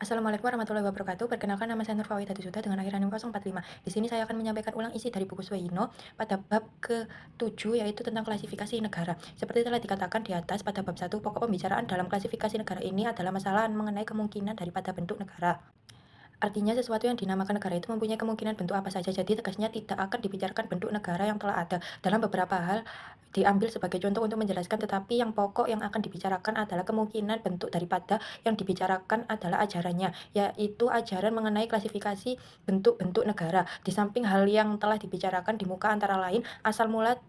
Assalamualaikum warahmatullahi wabarakatuh. Perkenalkan nama saya Nurfawi Suda dengan akhiran NIM 045. Di sini saya akan menyampaikan ulang isi dari buku Suwono pada bab ke-7 yaitu tentang klasifikasi negara. Seperti telah dikatakan di atas pada bab 1, pokok pembicaraan dalam klasifikasi negara ini adalah masalah mengenai kemungkinan daripada bentuk negara. Artinya sesuatu yang dinamakan negara itu mempunyai kemungkinan bentuk apa saja. Jadi tegasnya tidak akan dibicarakan bentuk negara yang telah ada. Dalam beberapa hal diambil sebagai contoh untuk menjelaskan, tetapi yang pokok yang akan dibicarakan adalah kemungkinan bentuk daripada yang dibicarakan adalah ajarannya, yaitu ajaran mengenai klasifikasi bentuk-bentuk negara. Di samping hal yang telah dibicarakan di muka antara lain asal mula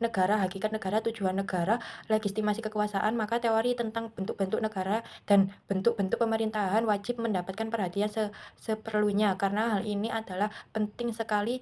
negara, hakikat negara, tujuan negara, legitimasi kekuasaan, maka teori tentang bentuk-bentuk negara dan bentuk-bentuk pemerintahan wajib mendapatkan perhatian seperlunya, karena hal ini adalah penting sekali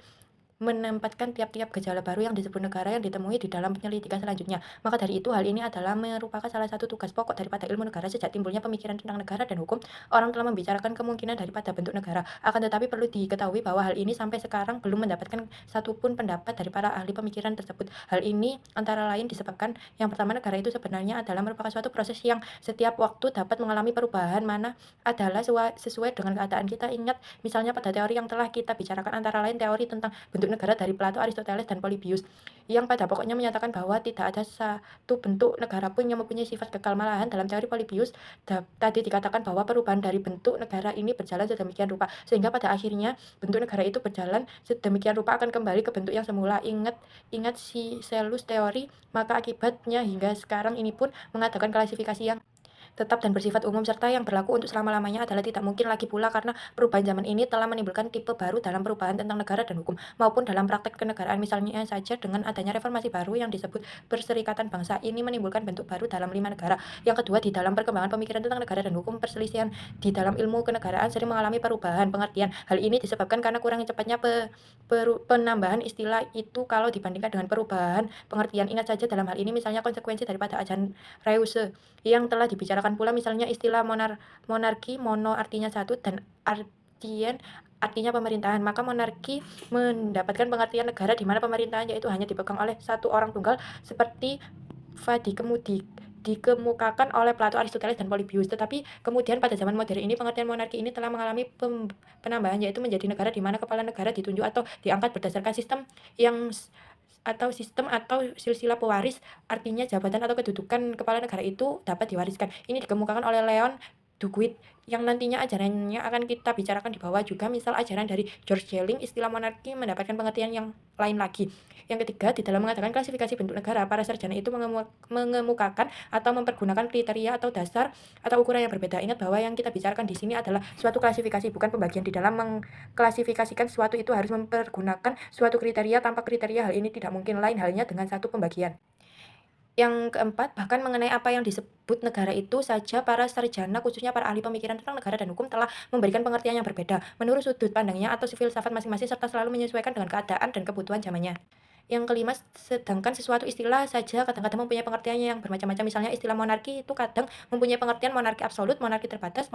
menempatkan tiap-tiap gejala baru yang disebut negara yang ditemui di dalam penyelidikan selanjutnya. Maka dari itu, hal ini adalah merupakan salah satu tugas pokok daripada ilmu negara. Sejak timbulnya pemikiran tentang negara dan hukum, orang telah membicarakan kemungkinan daripada bentuk negara. Akan tetapi perlu diketahui bahwa hal ini sampai sekarang belum mendapatkan satupun pendapat dari para ahli pemikiran tersebut. Hal ini antara lain disebabkan yang pertama, negara itu sebenarnya adalah merupakan suatu proses yang setiap waktu dapat mengalami perubahan, mana adalah sesuai dengan keadaan kita. Ingat misalnya pada teori yang telah kita bicarakan antara lain teori tentang bentuk negara dari Plato, Aristoteles, dan Polybius, yang pada pokoknya menyatakan bahwa tidak ada satu bentuk negara pun yang mempunyai sifat kekal. Malahan dalam teori Polybius tadi dikatakan bahwa perubahan dari bentuk negara ini berjalan sedemikian rupa, sehingga pada akhirnya bentuk negara itu berjalan sedemikian rupa akan kembali ke bentuk yang semula. Ingat si Selus teori, maka akibatnya hingga sekarang ini pun mengadakan klasifikasi yang tetap dan bersifat umum serta yang berlaku untuk selama-lamanya adalah tidak mungkin lagi pula, karena perubahan zaman ini telah menimbulkan tipe baru dalam perubahan tentang negara dan hukum maupun dalam praktek kenegaraan. Misalnya saja dengan adanya reformasi baru yang disebut Perserikatan Bangsa, ini menimbulkan bentuk baru dalam 5 negara. Yang kedua, di dalam perkembangan pemikiran tentang negara dan hukum, perselisihan di dalam ilmu kenegaraan sering mengalami perubahan pengertian. Hal ini disebabkan karena kurang cepatnya penambahan istilah itu kalau dibandingkan dengan perubahan pengertian. Ingat saja dalam hal ini misalnya konsekuensi daripada ajaran Reuse yang telah dibicarakan pula, misalnya istilah monarki, mono artinya satu dan artien artinya pemerintahan. Maka monarki mendapatkan pengertian negara di mana pemerintahan yaitu hanya dipegang oleh satu orang tunggal, seperti dikemukakan oleh Plato, Aristoteles, dan Polybius. Tetapi kemudian pada zaman modern ini pengertian monarki ini telah mengalami penambahan, yaitu menjadi negara di mana kepala negara ditunjuk atau diangkat berdasarkan sistem atau silsilah pewaris, artinya jabatan atau kedudukan kepala negara itu dapat diwariskan. Ini dikemukakan oleh Leon Duguid, yang nantinya ajarannya akan kita bicarakan di bawah juga. Misal ajaran dari George Jelling, istilah monarki mendapatkan pengertian yang lain lagi. Yang ketiga, di dalam mengatakan klasifikasi bentuk negara, para sarjana itu mengemukakan atau mempergunakan kriteria atau dasar atau ukuran yang berbeda. Ingat bahwa yang kita bicarakan di sini adalah suatu klasifikasi, bukan pembagian. Di dalam mengklasifikasikan sesuatu itu harus mempergunakan suatu kriteria. Tanpa kriteria, hal ini tidak mungkin, lain halnya dengan satu pembagian. Yang keempat, bahkan mengenai apa yang disebut negara itu saja, para sarjana, khususnya para ahli pemikiran tentang negara dan hukum, telah memberikan pengertian yang berbeda menurut sudut pandangnya atau filsafat masing-masing, serta selalu menyesuaikan dengan keadaan dan kebutuhan zamannya. Yang kelima, sedangkan sesuatu istilah saja kadang-kadang mempunyai pengertiannya yang bermacam-macam. Misalnya istilah monarki itu kadang mempunyai pengertian monarki absolut, monarki terbatas,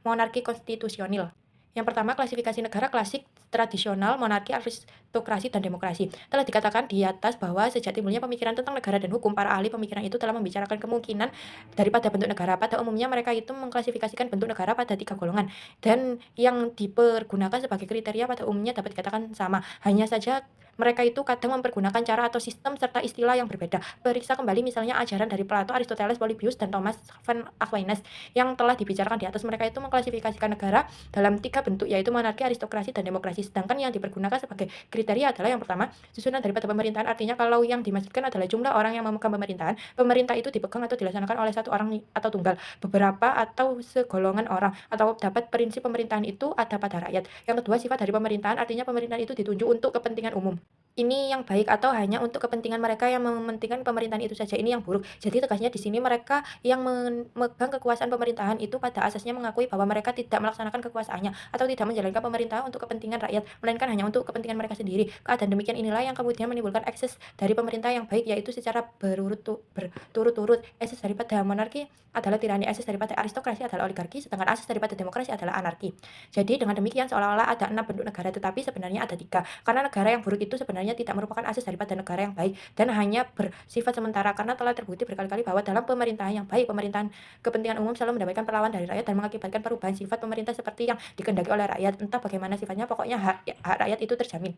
monarki konstitusional. Yang pertama, klasifikasi negara klasik, tradisional, monarki, aristokrasi, dan demokrasi. Telah dikatakan di atas bahwa sejak timbulnya pemikiran tentang negara dan hukum, para ahli pemikiran itu telah membicarakan kemungkinan daripada bentuk negara. Pada umumnya mereka itu mengklasifikasikan bentuk negara pada 3 golongan, dan yang dipergunakan sebagai kriteria pada umumnya dapat dikatakan sama. Hanya saja mereka itu kadang mempergunakan cara atau sistem serta istilah yang berbeda. Periksa kembali misalnya ajaran dari Plato, Aristoteles, Polybius, dan Thomas van Aquinas yang telah dibicarakan di atas. Mereka itu mengklasifikasikan negara dalam 3 bentuk, yaitu monarki, aristokrasi, dan demokrasi. Sedangkan yang dipergunakan sebagai kriteria adalah yang pertama, susunan daripada pemerintahan. Artinya kalau yang dimaksudkan adalah jumlah orang yang memegang pemerintahan, pemerintah itu dipegang atau dilaksanakan oleh satu orang atau tunggal, beberapa atau segolongan orang, atau dapat prinsip pemerintahan itu ada pada rakyat. Yang kedua, sifat dari pemerintahan, artinya pemerintahan itu ditunjuk untuk kepentingan umum. Ini yang baik atau hanya untuk kepentingan mereka yang mementingkan pemerintahan itu saja. Ini yang buruk. Jadi tegasnya di sini mereka yang memegang kekuasaan pemerintahan itu pada asasnya mengakui bahwa mereka tidak melaksanakan kekuasaannya atau tidak menjalankan pemerintahan untuk kepentingan rakyat, melainkan hanya untuk kepentingan mereka sendiri. Keadaan demikian inilah yang kemudian menimbulkan ekses dari pemerintah yang baik, yaitu secara berturut-turut. Ekses daripada monarki adalah tirani, ekses daripada aristokrasi adalah oligarki, sedangkan ekses daripada demokrasi adalah anarki. Jadi dengan demikian seolah-olah ada 6 bentuk negara, tetapi sebenarnya ada 3. Karena negara yang buruk itu sebenarnya sebenarnya tidak merupakan asas daripada negara yang baik dan hanya bersifat sementara karena telah terbukti berkali-kali bahwa dalam pemerintahan yang baik, pemerintahan kepentingan umum selalu mendapatkan perlawanan dari rakyat dan mengakibatkan perubahan sifat pemerintah seperti yang dikehendaki oleh rakyat. Entah bagaimana sifatnya, pokoknya hak rakyat itu terjamin.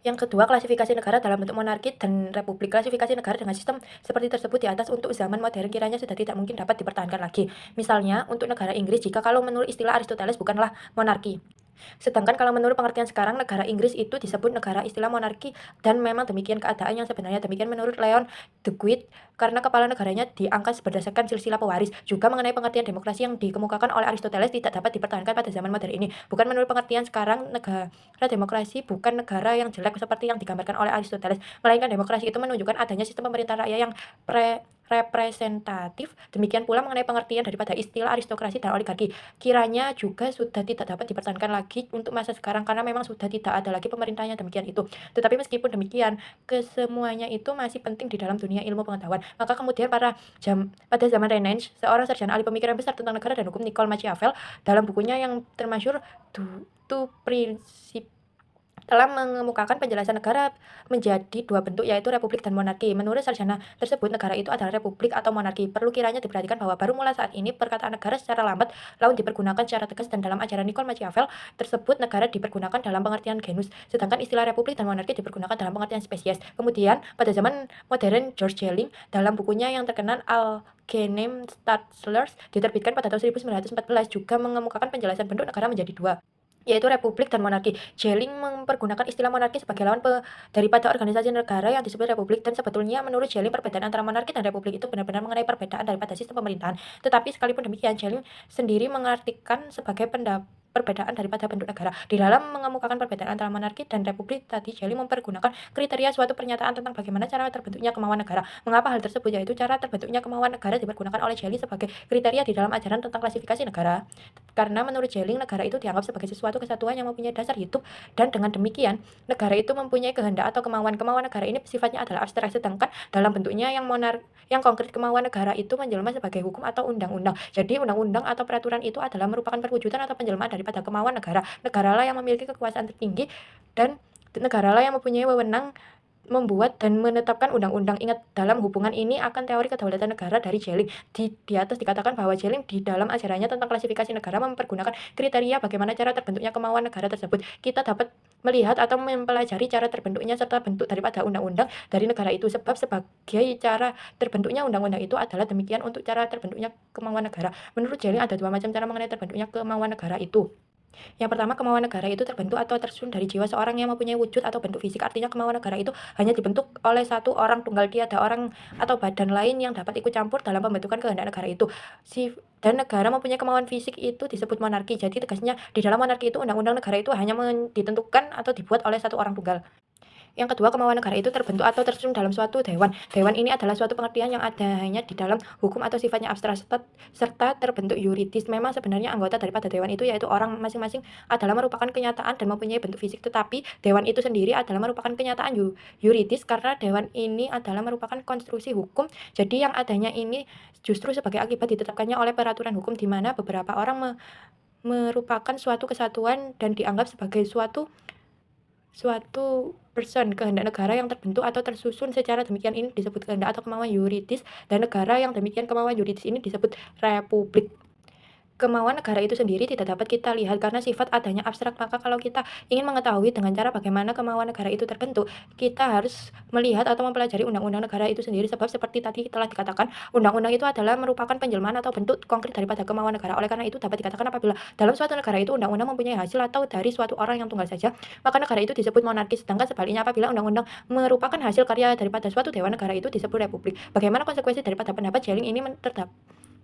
Yang kedua, klasifikasi negara dalam bentuk monarki dan republik. Klasifikasi negara dengan sistem seperti tersebut di atas untuk zaman modern kiranya sudah tidak mungkin dapat dipertahankan lagi. Misalnya, untuk negara Inggris, jika kalau menurut istilah Aristoteles bukanlah monarki. Sedangkan kalau menurut pengertian sekarang, negara Inggris itu disebut negara istilah monarki dan memang demikian keadaan yang sebenarnya. Demikian menurut Leon de Guitt, karena kepala negaranya diangkat berdasarkan silsilah pewaris. Juga mengenai pengertian demokrasi yang dikemukakan oleh Aristoteles tidak dapat dipertahankan pada zaman modern ini. Bukan menurut pengertian sekarang, negara demokrasi bukan negara yang jelek seperti yang digambarkan oleh Aristoteles, melainkan demokrasi itu menunjukkan adanya sistem pemerintahan rakyat yang representatif. Demikian pula mengenai pengertian daripada istilah aristokrasi dan oligarki, kiranya juga sudah tidak dapat dipertahankan lagi untuk masa sekarang karena memang sudah tidak ada lagi pemerintahnya demikian itu. Tetapi meskipun demikian, kesemuanya itu masih penting di dalam dunia ilmu pengetahuan. Maka kemudian pada zaman Renaissance, seorang sarjana ahli pemikiran besar tentang negara dan hukum Nicole Machiavel dalam bukunya yang termasyhur To Principe telah mengemukakan penjelasan negara menjadi dua bentuk, yaitu republik dan monarki. Menurut sarjana tersebut, negara itu adalah republik atau monarki. Perlu kiranya diperhatikan bahwa baru mulai saat ini perkataan negara secara lambat lalu dipergunakan secara tegas, dan dalam ajaran Nicole Machiavel tersebut negara dipergunakan dalam pengertian genus, sedangkan istilah republik dan monarki dipergunakan dalam pengertian spesies. Kemudian pada zaman modern, George Jelling dalam bukunya yang terkenal Algemeine Staatsrecht diterbitkan pada tahun 1914 juga mengemukakan penjelasan bentuk negara menjadi dua, yaitu republik dan monarki. Jelling mempergunakan istilah monarki sebagai lawan daripada organisasi negara yang disebut republik, dan sebetulnya menurut Jelling perbedaan antara monarki dan republik itu benar-benar mengenai perbedaan daripada sistem pemerintahan. Tetapi sekalipun demikian, Jelling sendiri mengartikan sebagai perbedaan daripada bentuk negara. Di dalam mengemukakan perbedaan antara monarki dan republik tadi, Jelling mempergunakan kriteria suatu pernyataan tentang bagaimana cara terbentuknya kemauan negara. Mengapa hal tersebut, yaitu cara terbentuknya kemauan negara dipergunakan oleh Jelling sebagai kriteria di dalam ajaran tentang klasifikasi negara. Karena menurut Jelling, negara itu dianggap sebagai sesuatu kesatuan yang mempunyai dasar hidup, dan dengan demikian negara itu mempunyai kehendak atau kemauan. Kemauan negara ini sifatnya adalah abstrak, sedangkan dalam bentuknya yang konkret, kemauan negara itu menjelma sebagai hukum atau undang-undang. Jadi undang-undang atau peraturan itu adalah merupakan perwujudan atau penjelmaan daripada kemauan negara. Negaralah yang memiliki kekuasaan tertinggi dan negaralah yang mempunyai wewenang membuat dan menetapkan undang-undang. Ingat, dalam hubungan ini akan teori kedaulatan negara dari Jelling. Di atas dikatakan bahwa Jelling di dalam ajarannya tentang klasifikasi negara mempergunakan kriteria bagaimana cara terbentuknya kemauan negara tersebut. Kita dapat melihat atau mempelajari cara terbentuknya serta bentuk daripada undang-undang dari negara itu, sebab sebagai cara terbentuknya undang-undang itu adalah demikian untuk cara terbentuknya kemauan negara. Menurut Jelling ada dua macam cara mengenai terbentuknya kemauan negara itu. Yang pertama, kemauan negara itu terbentuk atau tersusun dari jiwa seorang yang mempunyai wujud atau bentuk fisik. Artinya kemauan negara itu hanya dibentuk oleh satu orang tunggal, tiada orang atau badan lain yang dapat ikut campur dalam pembentukan kehendak negara itu. Dan negara mempunyai kemauan fisik itu disebut monarki. Jadi tegasnya di dalam monarki itu undang-undang negara itu hanya ditentukan atau dibuat oleh satu orang tunggal. Yang kedua, kemauan negara itu terbentuk atau tersusun dalam suatu dewan. Dewan ini adalah suatu pengertian yang adanya di dalam hukum atau sifatnya abstrak serta terbentuk yuridis. Memang sebenarnya anggota daripada dewan itu, yaitu orang masing-masing, adalah merupakan kenyataan dan mempunyai bentuk fisik, tetapi dewan itu sendiri adalah merupakan kenyataan yuridis karena dewan ini adalah merupakan konstruksi hukum. Jadi yang adanya ini justru sebagai akibat ditetapkannya oleh peraturan hukum, di mana beberapa orang merupakan suatu kesatuan dan dianggap sebagai suatu person. Kehendak negara yang terbentuk atau tersusun secara demikian ini disebut kehendak atau kemauan yuridis, dan negara yang demikian kemauan yuridis ini disebut republik. Kemauan negara itu sendiri tidak dapat kita lihat karena sifat adanya abstrak. Maka kalau kita ingin mengetahui dengan cara bagaimana kemauan negara itu terbentuk, kita harus melihat atau mempelajari undang-undang negara itu sendiri, sebab seperti tadi telah dikatakan, undang-undang itu adalah merupakan penjelmaan atau bentuk konkret daripada kemauan negara. Oleh karena itu dapat dikatakan apabila dalam suatu negara itu undang-undang mempunyai hasil atau dari suatu orang yang tunggal saja, maka negara itu disebut monarki. Sedangkan sebaliknya, apabila undang-undang merupakan hasil karya daripada suatu dewan, negara itu disebut republik. Bagaimana konsekuensi daripada pendapat Jelling ini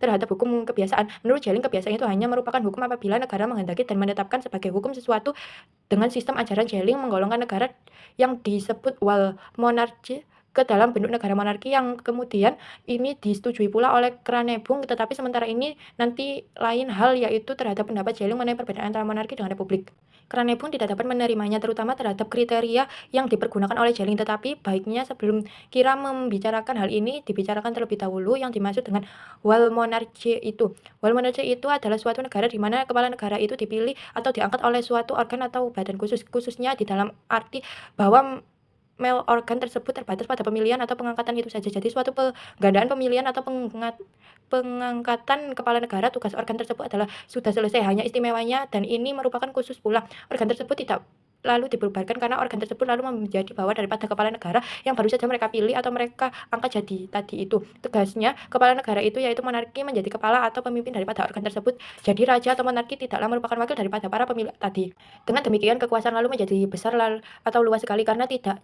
terhadap hukum kebiasaan? Menurut Jelling, kebiasaan itu hanya merupakan hukum apabila negara menghendaki dan menetapkan sebagai hukum sesuatu. Dengan sistem ajaran Jelling menggolongkan negara yang disebut wal monarki ke dalam bentuk negara monarki, yang kemudian ini disetujui pula oleh Kranebung. Tetapi sementara ini nanti lain hal, yaitu terhadap pendapat Jelling mengenai perbedaan antara monarki dengan republik. Kranebung tidak dapat menerimanya, terutama terhadap kriteria yang dipergunakan oleh Jelling. Tetapi baiknya sebelum kira membicarakan hal ini, dibicarakan terlebih dahulu yang dimaksud dengan wal monarki itu. Wal monarki itu adalah suatu negara di mana kepala negara itu dipilih atau diangkat oleh suatu organ atau badan khusus, khususnya di dalam arti bahwa male organ tersebut terbatas pada pemilihan atau pengangkatan itu saja. Jadi suatu penggandaan pemilihan atau pengangkatan kepala negara, tugas organ tersebut adalah sudah selesai, hanya istimewanya dan ini merupakan khusus pula. Organ tersebut tidak lalu dibubarkan karena organ tersebut lalu menjadi bawah daripada kepala negara yang baru saja mereka pilih atau mereka angkat jadi tadi itu. Tegasnya, kepala negara itu yaitu monarki menjadi kepala atau pemimpin daripada organ tersebut. Jadi raja atau monarki tidaklah merupakan wakil daripada para pemilih tadi. Dengan demikian kekuasaan lalu menjadi besar atau luas sekali karena tidak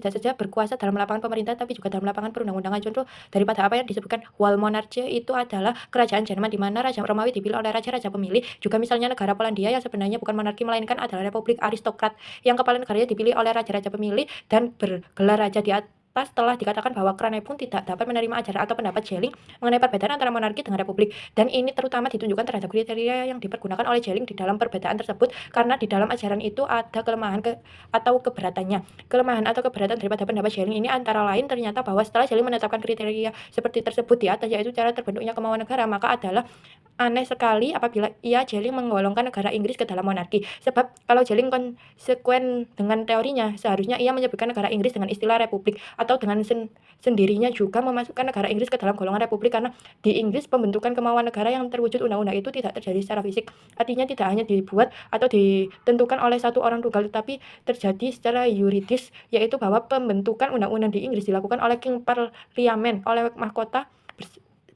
saja berkuasa dalam lapangan pemerintah tapi juga dalam lapangan perundang-undangan. Contoh daripada apa yang disebutkan wal monarchia itu adalah kerajaan Jerman di mana raja Romawi dipilih oleh raja-raja pemilih. Juga misalnya negara Polandia yang sebenarnya bukan monarki melainkan adalah republik aristokrat yang kepala negaranya dipilih oleh raja-raja pemilih dan bergelar raja di atas. Telah dikatakan bahwa Krane pun tidak dapat menerima ajaran atau pendapat Schelling mengenai perbedaan antara monarki dengan republik, dan ini terutama ditunjukkan terhadap kriteria yang dipergunakan oleh Schelling di dalam perbedaan tersebut karena di dalam ajaran itu ada kelemahan atau keberatannya. Kelemahan atau keberatan daripada pendapat Schelling ini antara lain ternyata bahwa setelah Schelling menetapkan kriteria seperti tersebut di atas, yaitu cara terbentuknya kemauan negara, maka adalah aneh sekali apabila Schelling menggolongkan negara Inggris ke dalam monarki. Sebab kalau Schelling konsekuen dengan teorinya, seharusnya ia menyebutkan negara Inggris dengan istilah republik atau dengan sendirinya juga memasukkan negara Inggris ke dalam golongan republik karena di Inggris pembentukan kemauan negara yang terwujud undang-undang itu tidak terjadi secara fisik. Artinya tidak hanya dibuat atau ditentukan oleh satu orang tunggal, tetapi terjadi secara yuridis, yaitu bahwa pembentukan undang-undang di Inggris dilakukan oleh King Parliament, oleh mahkota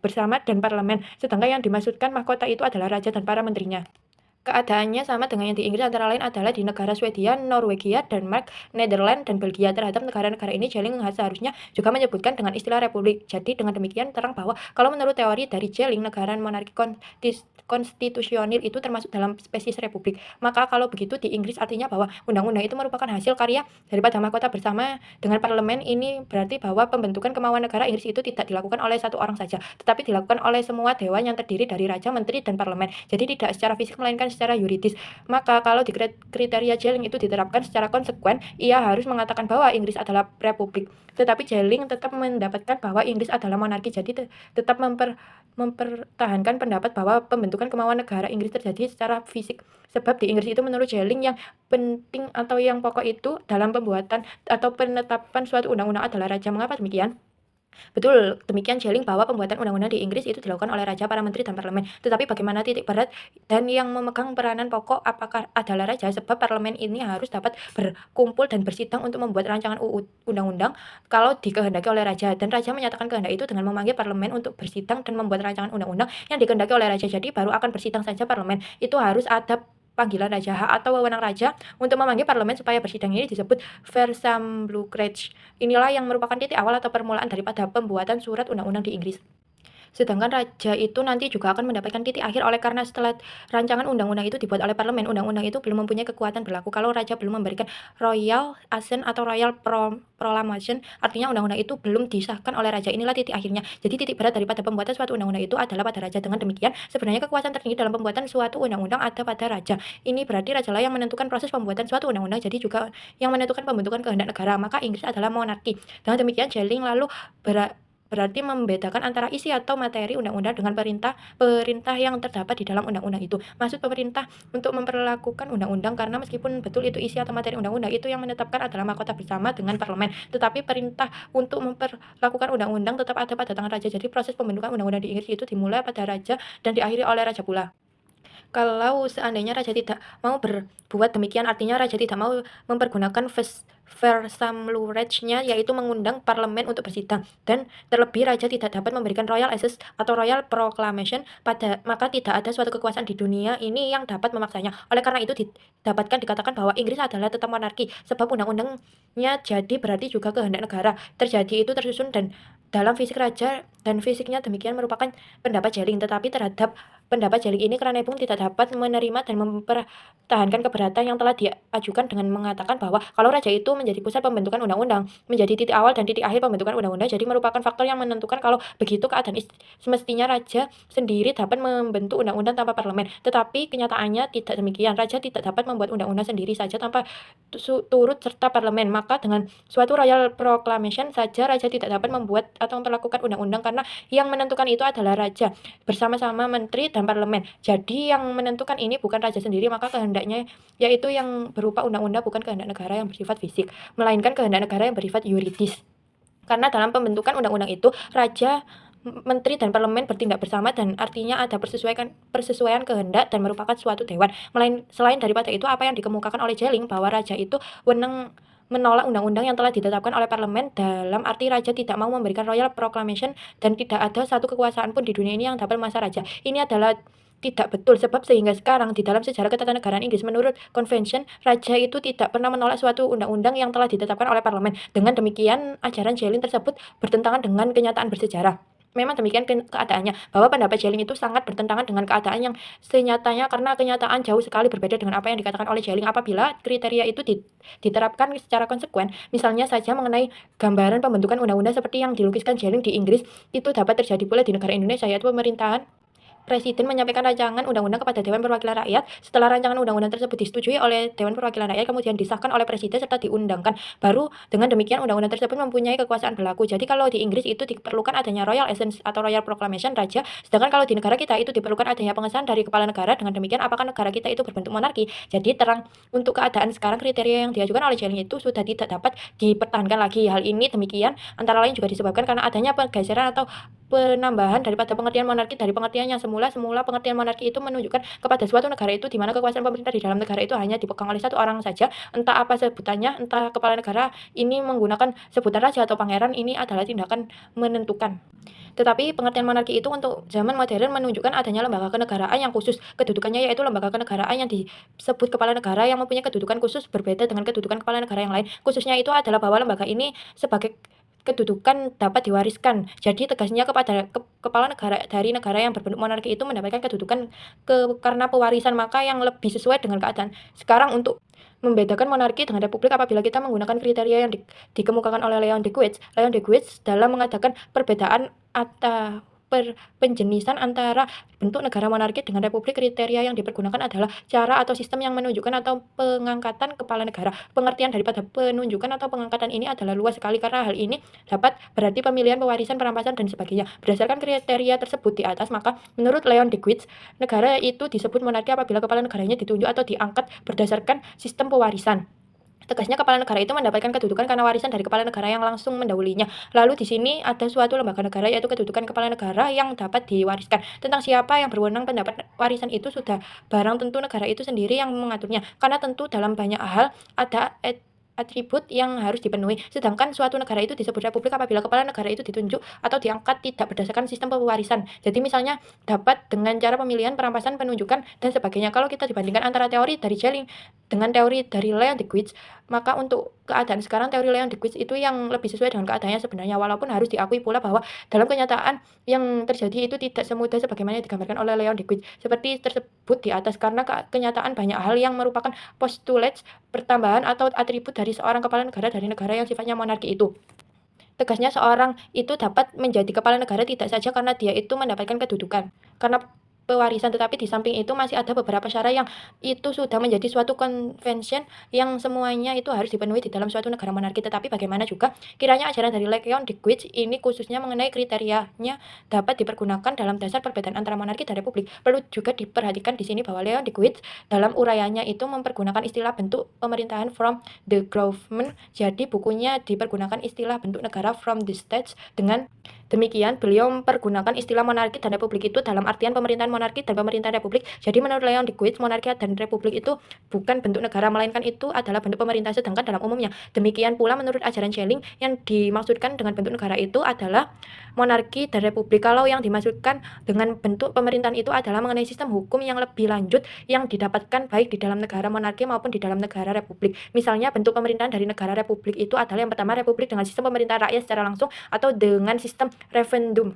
bersama dan parlemen, sedangkan yang dimaksudkan mahkota itu adalah raja dan para menterinya. Keadaannya sama dengan yang di Inggris, antara lain adalah di negara Swedia, Norwegia, Denmark, Netherlands, dan Belgia. Terhadap negara-negara ini, Schelling seharusnya juga menyebutkan dengan istilah republik. Jadi dengan demikian terang bahwa kalau menurut teori dari Schelling, negara monarki konstitusional itu termasuk dalam spesies republik. Maka kalau begitu di Inggris artinya bahwa undang-undang itu merupakan hasil karya daripada mahkota bersama dengan parlemen. Ini berarti bahwa pembentukan kemauan negara Inggris itu tidak dilakukan oleh satu orang saja, tetapi dilakukan oleh semua dewan yang terdiri dari raja, menteri, dan parlemen. Jadi tidak secara fisik melainkan secara yuridis. Maka kalau di kriteria Schelling itu diterapkan secara konsekuen, ia harus mengatakan bahwa Inggris adalah republik. Tetapi Schelling tetap mendapatkan bahwa Inggris adalah monarki, jadi tetap mempertahankan pendapat bahwa pembentukan kemauan negara Inggris terjadi secara fisik. Sebab di Inggris itu menurut Schelling yang penting atau yang pokok itu dalam pembuatan atau penetapan suatu undang-undang adalah raja. Mengapa demikian? Betul, demikian Schelling bahwa pembuatan undang-undang di Inggris itu dilakukan oleh raja, para menteri, dan parlemen. Tetapi bagaimana titik berat dan yang memegang peranan pokok apakah adalah raja, sebab parlemen ini harus dapat berkumpul dan bersidang untuk membuat rancangan undang-undang kalau dikehendaki oleh raja, dan raja menyatakan kehendak itu dengan memanggil parlemen untuk bersidang dan membuat rancangan undang-undang yang dikehendaki oleh raja. Jadi baru akan bersidang saja parlemen. Itu harus ada panggilan raja, hak atau wewenang raja untuk memanggil parlemen supaya bersidang ini disebut Versammlungsrecht. Inilah yang merupakan titik awal atau permulaan daripada pembuatan surat undang-undang di Inggris. Sedangkan raja itu nanti juga akan mendapatkan titik akhir oleh karena setelah rancangan undang-undang itu dibuat oleh parlemen, undang-undang itu belum mempunyai kekuatan berlaku kalau raja belum memberikan royal assent atau royal proclamation, artinya undang-undang itu belum disahkan oleh raja. Inilah titik akhirnya. Jadi titik berat daripada pembuatan suatu undang-undang itu adalah pada raja. Dengan demikian, sebenarnya kekuasaan tertinggi dalam pembuatan suatu undang-undang ada pada raja. Ini berarti raja lah yang menentukan proses pembuatan suatu undang-undang, jadi juga yang menentukan pembentukan kehendak negara. Maka Inggris adalah monarki. Dengan demikian, Schelling lalu berarti membedakan antara isi atau materi undang-undang dengan perintah yang terdapat di dalam undang-undang itu. Maksud pemerintah untuk memperlakukan undang-undang karena meskipun betul itu isi atau materi undang-undang itu yang menetapkan adalah mahkota bersama dengan parlemen, tetapi perintah untuk memperlakukan undang-undang tetap ada pada tangan raja. Jadi proses pembentukan undang-undang di Inggris itu dimulai pada raja dan diakhiri oleh raja pula. Kalau seandainya raja tidak mau berbuat demikian, artinya raja tidak mau mempergunakan Versammlungsrecht-nya, yaitu mengundang parlemen untuk bersidang, dan terlebih raja tidak dapat memberikan royal assent atau royal proclamation maka tidak ada suatu kekuasaan di dunia ini yang dapat memaksanya. Oleh karena itu dikatakan bahwa Inggris adalah tetap monarki, sebab undang-undangnya jadi berarti juga kehendak negara. Terjadi itu tersusun dan dalam fisik raja dan fisiknya demikian merupakan pendapat Schelling, tetapi terhadap pendapat Schelling ini Krane pun tidak dapat menerima dan mempertahankan keberatan yang telah diajukan dengan mengatakan bahwa kalau raja itu menjadi pusat pembentukan undang-undang, menjadi titik awal dan titik akhir pembentukan undang-undang, jadi merupakan faktor yang menentukan kalau begitu keadaan semestinya raja sendiri dapat membentuk undang-undang tanpa parlemen. Tetapi kenyataannya tidak demikian. Raja tidak dapat membuat undang-undang sendiri saja tanpa turut serta parlemen. Maka dengan suatu royal proclamation saja raja tidak dapat membuat atau memperlakukan undang-undang karena yang menentukan itu adalah raja bersama-sama menteri dan dan parlemen. Jadi yang menentukan ini bukan raja sendiri, maka kehendaknya yaitu yang berupa undang-undang bukan kehendak negara yang bersifat fisik, melainkan kehendak negara yang bersifat yuridis. Karena dalam pembentukan undang-undang itu, raja, menteri, dan parlemen bertindak bersama dan artinya ada persesuaian kehendak dan merupakan suatu dewan. Selain daripada itu, apa yang dikemukakan oleh Jelling bahwa raja itu wewenang menolak undang-undang yang telah ditetapkan oleh parlemen, dalam arti raja tidak mau memberikan royal proclamation dan tidak ada satu kekuasaan pun di dunia ini yang dapat memaksa raja. Ini adalah tidak betul, sebab sehingga sekarang di dalam sejarah ketatanegaraan Inggris menurut convention, raja itu tidak pernah menolak suatu undang-undang yang telah ditetapkan oleh parlemen. Dengan demikian, ajaran Jelling tersebut bertentangan dengan kenyataan bersejarah. Memang demikian keadaannya, bahwa pendapat Jelling itu sangat bertentangan dengan keadaan yang senyatanya, karena kenyataan jauh sekali berbeda dengan apa yang dikatakan oleh Jelling. Apabila kriteria itu diterapkan secara konsekuen, misalnya saja mengenai gambaran pembentukan undang-undang seperti yang dilukiskan Jelling di Inggris, itu dapat terjadi pula di negara Indonesia, yaitu pemerintahan Presiden menyampaikan rancangan undang-undang kepada Dewan Perwakilan Rakyat. Setelah rancangan undang-undang tersebut disetujui oleh Dewan Perwakilan Rakyat, kemudian disahkan oleh Presiden serta diundangkan. Baru dengan demikian undang-undang tersebut mempunyai kekuasaan berlaku. Jadi kalau di Inggris itu diperlukan adanya Royal Assent atau Royal Proclamation raja, sedangkan kalau di negara kita itu diperlukan adanya pengesahan dari kepala negara. Dengan demikian apakah negara kita itu berbentuk monarki? Jadi terang untuk keadaan sekarang, kriteria yang diajukan oleh Jelling itu sudah tidak dapat dipertahankan lagi. Hal ini demikian antara lain juga disebabkan karena adanya pergeseran atau penambahan daripada pengertian monarki dari pengertian yang semula pengertian monarki itu menunjukkan kepada suatu negara itu di mana kekuasaan pemerintah di dalam negara itu hanya dipegang oleh satu orang saja, entah apa sebutannya, entah kepala negara ini menggunakan sebutan raja atau pangeran, ini adalah tindakan menentukan. Tetapi pengertian monarki itu untuk zaman modern menunjukkan adanya lembaga kenegaraan yang khusus. Kedudukannya yaitu lembaga kenegaraan yang disebut kepala negara yang mempunyai kedudukan khusus berbeda dengan kedudukan kepala negara yang lain. Khususnya itu adalah bahwa lembaga ini sebagai kedudukan dapat diwariskan. Jadi tegasnya kepada kepala negara dari negara yang berbentuk monarki itu mendapatkan kedudukan karena pewarisan, maka yang lebih sesuai dengan keadaan sekarang untuk membedakan monarki dengan republik apabila kita menggunakan kriteria yang dikemukakan oleh Leon Deguetz. Leon Deguetz dalam mengatakan perbedaan atau penjenisan antara bentuk negara monarki dengan republik, kriteria yang dipergunakan adalah cara atau sistem yang menunjukkan atau pengangkatan kepala negara. Pengertian daripada penunjukan atau pengangkatan ini adalah luas sekali karena hal ini dapat berarti pemilihan, pewarisan, perampasan, dan sebagainya. Berdasarkan kriteria tersebut di atas, maka menurut Leon Deguetz, negara itu disebut monarki apabila kepala negaranya ditunjuk atau diangkat berdasarkan sistem pewarisan. Tegasnya kepala negara itu mendapatkan kedudukan karena warisan dari kepala negara yang langsung mendahulunya. Lalu di sini ada suatu lembaga negara yaitu kedudukan kepala negara yang dapat diwariskan. Tentang siapa yang berwenang pendapat warisan itu sudah barang tentu negara itu sendiri yang mengaturnya. Karena tentu dalam banyak hal ada atribut yang harus dipenuhi. Sedangkan suatu negara itu disebut republik apabila kepala negara itu ditunjuk atau diangkat tidak berdasarkan sistem pewarisan. Jadi misalnya dapat dengan cara pemilihan, perampasan, penunjukan, dan sebagainya. Kalau kita dibandingkan antara teori dari Jelling dengan teori dari Leon Deguetz, maka untuk keadaan sekarang teori Leon Deguetz itu yang lebih sesuai dengan keadaannya sebenarnya, walaupun harus diakui pula bahwa dalam kenyataan yang terjadi itu tidak semudah sebagaimana digambarkan oleh Leon Deguetz seperti tersebut di atas, karena kenyataan banyak hal yang merupakan postulates pertambahan atau atribut dari seorang kepala negara dari negara yang sifatnya monarki itu. Tegasnya seorang itu dapat menjadi kepala negara tidak saja karena dia itu mendapatkan kedudukan karena pewarisan, tetapi di samping itu masih ada beberapa syarat yang itu sudah menjadi suatu convention yang semuanya itu harus dipenuhi di dalam suatu negara monarki. Tetapi bagaimana juga kiranya ajaran dari Leon Deguetz ini khususnya mengenai kriterianya dapat dipergunakan dalam dasar perbedaan antara monarki dan republik. Perlu juga diperhatikan di sini bahwa Leon Deguetz dalam uraiannya itu mempergunakan istilah bentuk pemerintahan from the government. Jadi bukunya dipergunakan istilah bentuk negara from the states. Dengan demikian, beliau mempergunakan istilah monarki dan republik itu dalam artian pemerintahan monarki dan pemerintahan republik. Jadi menurut Leon Deguetz, monarki dan republik itu bukan bentuk negara, melainkan itu adalah bentuk pemerintah sedangkan dalam umumnya. Demikian pula menurut ajaran Jelling, yang dimaksudkan dengan bentuk negara itu adalah monarki dan republik. Kalau yang dimaksudkan dengan bentuk pemerintahan itu adalah mengenai sistem hukum yang lebih lanjut yang didapatkan baik di dalam negara monarki maupun di dalam negara republik. Misalnya bentuk pemerintahan dari negara republik itu adalah yang pertama republik dengan sistem pemerintahan rakyat secara langsung atau dengan sistem referendum.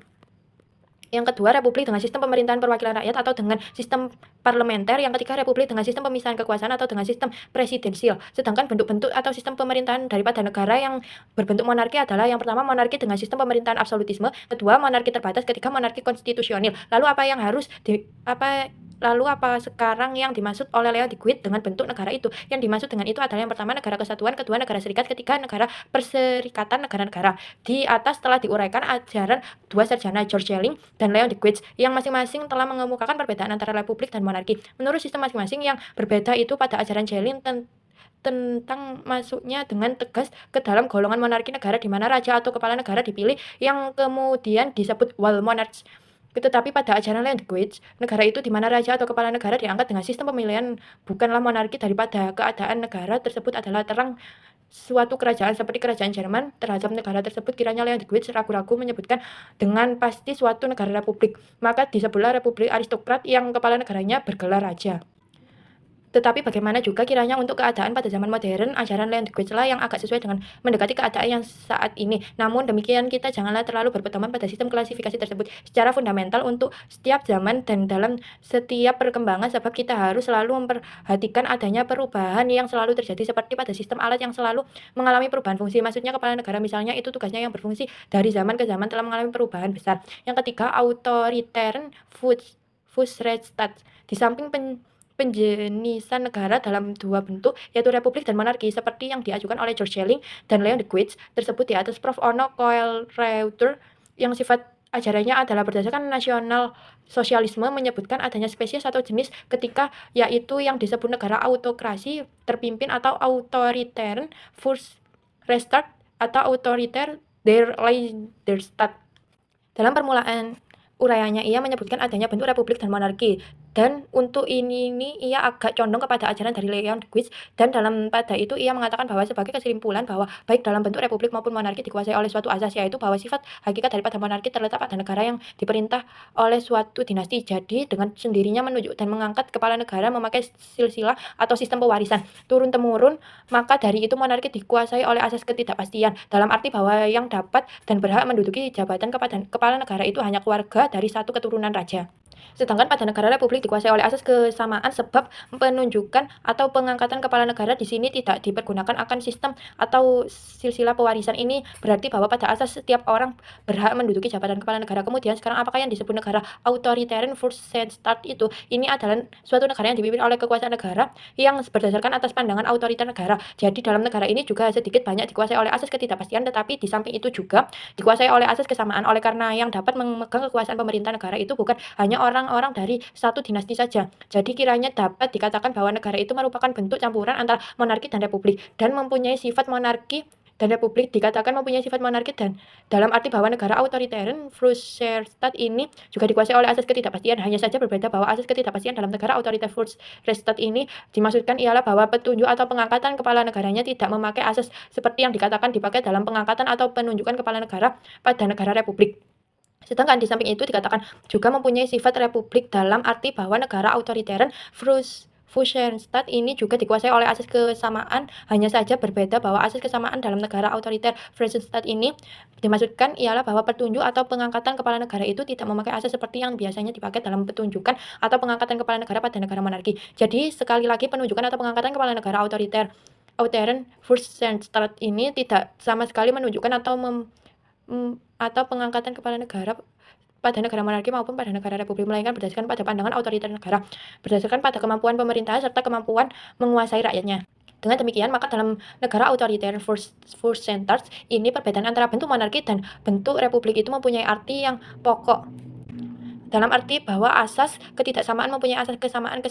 Yang kedua, republik dengan sistem pemerintahan perwakilan rakyat atau dengan sistem parlementer. Yang ketiga, republik dengan sistem pemisahan kekuasaan atau dengan sistem presidensial. Sedangkan bentuk-bentuk atau sistem pemerintahan daripada negara yang berbentuk monarki adalah yang pertama, monarki dengan sistem pemerintahan absolutisme, kedua, monarki terbatas, ketiga, monarki konstitusional. Lalu apa yang harus Lalu apa sekarang yang dimaksud oleh Leo Dewey dengan bentuk negara itu? Yang dimaksud dengan itu adalah yang pertama negara kesatuan, kedua negara serikat, ketiga negara perserikatan negara-negara. Di atas telah diuraikan ajaran dua sarjana George Schelling dan Leon Dewey yang masing-masing telah mengemukakan perbedaan antara republik dan monarki. Menurut sistem masing-masing yang berbeda itu pada ajaran Schelling tentang masuknya dengan tegas ke dalam golongan monarki negara di mana raja atau kepala negara dipilih yang kemudian disebut wall monarchs. Tetapi pada ajaran Landgrave, negara itu di mana raja atau kepala negara diangkat dengan sistem pemilihan bukanlah monarki daripada keadaan negara tersebut adalah terang suatu kerajaan seperti kerajaan Jerman terhadap negara tersebut kiranya Landgrave ragu-ragu menyebutkan dengan pasti suatu negara republik, maka disebutlah republik aristokrat yang kepala negaranya bergelar raja. Tetapi bagaimana juga kiranya untuk keadaan pada zaman modern, ajaran Landgrave lah yang agak sesuai dengan mendekati keadaan yang saat ini. Namun demikian kita janganlah terlalu berpedoman pada sistem klasifikasi tersebut secara fundamental untuk setiap zaman dan dalam setiap perkembangan sebab kita harus selalu memperhatikan adanya perubahan yang selalu terjadi seperti pada sistem alat yang selalu mengalami perubahan fungsi. Maksudnya kepala negara misalnya itu tugasnya yang berfungsi dari zaman ke zaman telah mengalami perubahan besar. Yang ketiga, authoritarian Fußrechtsstaat. Di samping penjenisan negara dalam dua bentuk, yaitu republik dan monarki, seperti yang diajukan oleh George Schelling dan Leon Dewey tersebut di atas. Prof. Ono Koelreuter yang sifat ajarannya adalah berdasarkan nasional sosialisme menyebutkan adanya spesies atau jenis ketika yaitu yang disebut negara autokrasi terpimpin atau authoritarian first restart atau autoriter der Leidenstaat. Dalam permulaan uraiannya ia menyebutkan adanya bentuk republik dan monarki. Dan untuk ini ia agak condong kepada ajaran dari Leon Dewey dan dalam pada itu ia mengatakan bahwa sebagai kesimpulan bahwa baik dalam bentuk republik maupun monarki dikuasai oleh suatu asas yaitu bahwa sifat hakikat daripada monarki terletak pada negara yang diperintah oleh suatu dinasti. Jadi dengan sendirinya menunjuk dan mengangkat kepala negara memakai silsilah atau sistem pewarisan turun-temurun, maka dari itu monarki dikuasai oleh asas ketidakpastian dalam arti bahwa yang dapat dan berhak menduduki jabatan kepala negara itu hanya keluarga dari satu keturunan raja. Sedangkan pada negara republik dikuasai oleh asas kesamaan sebab penunjukan atau pengangkatan kepala negara di sini tidak dipergunakan akan sistem atau silsilah pewarisan. Ini berarti bahwa pada asas setiap orang berhak menduduki jabatan kepala negara. Kemudian sekarang apakah yang disebut negara authoritarian Start itu? Ini adalah suatu negara yang dipimpin oleh kekuasaan negara yang berdasarkan atas pandangan otoriter negara. Jadi dalam negara ini juga sedikit banyak dikuasai oleh asas ketidakpastian, tetapi di samping itu juga dikuasai oleh asas kesamaan. Oleh karena yang dapat memegang kekuasaan pemerintah negara itu bukan hanya orang-orang dari satu dinasti saja. Jadi kiranya dapat dikatakan bahwa negara itu merupakan bentuk campuran antara monarki dan republik dan mempunyai sifat monarki dan republik dikatakan mempunyai sifat monarki dan dalam arti bahwa negara authoritarian Freistaat ini juga dikuasai oleh asas ketidakpastian. Hanya saja berbeda bahwa asas ketidakpastian dalam negara otoriter Freistaat ini dimaksudkan ialah bahwa petunjuk atau pengangkatan kepala negaranya tidak memakai asas seperti yang dikatakan dipakai dalam pengangkatan atau penunjukan kepala negara pada negara republik. Sedangkan di samping itu dikatakan juga mempunyai sifat republik dalam arti bahwa negara authoritarian Freistaat ini juga dikuasai oleh asas kesamaan. Hanya saja berbeda bahwa asas kesamaan dalam negara otoriter Freistaat ini dimaksudkan ialah bahwa petunjuk atau pengangkatan kepala negara itu tidak memakai asas seperti yang biasanya dipakai dalam petunjukan atau pengangkatan kepala negara pada negara monarki. Jadi sekali lagi penunjukan atau pengangkatan kepala negara Authoritarian Freistaat ini tidak sama sekali menunjukkan atau pengangkatan kepala negara pada negara monarki maupun pada negara republik, melainkan berdasarkan pada pandangan otoriter negara, berdasarkan pada kemampuan pemerintah serta kemampuan menguasai rakyatnya. Dengan demikian, maka dalam negara otoriter Freistaat ini perbedaan antara bentuk monarki dan bentuk republik itu mempunyai arti yang pokok. Dalam arti bahwa asas ketidaksamaan mempunyai asas kesamaan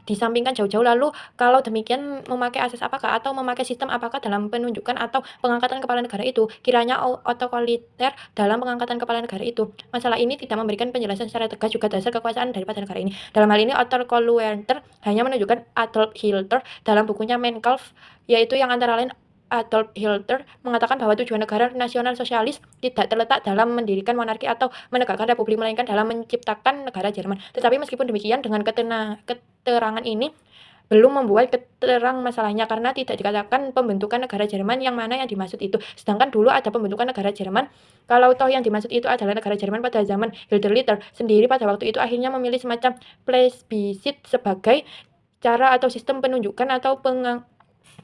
disampingkan jauh-jauh. Lalu kalau demikian memakai asas apakah atau memakai sistem apakah dalam penunjukan atau pengangkatan kepala negara itu? Kiranya otokoliter dalam pengangkatan kepala negara itu. Masalah ini tidak memberikan penjelasan secara tegas juga dasar kekuasaan daripada negara ini. Dalam hal ini Otokoliter hanya menunjukkan Adolf Hitler dalam bukunya Mein Kampf, yaitu yang antara lain Adolf Hitler mengatakan bahwa tujuan negara nasional sosialis tidak terletak dalam mendirikan monarki atau menegakkan republik, melainkan dalam menciptakan negara Jerman. Tetapi meskipun demikian, dengan keterangan ini belum membuat keterang masalahnya karena tidak dikatakan pembentukan negara Jerman yang mana yang dimaksud itu. Sedangkan dulu ada pembentukan negara Jerman. Kalau toh yang dimaksud itu adalah negara Jerman pada zaman Hitler sendiri pada waktu itu akhirnya memilih semacam plebiscit sebagai cara atau sistem penunjukan atau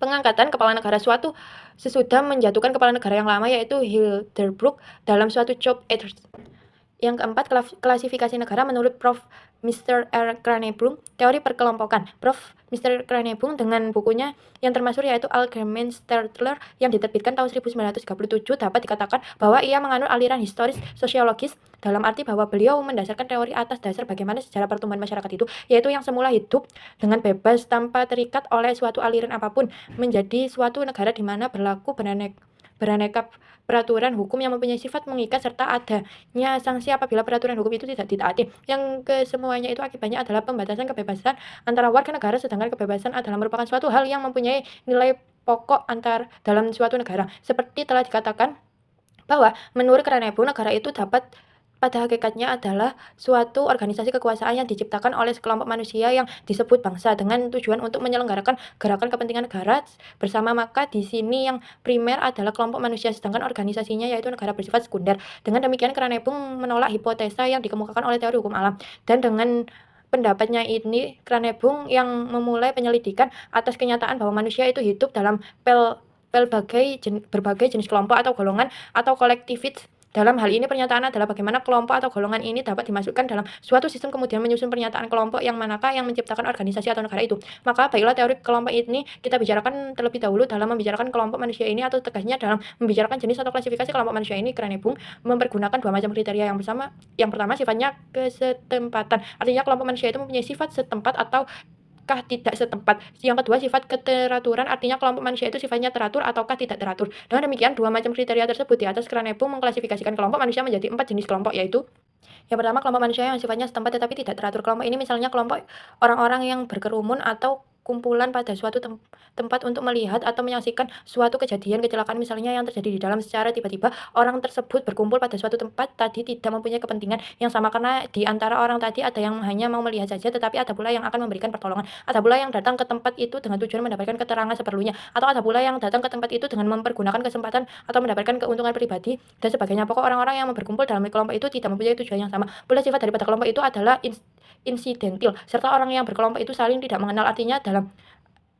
pengangkatan kepala negara suatu sesudah menjatuhkan kepala negara yang lama yaitu Hildebrand dalam suatu job. Yang keempat, klasifikasi negara menurut Prof. Mr. R. Kranebung, Teori Perkelompokan. Prof. Mr. Kranebung dengan bukunya yang termasyhur yaitu Allgemeine Stellar yang diterbitkan tahun 1937 dapat dikatakan bahwa ia menganut aliran historis sosiologis dalam arti bahwa beliau mendasarkan teori atas dasar bagaimana sejarah pertumbuhan masyarakat itu, yaitu yang semula hidup dengan bebas tanpa terikat oleh suatu aliran apapun, menjadi suatu negara di mana berlaku beraneka peraturan hukum yang mempunyai sifat mengikat serta adanya sanksi apabila peraturan hukum itu tidak ditaati. Yang kesemuanya itu akibatnya adalah pembatasan kebebasan antara warga negara, sedangkan kebebasan adalah merupakan suatu hal yang mempunyai nilai pokok antar dalam suatu negara. Seperti telah dikatakan bahwa menurut Kranebung, negara itu pada hakikatnya adalah suatu organisasi kekuasaan yang diciptakan oleh sekelompok manusia yang disebut bangsa dengan tujuan untuk menyelenggarakan gerakan kepentingan negara bersama. Maka di sini yang primer adalah kelompok manusia, sedangkan organisasinya yaitu negara bersifat sekunder. Dengan demikian Kranebung menolak hipotesa yang dikemukakan oleh teori hukum alam, dan dengan pendapatnya ini Kranebung yang memulai penyelidikan atas kenyataan bahwa manusia itu hidup dalam berbagai jenis kelompok atau golongan atau kolektivitas. Dalam hal ini pernyataan adalah bagaimana kelompok atau golongan ini dapat dimasukkan dalam suatu sistem, kemudian menyusun pernyataan kelompok yang manakah yang menciptakan organisasi atau negara itu. Maka baiklah teori kelompok ini kita bicarakan terlebih dahulu dalam membicarakan kelompok manusia ini, atau tegasnya dalam membicarakan jenis atau klasifikasi kelompok manusia ini. Kranebung mempergunakan dua macam kriteria yang bersama. Yang pertama sifatnya kesetempatan, artinya kelompok manusia itu mempunyai sifat setempat atau tidak setempat. Yang kedua sifat keteraturan, artinya kelompok manusia itu sifatnya teratur ataukah tidak teratur. Dengan demikian dua macam kriteria tersebut di atas Kranebung mengklasifikasikan kelompok manusia menjadi 4 jenis kelompok, yaitu yang pertama kelompok manusia yang sifatnya setempat tetapi tidak teratur. Kelompok ini misalnya kelompok orang-orang yang berkerumun atau kumpulan pada suatu tempat untuk melihat atau menyaksikan suatu kejadian kecelakaan misalnya yang terjadi di dalam. Secara tiba-tiba orang tersebut berkumpul pada suatu tempat tadi tidak mempunyai kepentingan yang sama, karena di antara orang tadi ada yang hanya mau melihat saja, tetapi ada pula yang akan memberikan pertolongan. Ada pula yang datang ke tempat itu dengan tujuan mendapatkan keterangan seperlunya, atau ada pula yang datang ke tempat itu dengan mempergunakan kesempatan atau mendapatkan keuntungan pribadi dan sebagainya. Pokok orang-orang yang berkumpul dalam kelompok itu tidak mempunyai tujuan yang sama. Pula sifat daripada kelompok itu adalah insidentil, serta orang yang berkelompok itu saling tidak mengenal, artinya dalam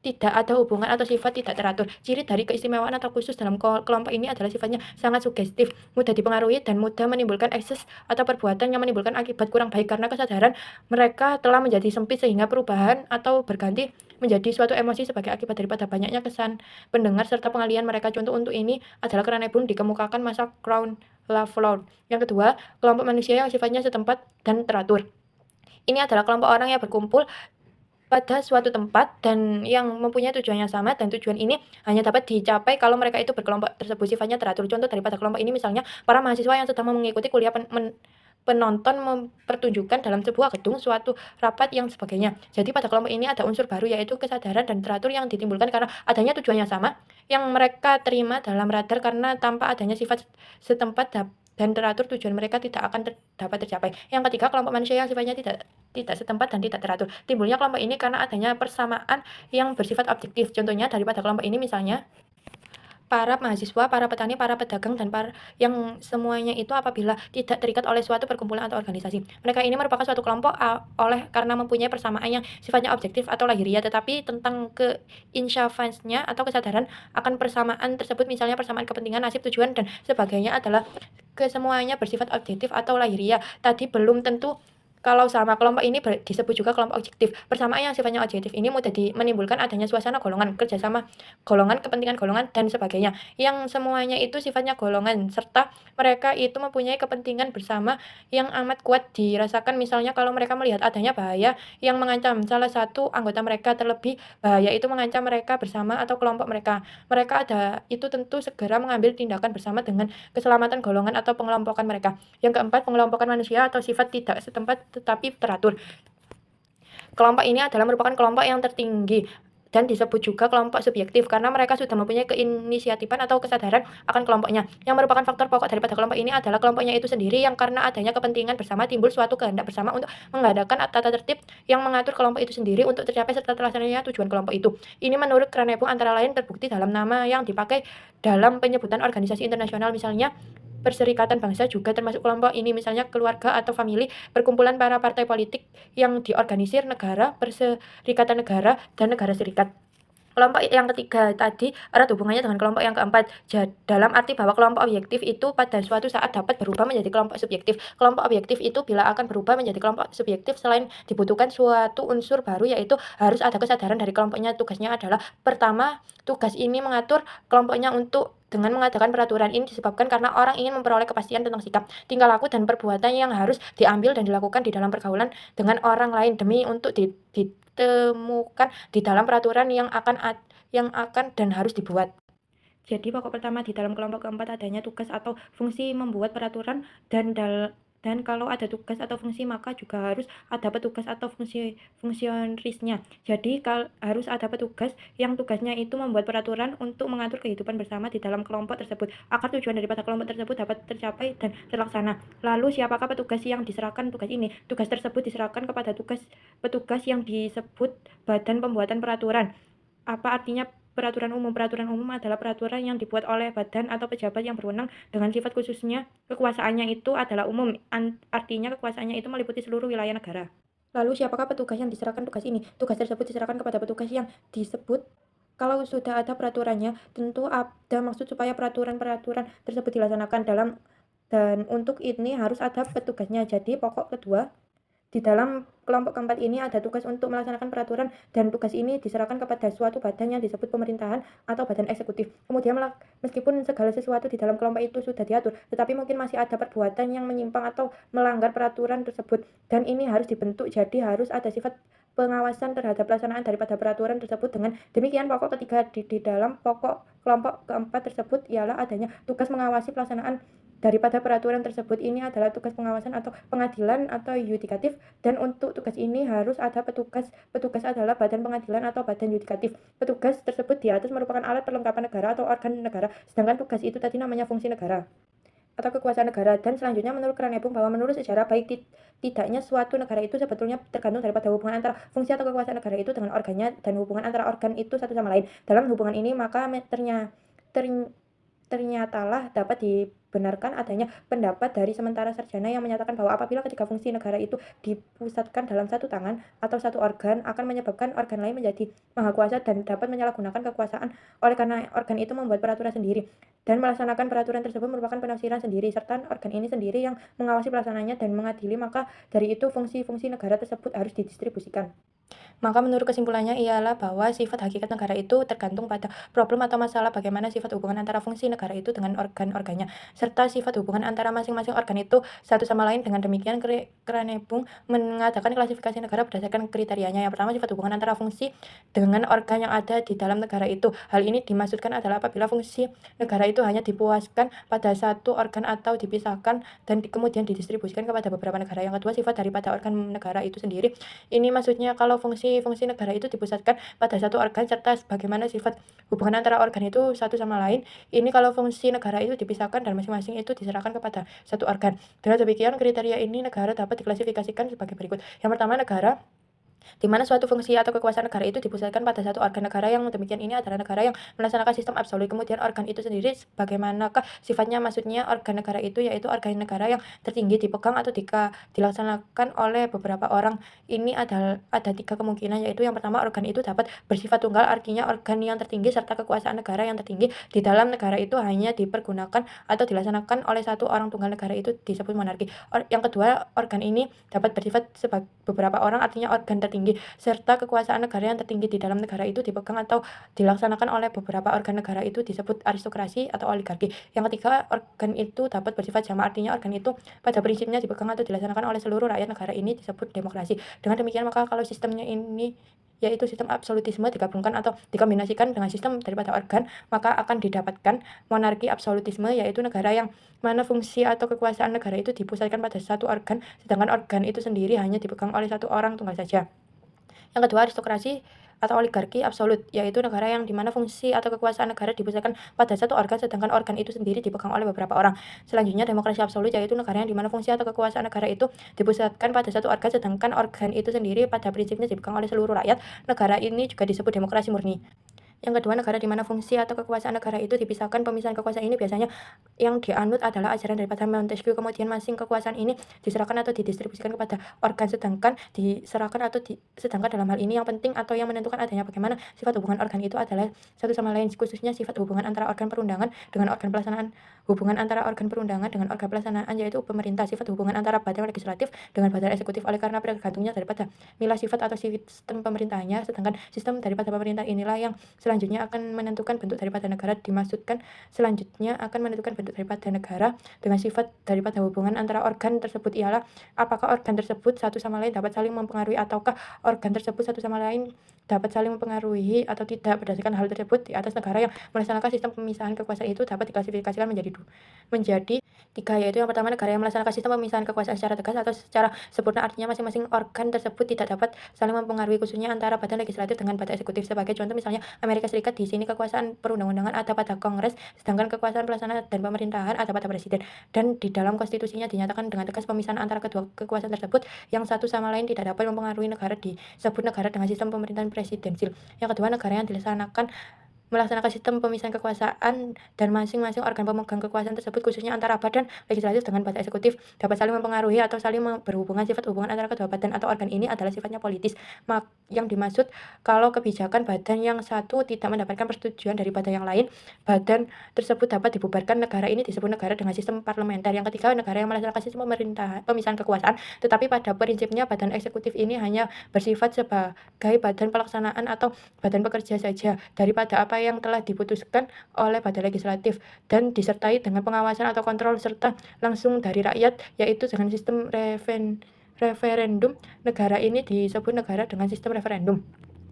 tidak ada hubungan atau sifat tidak teratur. Ciri dari keistimewaan atau khusus dalam kelompok ini adalah sifatnya sangat sugestif, mudah dipengaruhi dan mudah menimbulkan ekses atau perbuatan yang menimbulkan akibat kurang baik, karena kesadaran mereka telah menjadi sempit sehingga perubahan atau berganti menjadi suatu emosi sebagai akibat daripada banyaknya kesan pendengar serta pengalihan mereka. Contoh untuk ini adalah Kranebung dikemukakan masa Crown Lafleur. Yang kedua, kelompok manusia yang sifatnya setempat dan teratur. Ini adalah kelompok orang yang berkumpul pada suatu tempat dan yang mempunyai tujuan yang sama, dan tujuan ini hanya dapat dicapai kalau mereka itu berkelompok tersebut sifatnya teratur. Contoh daripada kelompok ini misalnya para mahasiswa yang sedang mengikuti kuliah penonton mempertunjukkan dalam sebuah gedung suatu rapat yang sebagainya. Jadi pada kelompok ini ada unsur baru yaitu kesadaran dan teratur yang ditimbulkan karena adanya tujuan yang sama yang mereka terima dalam radar, karena tanpa adanya sifat setempat dan teratur tujuan mereka tidak akan dapat tercapai. Yang ketiga, kelompok manusia yang sifatnya tidak setempat dan tidak teratur. Timbulnya kelompok ini karena adanya persamaan yang bersifat objektif. Contohnya daripada kelompok ini misalnya para mahasiswa, para petani, para pedagang, dan yang semuanya itu apabila tidak terikat oleh suatu perkumpulan atau organisasi. Mereka ini merupakan suatu kelompok karena mempunyai persamaan yang sifatnya objektif atau lahiriah, tetapi tentang keinsyafasnya atau kesadaran akan persamaan tersebut, misalnya persamaan kepentingan, nasib, tujuan, dan sebagainya adalah kesemuanya bersifat objektif atau lahiriah. Tadi belum tentu kalau sama. Kelompok ini disebut juga kelompok objektif. Persamaan yang sifatnya objektif ini mudah menimbulkan adanya suasana golongan, kerjasama golongan, kepentingan golongan, dan sebagainya. Yang semuanya itu sifatnya golongan, serta mereka itu mempunyai kepentingan bersama yang amat kuat dirasakan. Misalnya kalau mereka melihat adanya bahaya yang mengancam salah satu anggota mereka, terlebih bahaya itu mengancam mereka bersama atau kelompok mereka. Mereka itu tentu segera mengambil tindakan bersama dengan keselamatan golongan atau pengelompokan mereka. Yang keempat, pengelompokan manusia atau sifat tidak setempat tetapi teratur. Kelompok ini adalah merupakan kelompok yang tertinggi dan disebut juga kelompok subjektif karena mereka sudah mempunyai keinisiatifan atau kesadaran akan kelompoknya. Yang merupakan faktor pokok daripada kelompok ini adalah kelompoknya itu sendiri, yang karena adanya kepentingan bersama timbul suatu kehendak bersama untuk mengadakan tata tertib yang mengatur kelompok itu sendiri untuk tercapai serta terlaksananya tujuan kelompok itu. Ini menurut Kranebung antara lain terbukti dalam nama yang dipakai dalam penyebutan organisasi internasional, misalnya Perserikatan Bangsa juga termasuk kelompok ini, misalnya keluarga atau famili, perkumpulan para partai politik yang diorganisir negara, perserikatan negara, dan negara serikat. Kelompok yang ketiga tadi erat hubungannya dengan kelompok yang keempat. Dalam arti bahwa kelompok objektif itu pada suatu saat dapat berubah menjadi kelompok subjektif. Kelompok objektif itu bila akan berubah menjadi kelompok subjektif selain dibutuhkan suatu unsur baru, yaitu harus ada kesadaran dari kelompoknya. Tugasnya adalah pertama, tugas ini mengatur kelompoknya untuk dengan mengadakan peraturan. Ini disebabkan karena orang ingin memperoleh kepastian tentang sikap, tingkah laku, dan perbuatan yang harus diambil dan dilakukan di dalam pergaulan dengan orang lain demi untuk ditemukan di dalam peraturan yang akan dan harus dibuat. Jadi pokok pertama di dalam kelompok keempat adanya tugas atau fungsi membuat peraturan, dan kalau ada tugas atau fungsi maka juga harus ada petugas atau fungsionarisnya. Jadi harus ada petugas yang tugasnya itu membuat peraturan untuk mengatur kehidupan bersama di dalam kelompok tersebut agar tujuan daripada kelompok tersebut dapat tercapai dan terlaksana. Lalu siapakah petugas yang diserahkan tugas ini? Tugas tersebut diserahkan kepada petugas yang disebut badan pembuatan peraturan. Apa artinya peraturan umum? Peraturan umum adalah peraturan yang dibuat oleh badan atau pejabat yang berwenang dengan sifat khususnya. Kekuasaannya itu adalah umum, artinya kekuasaannya itu meliputi seluruh wilayah negara. Lalu siapakah petugas yang diserahkan tugas ini? Tugas tersebut diserahkan kepada petugas yang disebut. Kalau sudah ada peraturannya, tentu ada maksud supaya peraturan-peraturan tersebut dilaksanakan dan untuk ini harus ada petugasnya. Jadi pokok kedua, di dalam kelompok keempat ini ada tugas untuk melaksanakan peraturan, dan tugas ini diserahkan kepada suatu badan yang disebut pemerintahan atau badan eksekutif. Kemudian meskipun segala sesuatu di dalam kelompok itu sudah diatur, tetapi mungkin masih ada perbuatan yang menyimpang atau melanggar peraturan tersebut, dan ini harus dibentuk. Jadi harus ada sifat pengawasan terhadap pelaksanaan daripada peraturan tersebut. Dengan demikian pokok ketiga di dalam pokok kelompok keempat tersebut ialah adanya tugas mengawasi pelaksanaan daripada peraturan tersebut. Ini adalah tugas pengawasan atau pengadilan atau yudikatif, dan untuk tugas ini harus ada petugas. Petugas adalah badan pengadilan atau badan yudikatif. Petugas tersebut di atas merupakan alat perlengkapan negara atau organ negara, sedangkan tugas itu tadi namanya fungsi negara atau kekuasaan negara. Dan selanjutnya menurut Kranebung bahwa menurut sejarah baik tidaknya suatu negara itu sebetulnya tergantung daripada hubungan antara fungsi atau kekuasaan negara itu dengan organnya, dan hubungan antara organ itu satu sama lain. Dalam hubungan ini maka ternyatalah dapat dibenarkan adanya pendapat dari sementara sarjana yang menyatakan bahwa apabila ketika fungsi negara itu dipusatkan dalam satu tangan atau satu organ, akan menyebabkan organ lain menjadi maha kuasa dan dapat menyalahgunakan kekuasaan. Oleh karena organ itu membuat peraturan sendiri dan melaksanakan peraturan tersebut merupakan penafsiran sendiri, serta organ ini sendiri yang mengawasi pelaksanaannya dan mengadili, maka dari itu fungsi-fungsi negara tersebut harus didistribusikan. Maka menurut kesimpulannya ialah bahwa sifat hakikat negara itu tergantung pada problem atau masalah bagaimana sifat hubungan antara fungsi negara itu dengan organ-organnya, serta sifat hubungan antara masing-masing organ itu satu sama lain. Dengan demikian, Kranebung mengadakan klasifikasi negara berdasarkan kriterianya. Yang pertama, sifat hubungan antara fungsi dengan organ yang ada di dalam negara itu. Hal ini dimaksudkan adalah apabila fungsi negara itu hanya dipuaskan pada satu organ atau dipisahkan dan kemudian didistribusikan kepada beberapa negara. Yang kedua, sifat daripada organ negara itu sendiri. Ini maksudnya kalau fungsi negara itu dipusatkan pada satu organ, serta bagaimana sifat hubungan antara organ itu satu sama lain. Ini kalau fungsi negara itu dipisahkan dan masing-masing itu diserahkan kepada satu organ. Dengan demikian, kriteria ini negara dapat diklasifikasikan sebagai berikut. Yang pertama, negara di mana suatu fungsi atau kekuasaan negara itu dipusatkan pada satu organ negara. Yang demikian ini adalah negara yang melaksanakan sistem absolut. Kemudian organ itu sendiri bagaimanakah sifatnya? Maksudnya organ negara itu yaitu organ negara yang tertinggi dipegang atau dilaksanakan oleh beberapa orang. Ini ada tiga kemungkinan, yaitu yang pertama, organ itu dapat bersifat tunggal, artinya organ yang tertinggi serta kekuasaan negara yang tertinggi di dalam negara itu hanya dipergunakan atau dilaksanakan oleh satu orang tunggal. Negara itu disebut monarki. Yang kedua, organ ini dapat bersifat beberapa orang, artinya organ tertinggi serta kekuasaan negara yang tertinggi di dalam negara itu dipegang atau dilaksanakan oleh beberapa organ negara itu disebut aristokrasi atau oligarki. Yang ketiga, organ itu dapat bersifat jamak, artinya organ itu pada prinsipnya dipegang atau dilaksanakan oleh seluruh rakyat negara. Ini disebut demokrasi. Dengan demikian, maka kalau sistemnya ini yaitu sistem absolutisme digabungkan atau dikombinasikan dengan sistem daripada organ, maka akan didapatkan monarki absolutisme, yaitu negara yang mana fungsi atau kekuasaan negara itu dipusatkan pada satu organ, sedangkan organ itu sendiri hanya dipegang oleh satu orang tunggal saja. Yang kedua, aristokrasi atau oligarki absolut, yaitu negara yang dimana fungsi atau kekuasaan negara dipusatkan pada satu organ, sedangkan organ itu sendiri dipegang oleh beberapa orang. Selanjutnya, demokrasi absolut, yaitu negara yang dimana fungsi atau kekuasaan negara itu dipusatkan pada satu organ, sedangkan organ itu sendiri pada prinsipnya dipegang oleh seluruh rakyat. Negara ini juga disebut demokrasi murni. Yang kedua, negara di mana fungsi atau kekuasaan negara itu dipisahkan. Pemisahan kekuasaan ini biasanya yang dianut adalah ajaran daripada Montesquieu. Kemudian masing kekuasaan ini diserahkan atau didistribusikan kepada organ, sedangkan dalam hal ini yang penting atau yang menentukan adanya bagaimana sifat hubungan organ itu adalah satu sama lain, khususnya sifat hubungan antara organ perundangan dengan organ pelaksanaan, hubungan antara organ perundangan dengan organ pelaksanaan yaitu pemerintah, sifat hubungan antara badan legislatif dengan badan eksekutif oleh karena tergantungnya daripada milah sifat atau sistem pemerintahnya, sedangkan sistem daripada pemerintah inilah yang selanjutnya akan menentukan bentuk daripada negara. Dimaksudkan selanjutnya akan menentukan bentuk daripada negara dengan sifat daripada hubungan antara organ tersebut ialah apakah organ tersebut satu sama lain dapat saling mempengaruhi ataukah organ tersebut satu sama lain dapat saling mempengaruhi atau tidak. Berdasarkan hal tersebut, di atas negara yang melaksanakan sistem pemisahan kekuasaan itu dapat diklasifikasikan menjadi tiga, yaitu yang pertama, negara yang melaksanakan sistem pemisahan kekuasaan secara tegas atau secara sempurna, artinya masing-masing organ tersebut tidak dapat saling mempengaruhi, khususnya antara badan legislatif dengan badan eksekutif. Sebagai contoh misalnya Amerika Serikat, di sini kekuasaan perundang-undangan ada pada Kongres, sedangkan kekuasaan pelaksana dan pemerintahan ada pada presiden. Dan di dalam konstitusinya dinyatakan dengan tegas pemisahan antara kedua kekuasaan tersebut yang satu sama lain tidak dapat mempengaruhi negara, disebut negara dengan sistem pemerintahan presidensil. Yang kedua, negara yang melaksanakan sistem pemisahan kekuasaan dan masing-masing organ pemegang kekuasaan tersebut, khususnya antara badan legislatif dengan badan eksekutif, dapat saling mempengaruhi atau saling berhubungan. Sifat hubungan antara kedua badan atau organ ini adalah sifatnya politis. Yang dimaksud kalau kebijakan badan yang satu tidak mendapatkan persetujuan dari badan yang lain, badan tersebut dapat dibubarkan. Negara ini disebut negara dengan sistem parlementer. Yang ketiga, negara yang melaksanakan sistem pemisahan kekuasaan, tetapi pada prinsipnya badan eksekutif ini hanya bersifat sebagai badan pelaksanaan atau badan pekerja saja daripada apa yang telah diputuskan oleh badan legislatif, dan disertai dengan pengawasan atau kontrol serta langsung dari rakyat, yaitu dengan sistem referendum. Negara ini disebut negara dengan sistem referendum.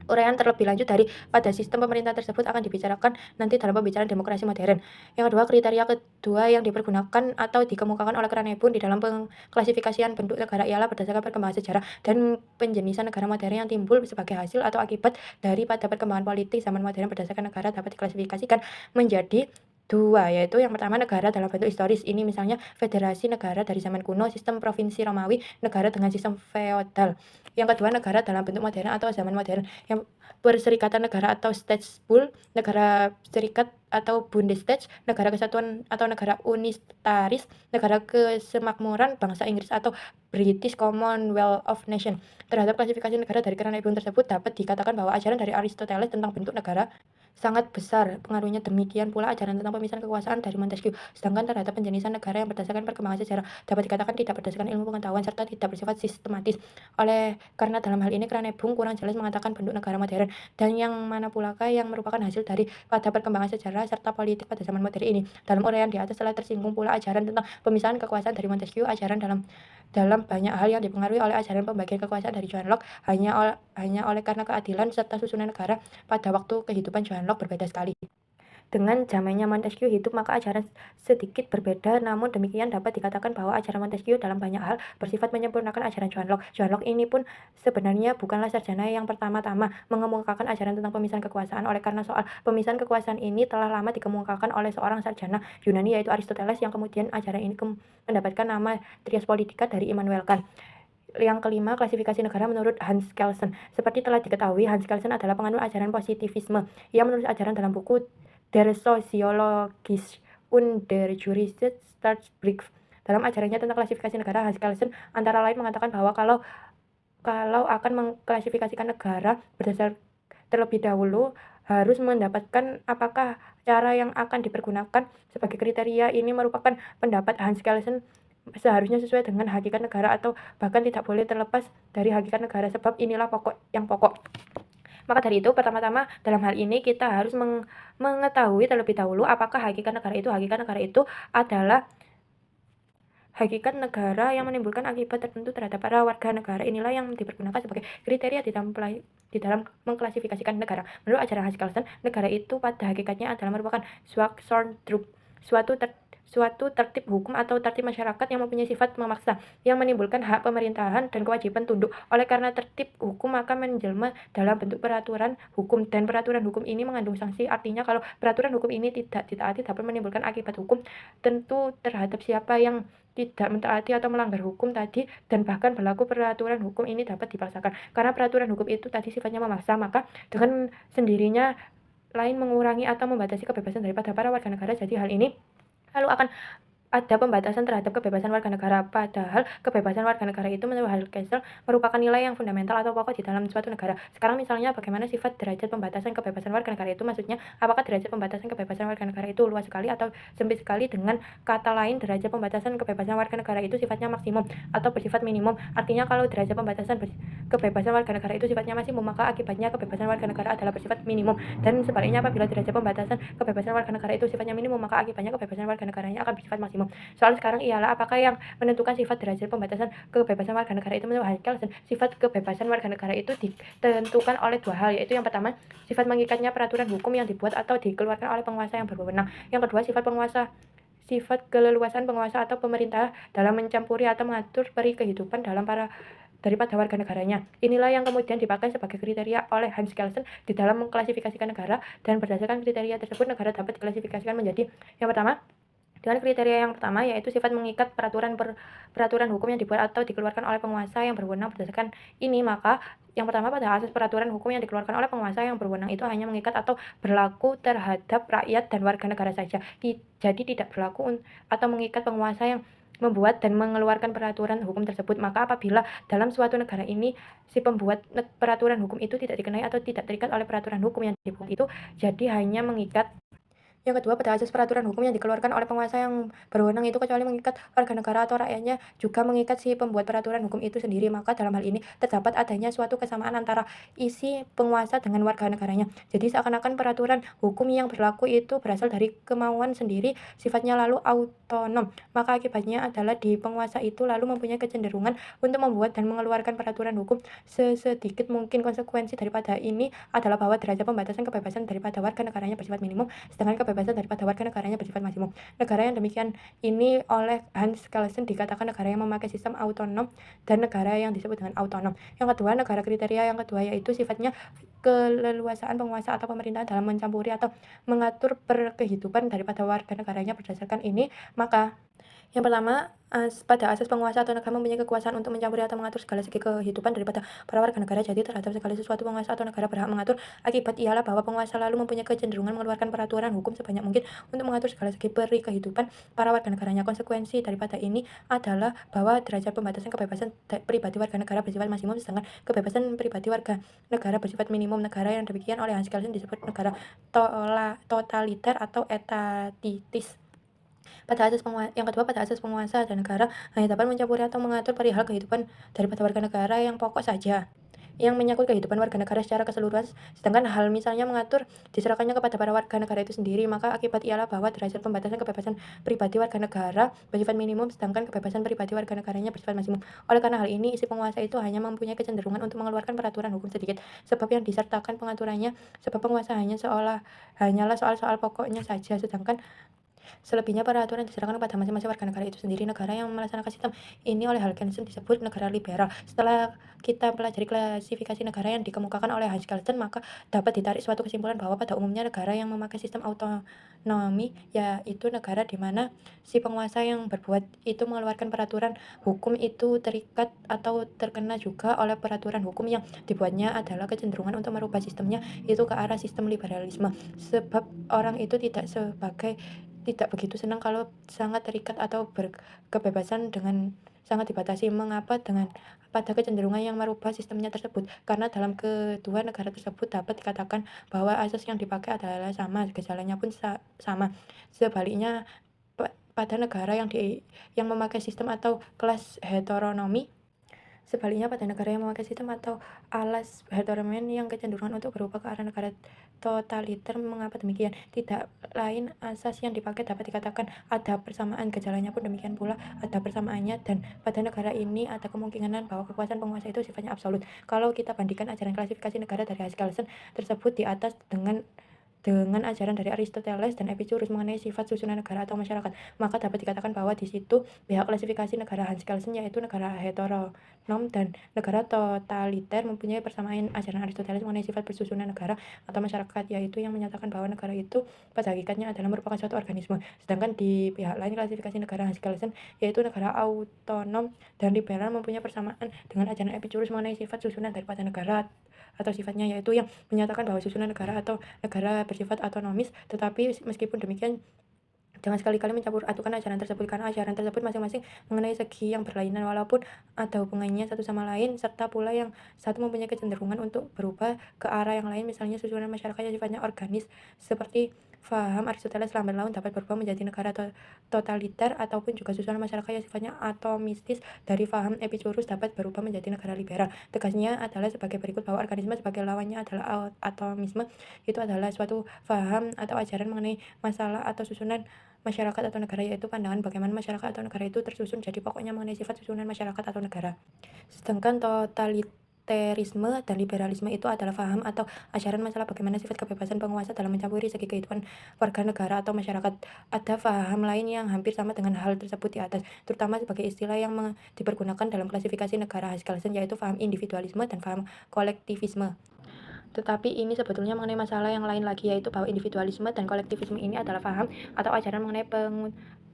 Uraian terlebih lanjut pada sistem pemerintahan tersebut akan dibicarakan nanti dalam pembicaraan demokrasi modern. Yang kedua, kriteria kedua yang dipergunakan atau dikemukakan oleh Kranebun di dalam pengklasifikasian bentuk negara ialah berdasarkan perkembangan sejarah dan penjenisan negara modern yang timbul sebagai hasil atau akibat daripada perkembangan politik zaman modern. Berdasarkan negara dapat diklasifikasikan menjadi dua, yaitu yang pertama, negara dalam bentuk historis. Ini misalnya federasi negara dari zaman kuno, sistem provinsi Romawi, negara dengan sistem feodal. Yang kedua, negara dalam bentuk modern atau zaman modern, yang perserikatan negara atau Staatsbund, negara serikat atau Bundesstaat, negara kesatuan atau negara unitaris, negara kesemakmuran bangsa Inggris atau British Commonwealth of Nations. Terhadap klasifikasi negara dari Kranebun tersebut dapat dikatakan bahwa ajaran dari Aristoteles tentang bentuk negara sangat besar pengaruhnya. Demikian pula ajaran tentang pemisahan kekuasaan dari Montesquieu. Sedangkan terhadap penjenisan negara yang berdasarkan perkembangan sejarah dapat dikatakan tidak berdasarkan ilmu pengetahuan serta tidak bersifat sistematis. Oleh karena dalam hal ini Kranebun kurang jelas mengatakan bentuk negara modern dan yang mana pulakah yang merupakan hasil dari pada perkembangan sejarah serta politik pada zaman modern ini. Dalam uraian di atas telah tersinggung pula ajaran tentang pemisahan kekuasaan dari Montesquieu. Ajaran dalam banyak hal yang dipengaruhi oleh ajaran pembagian kekuasaan dari John Locke, hanya oleh karena keadilan serta susunan negara pada waktu kehidupan John Locke berbeda sekali dengan zamannya Montesquieu hidup, maka ajaran sedikit berbeda. Namun demikian dapat dikatakan bahwa ajaran Montesquieu dalam banyak hal bersifat menyempurnakan ajaran John Locke. John Locke ini pun sebenarnya bukanlah sarjana yang pertama-tama mengemukakan ajaran tentang pemisahan kekuasaan, oleh karena soal pemisahan kekuasaan ini telah lama dikemukakan oleh seorang sarjana Yunani yaitu Aristoteles, yang kemudian ajaran ini mendapatkan nama Trias Politica dari Immanuel Kant. Yang kelima, klasifikasi negara menurut Hans Kelsen. Seperti telah diketahui, Hans Kelsen adalah penganut ajaran positivisme. Ia menulis ajaran dalam buku Der Soziologische und der Juristische Staatsbegriff. Dalam ajarannya tentang klasifikasi negara, Hans Kelsen antara lain mengatakan bahwa kalau akan mengklasifikasikan negara berdasar terlebih dahulu harus mendapatkan apakah cara yang akan dipergunakan sebagai kriteria ini merupakan pendapat Hans Kelsen seharusnya sesuai dengan hakikat negara atau bahkan tidak boleh terlepas dari hakikat negara, sebab inilah pokok. Maka dari itu, pertama-tama dalam hal ini kita harus mengetahui terlebih dahulu apakah hakikat negara itu adalah hakikat negara yang menimbulkan akibat tertentu terhadap para warga negara. Inilah yang dipergunakan sebagai kriteria di dalam mengklasifikasikan negara. Menurut ajaran Hans Kelsen, negara itu pada hakikatnya adalah merupakan suatu tertib hukum atau tertib masyarakat yang mempunyai sifat memaksa, yang menimbulkan hak pemerintahan dan kewajiban tunduk. Oleh karena tertib hukum maka menjelma dalam bentuk peraturan hukum, dan peraturan hukum ini mengandung sanksi. Artinya kalau peraturan hukum ini tidak ditaati dapat menimbulkan akibat hukum tentu terhadap siapa yang tidak mentaati atau melanggar hukum tadi, dan bahkan berlaku peraturan hukum ini dapat dipaksakan. Karena peraturan hukum itu tadi sifatnya memaksa, maka dengan sendirinya lain mengurangi atau membatasi kebebasan daripada para warga negara. Jadi hal ini lalu akan ada pembatasan terhadap kebebasan warga negara, padahal kebebasan warga negara itu menurut Hal-Kessel merupakan nilai yang fundamental atau pokok di dalam suatu negara. Sekarang misalnya bagaimana sifat derajat pembatasan kebebasan warga negara itu, maksudnya apakah derajat pembatasan kebebasan warga negara itu luas sekali atau sempit sekali? Dengan kata lain, derajat pembatasan kebebasan warga negara itu sifatnya maksimum atau bersifat minimum. Artinya kalau derajat pembatasan kebebasan warga negara itu sifatnya maksimum, maka akibatnya kebebasan warga negara adalah bersifat minimum. Dan sebaliknya, apabila derajat pembatasan kebebasan warga negara itu sifatnya minimum, maka akibatnya kebebasan warga negaranya akan bersifat maksimum. Soal sekarang ialah apakah yang menentukan sifat derajat pembatasan kebebasan warga negara itu menurut Hal-Kessel. Sifat kebebasan warga negara itu ditentukan oleh dua hal, yaitu yang pertama, sifat mengikatnya peraturan hukum yang dibuat atau dikeluarkan oleh penguasa yang berwenang. Yang kedua, sifat keleluasan penguasa atau pemerintah dalam mencampuri atau mengatur peri kehidupan daripada warga negaranya. Inilah yang kemudian dipakai sebagai kriteria oleh Hans Kelsen di dalam mengklasifikasikan negara, dan berdasarkan kriteria tersebut negara dapat diklasifikasikan menjadi yang pertama, dengan kriteria yang pertama, yaitu sifat mengikat peraturan hukum yang dibuat atau dikeluarkan oleh penguasa yang berwenang. Berdasarkan ini, maka yang pertama, pada asas peraturan hukum yang dikeluarkan oleh penguasa yang berwenang itu hanya mengikat atau berlaku terhadap rakyat dan warga negara saja. Jadi tidak berlaku atau mengikat penguasa yang membuat dan mengeluarkan peraturan hukum tersebut. Maka apabila dalam suatu negara ini si pembuat peraturan hukum itu tidak dikenai atau tidak terikat oleh peraturan hukum yang dibuat itu, jadi hanya mengikat. Yang kedua, pada asas peraturan hukum yang dikeluarkan oleh penguasa yang berwenang itu kecuali mengikat warga negara atau rakyatnya, juga mengikat si pembuat peraturan hukum itu sendiri. Maka dalam hal ini terdapat adanya suatu kesamaan antara isi penguasa dengan warga negaranya. Jadi seakan-akan peraturan hukum yang berlaku itu berasal dari kemauan sendiri, sifatnya lalu autonom. Maka akibatnya adalah di penguasa itu lalu mempunyai kecenderungan untuk membuat dan mengeluarkan peraturan hukum sesedikit mungkin. Konsekuensi daripada ini adalah bahwa derajat pembatasan kebebasan daripada warga negaranya bersifat minimum, sedangkan kebebasan daripada warga negaranya bersifat maksimum. Negara yang demikian ini oleh Hans Kelsen dikatakan negara yang memakai sistem autonom dan negara yang disebut dengan autonom. Yang kedua, negara kriteria yang kedua yaitu sifatnya keleluasaan penguasa atau pemerintahan dalam mencampuri atau mengatur kehidupan daripada warga negaranya. Berdasarkan ini, maka yang pertama, pada asas penguasa atau negara mempunyai kekuasaan untuk mencampuri atau mengatur segala segi kehidupan daripada para warga negara. Jadi terhadap segala sesuatu penguasa atau negara berhak mengatur. Akibat ialah bahwa penguasa lalu mempunyai kecenderungan mengeluarkan peraturan hukum sebanyak mungkin untuk mengatur segala segi peri kehidupan para warga negaranya. Konsekuensi daripada ini adalah bahwa derajat pembatasan kebebasan pribadi warga negara bersifat maksimum, sedangkan kebebasan pribadi warga negara bersifat minimum. Negara yang demikian oleh Hans Kelsen disebut negara totaliter atau etatitis. Yang kedua, pada asas penguasa dan negara hanya dapat mencampuri atau mengatur perihal kehidupan daripada warga negara yang pokok saja, yang menyangkut kehidupan warga negara secara keseluruhan, sedangkan hal misalnya mengatur diserahkannya kepada para warga negara itu sendiri. Maka akibat ialah bahwa derajat pembatasan kebebasan pribadi warga negara bersifat minimum, sedangkan kebebasan pribadi warga negaranya bersifat maksimum. Oleh karena hal ini, isi penguasa itu hanya mempunyai kecenderungan untuk mengeluarkan peraturan hukum sedikit, sebab yang disertakan pengaturannya, sebab penguasa hanyalah soal-soal pokoknya saja, sedangkan selebihnya peraturan diserahkan kepada masing-masing warga negara itu sendiri. Negara yang melaksanakan sistem ini oleh Hal-Kelsen disebut negara liberal. Setelah kita pelajari klasifikasi negara yang dikemukakan oleh Hans Kelsen, maka dapat ditarik suatu kesimpulan bahwa pada umumnya negara yang memakai sistem autonomi yaitu negara di mana si penguasa yang berbuat itu mengeluarkan peraturan hukum itu terikat atau terkena juga oleh peraturan hukum yang dibuatnya adalah kecenderungan untuk merubah sistemnya itu ke arah sistem liberalisme, sebab orang itu tidak begitu senang kalau sangat terikat atau berkebebasan dengan sangat dibatasi. Mengapa? Dengan pada kecenderungan yang merubah sistemnya tersebut, karena dalam kedua negara tersebut dapat dikatakan bahwa asas yang dipakai adalah sama, gejalanya pun sama. Sebaliknya, pada negara yang memakai sistem atau kelas heteronomi, sebaliknya, pada negara yang memakai sistem atau alas heteronomi yang kecenderungan untuk berubah ke arah negara totaliter. Mengapa demikian? Tidak lain asas yang dipakai dapat dikatakan ada persamaan, gejalanya pun demikian pula ada persamaannya, dan pada negara ini ada kemungkinan bahwa kekuasaan penguasa itu sifatnya absolut. Kalau kita bandingkan ajaran klasifikasi negara dari Hans Kelsen tersebut di atas dengan ajaran dari Aristoteles dan Epicurus mengenai sifat susunan negara atau masyarakat, maka dapat dikatakan bahwa di situ pihak klasifikasi negara Hans Kelsen yaitu negara heteronom dan negara totaliter mempunyai persamaan ajaran Aristoteles mengenai sifat bersusunan negara atau masyarakat, yaitu yang menyatakan bahwa negara itu pada hakikatnya adalah merupakan suatu organisme. Sedangkan di pihak lain klasifikasi negara Hans Kelsen yaitu negara autonom dan liberal mempunyai persamaan dengan ajaran Epicurus mengenai sifat susunan daripada negara atau sifatnya, yaitu yang menyatakan bahwa susunan negara atau negara bersifat otonomis. Tetapi meskipun demikian, jangan sekali-kali mencampur adukan ajaran tersebut, karena ajaran tersebut masing-masing mengenai segi yang berlainan walaupun ada hubungannya satu sama lain, serta pula yang satu mempunyai kecenderungan untuk berubah ke arah yang lain. Misalnya susunan masyarakat yang sifatnya organis seperti faham Aristoteles lambat laun dapat berubah menjadi negara totaliter, ataupun juga susunan masyarakat yang sifatnya atomistis dari faham Epicurus dapat berubah menjadi negara liberal. Tegasnya adalah sebagai berikut, bahwa organisme sebagai lawannya adalah atomisme. Itu adalah suatu faham atau ajaran mengenai masalah atau susunan masyarakat atau negara, yaitu pandangan bagaimana masyarakat atau negara itu tersusun. Jadi pokoknya mengenai sifat susunan masyarakat atau negara. Sedangkan totaliterisme dan liberalisme itu adalah paham atau ajaran masalah bagaimana sifat kebebasan penguasa dalam mencampuri segi kehidupan warga negara atau masyarakat. Ada paham lain yang hampir sama dengan hal tersebut di atas, terutama sebagai istilah yang dipergunakan dalam klasifikasi negara Haskellsen, yaitu paham individualisme dan paham kolektivisme. Tetapi ini sebetulnya mengenai masalah yang lain lagi, yaitu bahwa individualisme dan kolektivisme ini adalah paham atau ajaran mengenai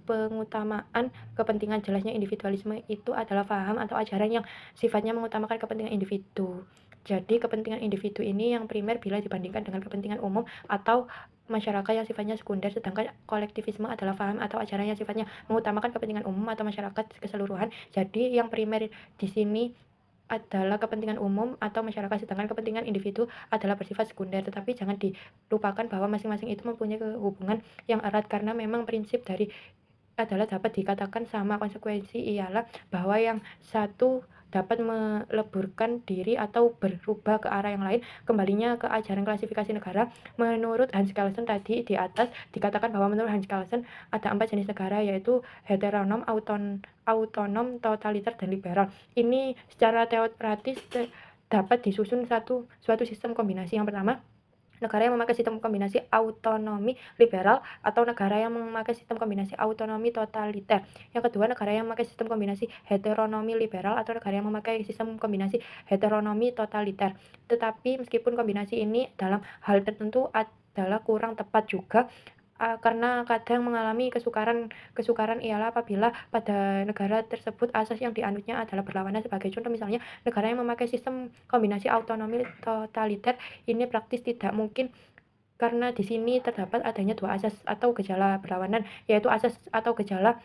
pengutamaan kepentingan. Jelasnya individualisme itu adalah paham atau ajaran yang sifatnya mengutamakan kepentingan individu. Jadi kepentingan individu ini yang primer bila dibandingkan dengan kepentingan umum atau masyarakat yang sifatnya sekunder. Sedangkan kolektivisme adalah paham atau ajaran yang sifatnya mengutamakan kepentingan umum atau masyarakat keseluruhan. Jadi yang primer di sini adalah kepentingan umum atau masyarakat, sedangkan kepentingan individu adalah bersifat sekunder. Tetapi jangan dilupakan bahwa masing-masing itu mempunyai hubungan yang erat, karena memang prinsip dari adalah dapat dikatakan sama. Konsekuensi ialah bahwa yang satu dapat meleburkan diri atau berubah ke arah yang lain. Kembalinya ke ajaran klasifikasi negara, menurut Hans Kelsen tadi di atas dikatakan bahwa menurut Hans Kelsen ada 4 jenis negara, yaitu heteronom, autonom, totaliter, dan liberal. Ini secara teoritis dapat disusun suatu sistem kombinasi. Yang pertama, negara yang memakai sistem kombinasi autonomi liberal atau negara yang memakai sistem kombinasi autonomi totaliter. Yang kedua, negara yang memakai sistem kombinasi heteronomi liberal atau negara yang memakai sistem kombinasi heteronomi totaliter. Tetapi meskipun kombinasi ini dalam hal tertentu adalah kurang tepat juga, karena kadang mengalami kesukaran ialah apabila pada negara tersebut asas yang dianutnya adalah berlawanan. Sebagai contoh, misalnya negara yang memakai sistem kombinasi autonomi totaliter ini praktis tidak mungkin, karena di sini terdapat adanya dua asas atau gejala berlawanan, yaitu asas atau gejala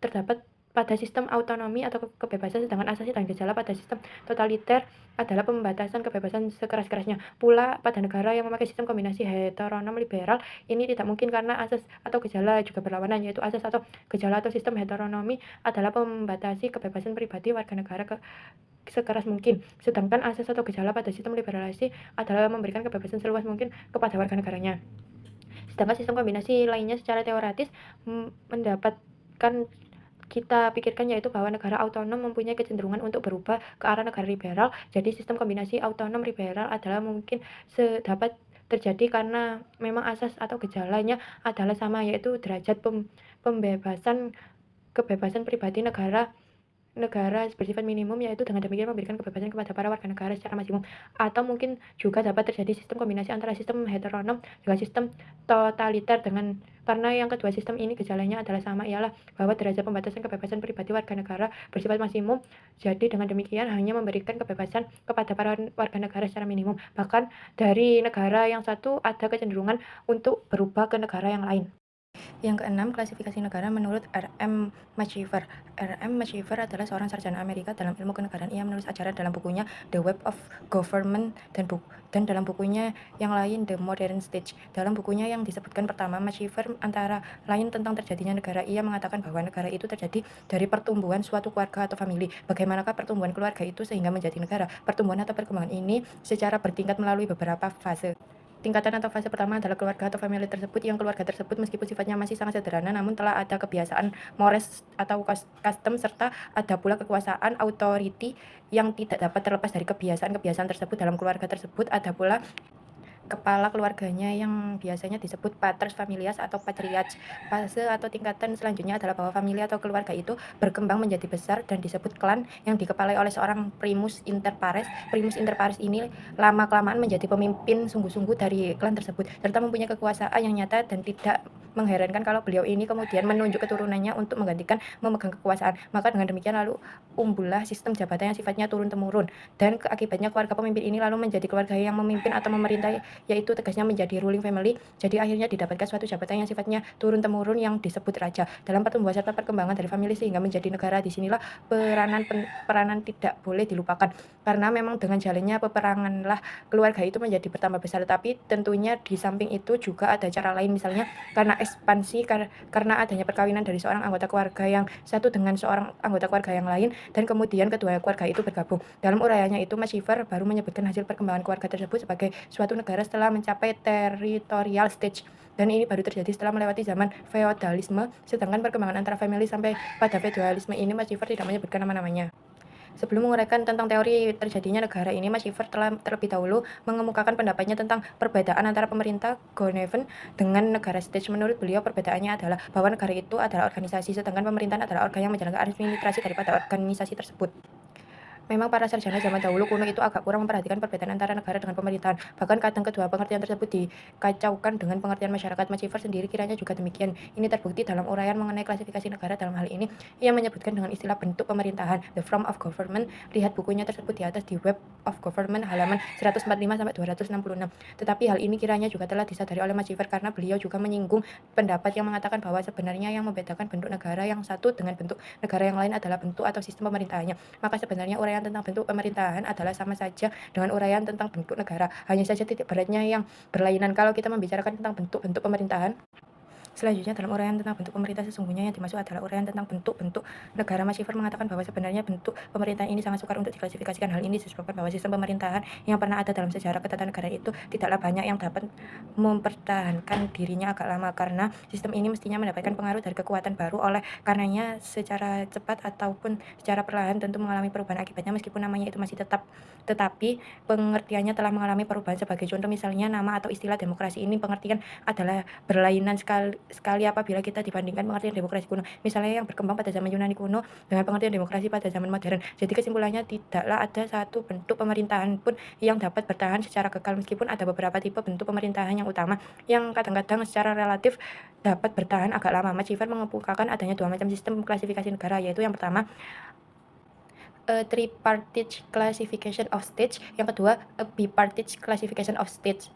terdapat pada sistem autonomi atau kebebasan, sedangkan asasi dan gejala pada sistem totaliter adalah pembatasan kebebasan sekeras-kerasnya. Pula pada negara yang memakai sistem kombinasi heteronom liberal ini tidak mungkin, karena asas atau gejala juga berlawanan, yaitu asas atau gejala atau sistem heteronomi adalah membatasi kebebasan pribadi warga negara sekeras mungkin, sedangkan asas atau gejala pada sistem liberalisasi adalah memberikan kebebasan seluas mungkin kepada warga negaranya. Sedangkan sistem kombinasi lainnya secara teoritis mendapatkan kita pikirkan, yaitu bahwa negara autonom mempunyai kecenderungan untuk berubah ke arah negara liberal. Jadi sistem kombinasi autonom liberal adalah mungkin dapat terjadi karena memang asas atau gejalanya adalah sama, yaitu derajat pembebasan kebebasan pribadi negara bersifat minimum, yaitu dengan demikian memberikan kebebasan kepada para warga negara secara maksimum. Atau mungkin juga dapat terjadi sistem kombinasi antara sistem heteronom dengan sistem totaliter, karena yang kedua sistem ini gejalanya adalah sama, ialah bahwa derajat pembatasan kebebasan pribadi warga negara bersifat maksimum. Jadi dengan demikian hanya memberikan kebebasan kepada para warga negara secara minimum. Bahkan dari negara yang satu ada kecenderungan untuk berubah ke negara yang lain. Yang keenam, klasifikasi negara menurut R.M. Machiver. R.M. Machiver adalah seorang sarjana Amerika dalam ilmu kenegaraan. Ia menulis ajaran dalam bukunya The Web of Government dan dalam bukunya yang lain The Modern Stage. Dalam bukunya yang disebutkan pertama, Machiver antara lain tentang terjadinya negara. Ia mengatakan bahwa negara itu terjadi dari pertumbuhan suatu keluarga atau famili. Bagaimanakah pertumbuhan keluarga itu sehingga menjadi negara? Pertumbuhan atau perkembangan ini secara bertingkat melalui beberapa fase. Tingkatan atau fase pertama adalah keluarga atau famili tersebut, yang keluarga tersebut meskipun sifatnya masih sangat sederhana, namun telah ada kebiasaan mores atau custom, serta ada pula kekuasaan authority yang tidak dapat terlepas dari kebiasaan-kebiasaan tersebut dalam keluarga tersebut. Ada pula kepala keluarganya yang biasanya disebut patres familias atau patriarch. Fase atau tingkatan selanjutnya adalah bahwa familia atau keluarga itu berkembang menjadi besar dan disebut klan yang dikepalai oleh seorang primus inter pares. Primus inter pares ini lama-kelamaan menjadi pemimpin sungguh-sungguh dari klan tersebut, serta mempunyai kekuasaan yang nyata dan tidak mengherankan kalau beliau ini kemudian menunjuk keturunannya untuk menggantikan memegang kekuasaan. Maka dengan demikian lalu umbullah sistem jabatan yang sifatnya turun-temurun, dan akibatnya keluarga pemimpin ini lalu menjadi keluarga yang memimpin atau memerintah, yaitu tegasnya menjadi ruling family. Jadi akhirnya didapatkan suatu jabatan yang sifatnya turun-temurun yang disebut raja. Dalam pertumbuhan serta perkembangan dari family sehingga menjadi negara, disinilah peranan tidak boleh dilupakan. Karena memang dengan jalannya peperanganlah keluarga itu menjadi bertambah besar. Tapi tentunya di samping itu juga ada cara lain, misalnya karena ekspansi, karena adanya perkawinan dari seorang anggota keluarga yang satu dengan seorang anggota keluarga yang lain, dan kemudian kedua keluarga itu bergabung. Dalam urayanya itu, Maciver baru menyebutkan hasil perkembangan keluarga tersebut sebagai suatu negara setelah mencapai territorial stage, dan ini baru terjadi setelah melewati zaman feodalisme. Sedangkan perkembangan antara family sampai pada feodalisme ini Maciver tidak menyebutkan nama-namanya. Sebelum menguraikan tentang teori terjadinya negara ini, Maciver telah terlebih dahulu mengemukakan pendapatnya tentang perbedaan antara pemerintah Goneven dengan negara stage. Menurut beliau, perbedaannya adalah bahwa negara itu adalah organisasi, sedangkan pemerintahan adalah organ yang menjalankan administrasi daripada organisasi tersebut. Memang para sarjana zaman dahulu kuno itu agak kurang memperhatikan perbedaan antara negara dengan pemerintahan. Bahkan kadang kedua pengertian tersebut dikacaukan dengan pengertian masyarakat. Maciver sendiri kiranya juga demikian. Ini terbukti dalam uraian mengenai klasifikasi negara. Dalam hal ini, ia menyebutkan dengan istilah bentuk pemerintahan, the form of government. Lihat bukunya tersebut di atas di Web of Government halaman 145-266. Tetapi hal ini kiranya juga telah disadari oleh Maciver karena beliau juga menyinggung pendapat yang mengatakan bahwa sebenarnya yang membedakan bentuk negara yang satu dengan bentuk negara yang lain adalah bentuk atau sistem pemerintahannya. Maka sebenarnya uraian tentang bentuk pemerintahan adalah sama saja dengan uraian tentang bentuk negara. Hanya saja titik beratnya yang berlainan kalau kita membicarakan tentang bentuk-bentuk pemerintahan. Selanjutnya, dalam uraian tentang bentuk pemerintah sesungguhnya yang dimaksud adalah uraian tentang bentuk-bentuk negara. Maciver mengatakan bahwa sebenarnya bentuk pemerintahan ini sangat sukar untuk diklasifikasikan. Hal ini disebabkan bahwa sistem pemerintahan yang pernah ada dalam sejarah ketatanegaraan itu tidaklah banyak yang dapat mempertahankan dirinya agak lama, karena sistem ini mestinya mendapatkan pengaruh dari kekuatan baru. Oleh karenanya secara cepat ataupun secara perlahan tentu mengalami perubahan akibatnya, meskipun namanya itu masih tetapi pengertiannya telah mengalami perubahan. Sebagai contoh, misalnya nama atau istilah demokrasi ini pengertian adalah berlainan sekali apabila kita dibandingkan pengertian demokrasi kuno, misalnya yang berkembang pada zaman Yunani kuno dengan pengertian demokrasi pada zaman modern. Jadi kesimpulannya, tidaklah ada satu bentuk pemerintahan pun yang dapat bertahan secara kekal, meskipun ada beberapa tipe bentuk pemerintahan yang utama yang kadang-kadang secara relatif dapat bertahan agak lama. Maciver mengemukakan adanya dua macam sistem klasifikasi negara, yaitu yang pertama a tripartite classification of states, yang kedua a bipartite classification of states.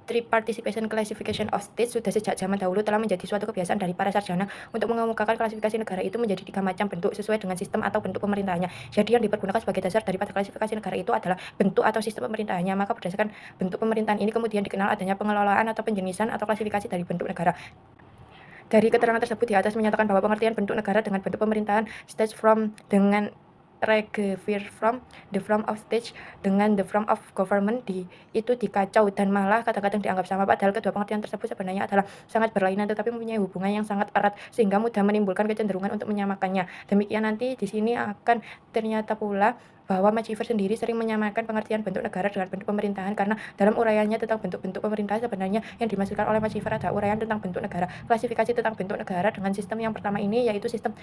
Triparticipation classification of states sudah sejak zaman dahulu telah menjadi suatu kebiasaan dari para sarjana untuk mengemukakan klasifikasi negara itu menjadi 3 macam bentuk sesuai dengan sistem atau bentuk pemerintahannya. Jadi yang dipergunakan sebagai dasar daripada klasifikasi negara itu adalah bentuk atau sistem pemerintahannya. Maka berdasarkan bentuk pemerintahan ini kemudian dikenal adanya pengelolaan atau penjenisan atau klasifikasi dari bentuk negara. Dari keterangan tersebut di atas menyatakan bahwa pengertian bentuk negara dengan bentuk pemerintahan, stage from dengan Regever from, the form of stage dengan the form of government itu dikacau dan malah kadang-kadang dianggap sama, padahal kedua pengertian tersebut sebenarnya adalah sangat berlainan tetapi mempunyai hubungan yang sangat erat sehingga mudah menimbulkan kecenderungan untuk menyamakannya. Demikian nanti di sini akan ternyata pula bahwa Maciver sendiri sering menyamakan pengertian bentuk negara dengan bentuk pemerintahan, karena dalam uraiannya tentang bentuk-bentuk pemerintahan sebenarnya yang dimaksudkan oleh Maciver adalah uraian tentang bentuk negara. Klasifikasi tentang bentuk negara dengan sistem yang pertama ini yaitu sistem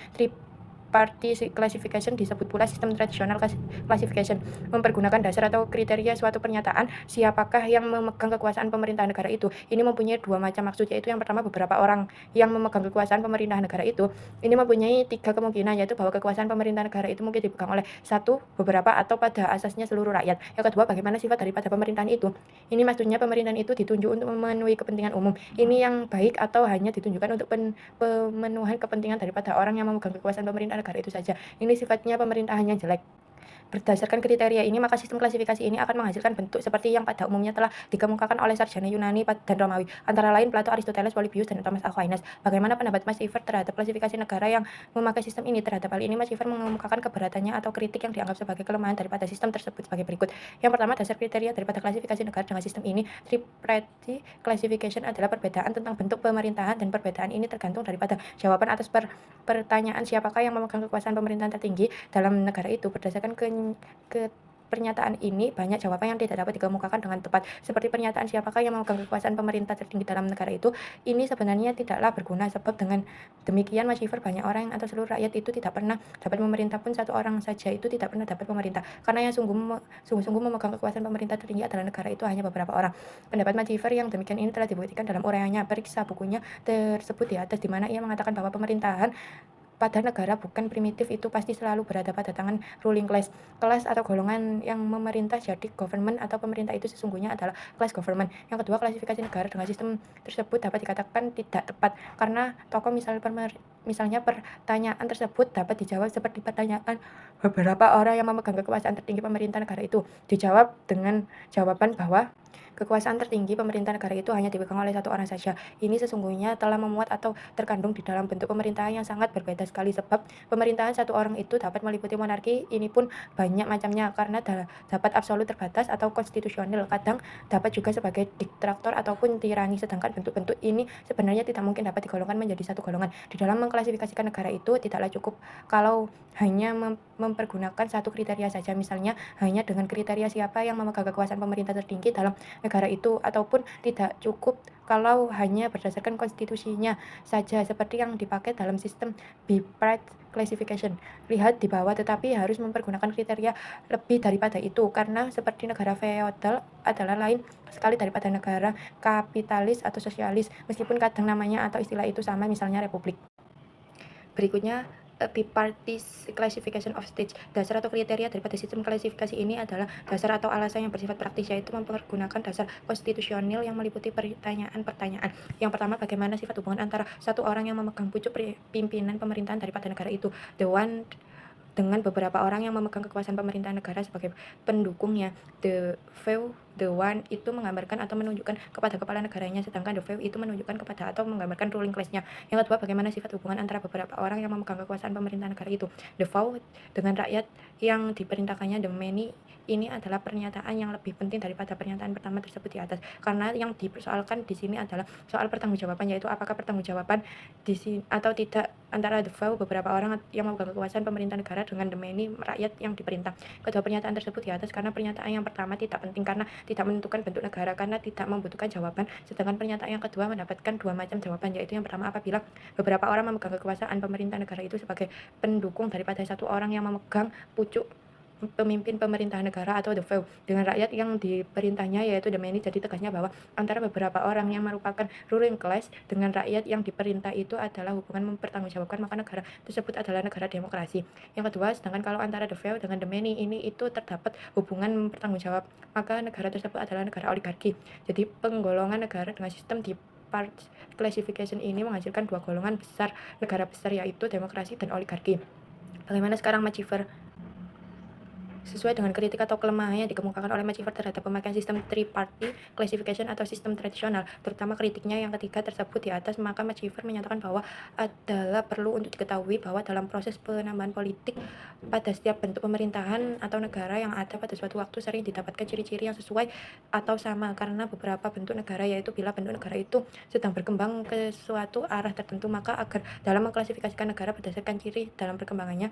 Party classification disebut pula sistem tradisional classification, mempergunakan dasar atau kriteria suatu pernyataan siapakah yang memegang kekuasaan pemerintahan negara itu. Ini mempunyai dua macam maksud, yaitu yang pertama, beberapa orang yang memegang kekuasaan pemerintahan negara itu. Ini mempunyai 3 kemungkinan, yaitu bahwa kekuasaan pemerintahan negara itu mungkin dipegang oleh satu, beberapa, atau pada asasnya seluruh rakyat. Yang kedua, bagaimana sifat daripada pemerintahan itu. Ini maksudnya pemerintahan itu ditunjuk untuk memenuhi kepentingan umum. Ini yang baik atau hanya ditunjukkan untuk pemenuhan kepentingan daripada orang yang memegang kekuasaan pemerintahan negara itu saja. Ini sifatnya pemerintahannya jelek. Berdasarkan kriteria ini, maka sistem klasifikasi ini akan menghasilkan bentuk seperti yang pada umumnya telah dikemukakan oleh sarjana Yunani dan Romawi, antara lain Plato, Aristoteles, Polybius, dan Thomas Aquinas. Bagaimana pendapat Maciver terhadap klasifikasi negara yang memakai sistem ini? Terhadap hal ini, Maciver mengemukakan keberatannya atau kritik yang dianggap sebagai kelemahan daripada sistem tersebut sebagai berikut. Yang pertama, dasar kriteria daripada klasifikasi negara dengan sistem ini, tripartite classification, adalah perbedaan tentang bentuk pemerintahan, dan perbedaan ini tergantung daripada jawaban atas pertanyaan siapakah yang memegang kekuasaan pemerintahan tertinggi dalam negara itu. Berdasarkan pernyataan ini banyak jawaban yang tidak dapat dikemukakan dengan tepat. Seperti pernyataan siapakah yang memegang kekuasaan pemerintah tertinggi dalam negara itu, ini sebenarnya tidaklah berguna sebab dengan demikian maciver banyak orang atau seluruh rakyat itu tidak pernah dapat memerintah pun satu orang saja itu tidak pernah dapat memerintah. Karena yang sungguh-sungguh memegang kekuasaan pemerintah tertinggi adalah negara itu hanya beberapa orang. Pendapat maciver yang demikian ini telah dibuktikan dalam uraiannya. Periksa bukunya tersebut di atas, di mana ia mengatakan bahwa pemerintahan pada negara bukan primitif itu pasti selalu berada pada tangan ruling class. Kelas atau golongan yang memerintah jadi government atau pemerintah itu sesungguhnya adalah class government. Yang kedua, klasifikasi negara dengan sistem tersebut dapat dikatakan tidak tepat karena misalnya pertanyaan tersebut dapat dijawab seperti pertanyaan beberapa orang yang memegang kekuasaan tertinggi pemerintah negara itu. Dijawab dengan jawaban bahwa kekuasaan tertinggi pemerintah negara itu hanya dipegang oleh satu orang saja. Ini sesungguhnya telah memuat atau terkandung di dalam bentuk pemerintahan yang sangat berbeda sekali sebab pemerintahan satu orang itu dapat meliputi monarki, ini pun banyak macamnya karena dapat absolut terbatas atau konstitusional, kadang dapat juga sebagai diktator ataupun tirani, sedangkan bentuk-bentuk ini sebenarnya tidak mungkin dapat digolongkan menjadi satu golongan. Di dalam mengklasifikasikan negara itu tidaklah cukup kalau hanya mempergunakan satu kriteria saja, misalnya hanya dengan kriteria siapa yang memegang kekuasaan pemerintah tertinggi dalam negara itu, ataupun tidak cukup kalau hanya berdasarkan konstitusinya saja seperti yang dipakai dalam sistem bipartite classification. Lihat di bawah, tetapi harus mempergunakan kriteria lebih daripada itu karena seperti negara feodal adalah lain sekali daripada negara kapitalis atau sosialis, meskipun kadang namanya atau istilah itu sama, misalnya republik. Berikutnya, bipartite classification of states. Dasar atau kriteria daripada sistem klasifikasi ini adalah dasar atau alasan yang bersifat praktis, yaitu mempergunakan dasar konstitusional yang meliputi pertanyaan-pertanyaan. Yang pertama, bagaimana sifat hubungan antara satu orang yang memegang pucuk pimpinan pemerintahan daripada negara itu, the one, dengan beberapa orang yang memegang kekuasaan pemerintahan negara sebagai pendukungnya. The few, the one itu menggambarkan atau menunjukkan kepada kepala negaranya, sedangkan the few itu menunjukkan kepada atau menggambarkan ruling class-nya. Yang kedua, bagaimana sifat hubungan antara beberapa orang yang memegang kekuasaan pemerintahan negara itu, the few, dengan rakyat yang diperintahkannya. The many ini adalah pernyataan yang lebih penting daripada pernyataan pertama tersebut di atas, karena yang dipersoalkan di sini adalah soal pertanggungjawaban, yaitu apakah pertanggungjawaban di sini atau tidak antara the few, beberapa orang yang memegang kekuasaan pemerintah negara, dengan the many, rakyat yang diperintah. Kedua pernyataan tersebut di atas karena pernyataan yang pertama tidak penting karena tidak menentukan bentuk negara karena tidak membutuhkan jawaban, sedangkan pernyataan yang kedua mendapatkan dua macam jawaban, yaitu yang pertama, apabila beberapa orang memegang kekuasaan pemerintah negara itu sebagai pendukung daripada satu orang yang memegang pucuk pemimpin pemerintahan negara atau the few, dengan rakyat yang diperintahnya yaitu the many. Jadi tegasnya bahwa antara beberapa orang yang merupakan ruling class dengan rakyat yang diperintah itu adalah hubungan mempertanggungjawabkan, maka negara tersebut adalah negara demokrasi. Yang kedua, sedangkan kalau antara the few dengan the many ini itu terdapat hubungan mempertanggungjawab, maka negara tersebut adalah negara oligarki. Jadi penggolongan negara dengan sistem di part classification ini menghasilkan dua golongan besar negara besar, yaitu demokrasi dan oligarki. Bagaimana sekarang Maciver? Sesuai dengan kritik atau kelemahan yang dikemukakan oleh Maciver terhadap pemakaian sistem three-party classification atau sistem tradisional, terutama kritiknya yang ketiga tersebut di atas, maka Maciver menyatakan bahwa adalah perlu untuk diketahui bahwa dalam proses penambahan politik pada setiap bentuk pemerintahan atau negara yang ada pada suatu waktu sering didapatkan ciri-ciri yang sesuai atau sama karena beberapa bentuk negara, yaitu bila bentuk negara itu sedang berkembang ke suatu arah tertentu, maka agar dalam mengklasifikasikan negara berdasarkan ciri dalam perkembangannya,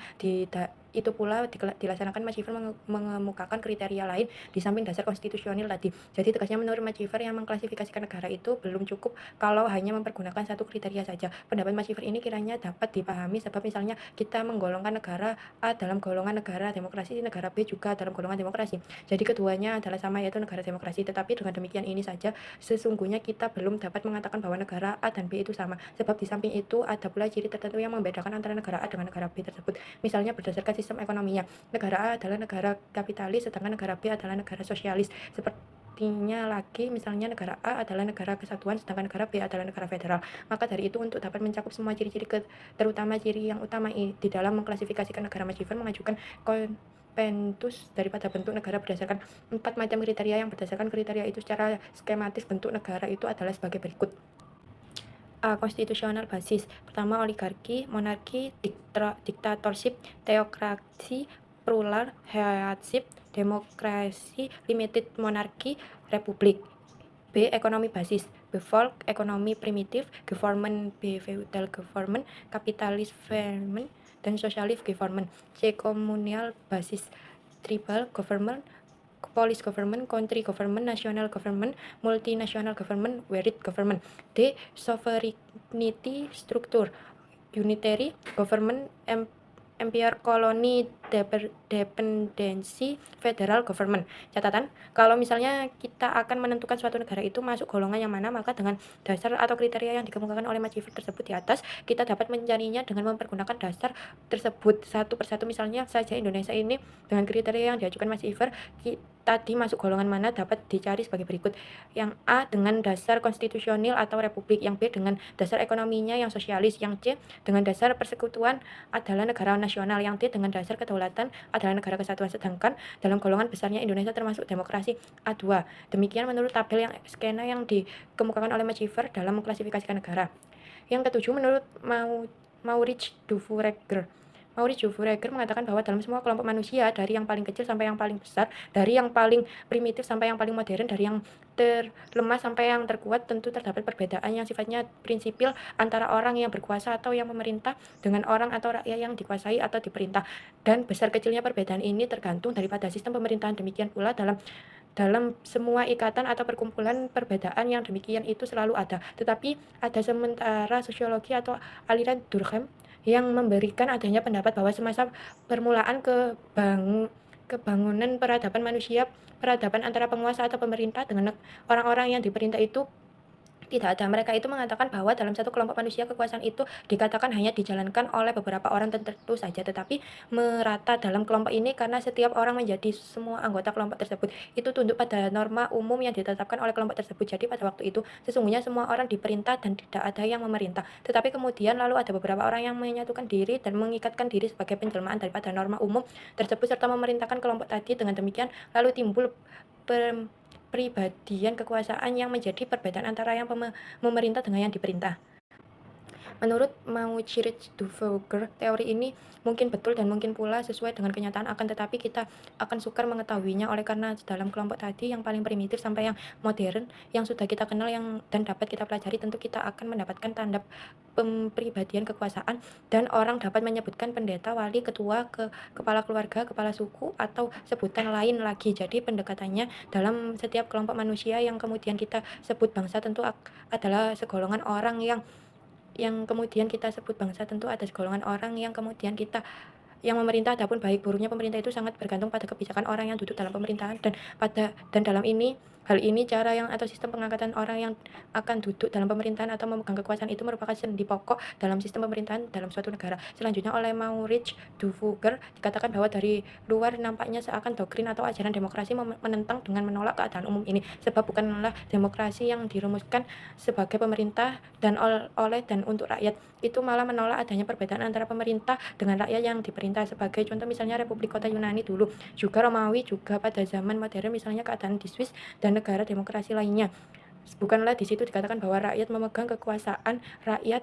itu pula dilaksanakan Maciver mengemukakan kriteria lain di samping dasar konstitusional tadi. Jadi tegasnya menurut Maciver yang mengklasifikasikan negara itu belum cukup kalau hanya mempergunakan satu kriteria saja. Pendapat Maciver ini kiranya dapat dipahami sebab misalnya kita menggolongkan negara A dalam golongan negara demokrasi, negara B juga dalam golongan demokrasi. Jadi keduanya adalah sama, yaitu negara demokrasi. Tetapi dengan demikian ini saja sesungguhnya kita belum dapat mengatakan bahwa negara A dan B itu sama. Sebab di samping itu ada pula ciri tertentu yang membedakan antara negara A dengan negara B tersebut. Misalnya berdasarkan sistem ekonominya. Negara A adalah negara kapitalis, sedangkan negara B adalah negara sosialis. Sepertinya lagi, misalnya negara A adalah negara kesatuan, sedangkan negara B adalah negara federal. Maka dari itu, untuk dapat mencakup semua ciri-ciri terutama ciri yang utama di dalam mengklasifikasikan negara, Maciver mengajukan konventus daripada bentuk negara berdasarkan 4 macam kriteria. Yang berdasarkan kriteria itu secara skematis bentuk negara itu adalah sebagai berikut. A. Konstitusional basis. Pertama, oligarki, monarki, diktatorship, teokrasi, plural headship, demokrasi, limited monarki, republik. B. Ekonomi basis. B. Folk, ekonomi primitif, government, B. Feudal government, kapitalis government, dan socialist government. C. Komunal basis. tribal government, police government, country government, national government, multinational government, varied government. D. Sovereignty structure, unitary government, empire colony, dependency, federal government. Catatan, kalau misalnya kita akan menentukan suatu negara itu masuk golongan yang mana, maka dengan dasar atau kriteria yang dikemukakan oleh Maciver tersebut di atas, kita dapat mencarinya dengan mempergunakan dasar tersebut satu persatu. Misalnya saja Indonesia ini dengan kriteria yang diajukan Maciver, tadi masuk golongan mana dapat dicari sebagai berikut. Yang A dengan dasar konstitusional atau republik, yang B dengan dasar ekonominya yang sosialis, yang C dengan dasar persekutuan adalah negara nasional, yang D dengan dasar kedaulatan adalah negara kesatuan. Sedangkan dalam golongan besarnya Indonesia termasuk demokrasi A2. Demikian menurut tabel yang skena yang dikemukakan oleh Maciver dalam mengklasifikasikan negara. Yang ketujuh, menurut Maurits Dufourcade. Maurits Dufourcade mengatakan bahwa dalam semua kelompok manusia, dari yang paling kecil sampai yang paling besar, dari yang paling primitif sampai yang paling modern, dari yang terlemah sampai yang terkuat, tentu terdapat perbedaan yang sifatnya prinsipil antara orang yang berkuasa atau yang memerintah dengan orang atau rakyat yang dikuasai atau diperintah. Dan besar kecilnya perbedaan ini tergantung daripada sistem pemerintahan. Demikian pula dalam semua ikatan atau perkumpulan, perbedaan yang demikian itu selalu ada. Tetapi ada sementara sosiologi atau aliran Durkheim yang memberikan adanya pendapat bahwa semasa permulaan kebangunan peradaban manusia, peradaban antara penguasa atau pemerintah dengan orang-orang yang diperintah itu tidak ada. Mereka itu mengatakan bahwa dalam satu kelompok manusia, kekuasaan itu dikatakan hanya dijalankan oleh beberapa orang tertentu saja, tetapi merata dalam kelompok ini karena setiap orang menjadi semua anggota kelompok tersebut. Itu tunduk pada norma umum yang ditetapkan oleh kelompok tersebut. Jadi pada waktu itu sesungguhnya semua orang diperintah dan tidak ada yang memerintah. Tetapi kemudian lalu ada beberapa orang yang menyatukan diri dan mengikatkan diri sebagai penjelmaan daripada norma umum tersebut serta memerintahkan kelompok tadi. Dengan demikian lalu timbul pribadian kekuasaan yang menjadi perbedaan antara yang memerintah dengan yang diperintah. Menurut Maurits Dufourcade, teori ini mungkin betul dan mungkin pula sesuai dengan kenyataan, akan tetapi kita akan sukar mengetahuinya oleh karena dalam kelompok tadi yang paling primitif sampai yang modern yang sudah kita kenal dan dapat kita pelajari, tentu kita akan mendapatkan tanda pribadian kekuasaan, dan orang dapat menyebutkan pendeta, wali, ketua, kepala keluarga, kepala suku, atau sebutan lain lagi. Jadi pendekatannya dalam setiap kelompok manusia yang kemudian kita sebut bangsa tentu adalah segolongan orang yang kemudian kita sebut bangsa tentu ada segolongan orang yang kemudian kita yang memerintah. Adapun baik buruknya pemerintah itu sangat bergantung pada kebijakan orang yang duduk dalam pemerintahan, dan dalam hal ini cara yang atau sistem pengangkatan orang yang akan duduk dalam pemerintahan atau memegang kekuasaan itu merupakan sendi pokok dalam sistem pemerintahan dalam suatu negara. Selanjutnya oleh Maurits Dufourcade dikatakan bahwa dari luar nampaknya seakan doktrin atau ajaran demokrasi menentang dengan menolak keadaan umum ini, sebab bukanlah demokrasi yang dirumuskan sebagai pemerintah dan oleh dan untuk rakyat, itu malah menolak adanya perbedaan antara pemerintah dengan rakyat yang diperintah. Sebagai contoh misalnya Republik Kota Yunani dulu, juga Romawi, juga pada zaman modern misalnya keadaan di Swiss dan negara demokrasi lainnya. Bukanlah di situ dikatakan bahwa rakyat memegang kekuasaan, rakyat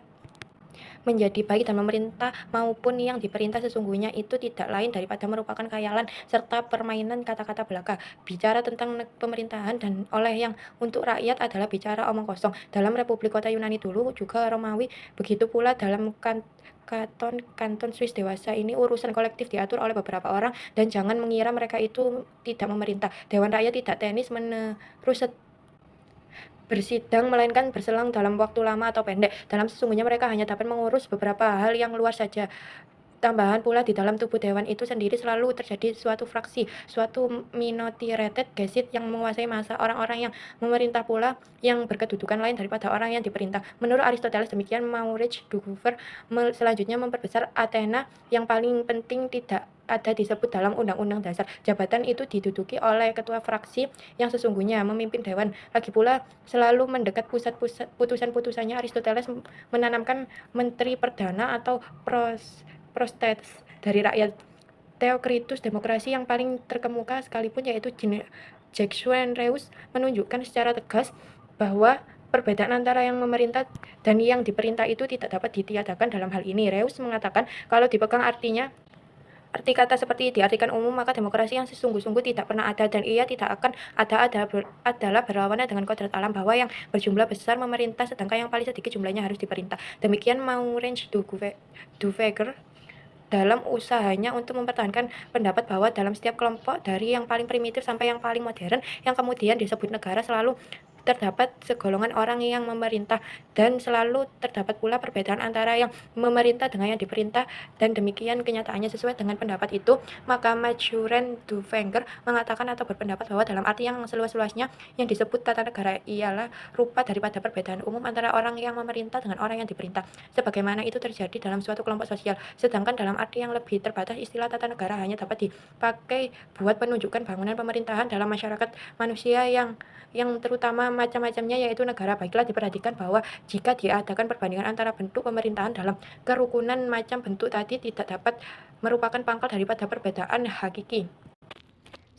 menjadi baik dan memerintah maupun yang diperintah sesungguhnya itu tidak lain daripada merupakan khayalan serta permainan kata-kata belaka. Bicara tentang pemerintahan dan oleh yang untuk rakyat adalah bicara omong kosong. Dalam Republik Kota Yunani dulu, juga Romawi, begitu pula dalam kanton Swiss dewasa ini urusan kolektif diatur oleh beberapa orang, dan jangan mengira mereka itu tidak memerintah. Dewan rakyat tidak teknis menerus bersidang, melainkan berselang dalam waktu lama atau pendek. Dalam sesungguhnya mereka hanya dapat mengurus beberapa hal yang luas saja. Tambahan pula di dalam tubuh dewan itu sendiri selalu terjadi suatu fraksi, suatu minoritas gesit yang menguasai masa. Orang-orang yang memerintah pula yang berkedudukan lain daripada orang yang diperintah. Menurut Aristoteles demikian. Maurits Dufourcade selanjutnya memperbesar Athena yang paling penting tidak ada disebut dalam Undang-Undang Dasar. Jabatan itu diduduki oleh ketua fraksi yang sesungguhnya memimpin dewan. Lagi pula selalu mendekat pusat-pusat putusan-putusannya, Aristoteles menanamkan menteri perdana atau prostes dari rakyat. Theocritus demokrasi yang paling terkemuka sekalipun, yaitu Jacques Reus, menunjukkan secara tegas bahwa perbedaan antara yang memerintah dan yang diperintah itu tidak dapat ditiadakan dalam hal ini. Reus mengatakan kalau dipegang arti kata seperti diartikan umum, maka demokrasi yang sesungguh-sungguh tidak pernah ada, dan ia tidak akan adalah berlawanan dengan kodrat alam bahwa yang berjumlah besar memerintah sedangkan yang paling sedikit jumlahnya harus diperintah. Demikian Maurits Dufourcade dalam usahanya untuk mempertahankan pendapat bahwa dalam setiap kelompok dari yang paling primitif sampai yang paling modern yang kemudian disebut negara selalu terdapat segolongan orang yang memerintah dan selalu terdapat pula perbedaan antara yang memerintah dengan yang diperintah dan demikian kenyataannya sesuai dengan pendapat itu maka Majuren Duvenger mengatakan atau berpendapat bahwa dalam arti yang seluas-luasnya yang disebut tata negara ialah rupa daripada perbedaan umum antara orang yang memerintah dengan orang yang diperintah sebagaimana itu terjadi dalam suatu kelompok sosial sedangkan dalam arti yang lebih terbatas istilah tata negara hanya dapat dipakai buat penunjukan bangunan pemerintahan dalam masyarakat manusia yang terutama macam-macamnya yaitu negara. Baiklah diperhatikan bahwa jika diadakan perbandingan antara bentuk pemerintahan dalam kerukunan macam bentuk tadi tidak dapat merupakan pangkal daripada perbedaan hakiki.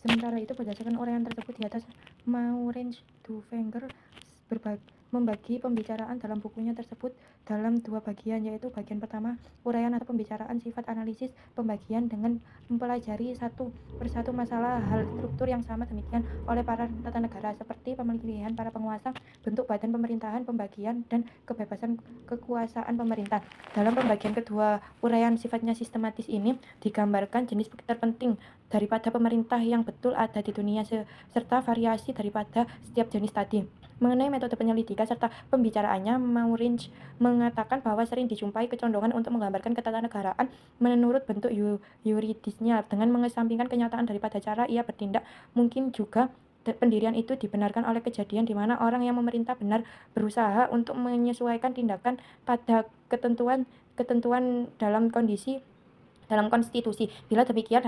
Sementara itu berdasarkan uraian tersebut di atas, Maurits Duvenger membagi pembicaraan dalam bukunya tersebut dalam dua bagian, yaitu bagian pertama uraian atau pembicaraan sifat analisis pembagian dengan mempelajari satu persatu masalah hal struktur yang sama demikian oleh para tata negara seperti pemilihan para penguasa, bentuk badan pemerintahan, pembagian dan kebebasan kekuasaan pemerintah. Dalam pembagian kedua uraian sifatnya sistematis ini digambarkan jenis terpenting daripada pemerintah yang betul ada di dunia serta variasi daripada setiap jenis tadi. Mengenai metode penyelidikan serta pembicaraannya, Maurits mengatakan bahwa sering dijumpai kecondongan untuk menggambarkan ketatanegaraan menurut bentuk yuridisnya dengan mengesampingkan kenyataan daripada cara ia bertindak. Mungkin juga pendirian itu dibenarkan oleh kejadian di mana orang yang memerintah benar berusaha untuk menyesuaikan tindakan pada ketentuan dalam konstitusi. Bila demikian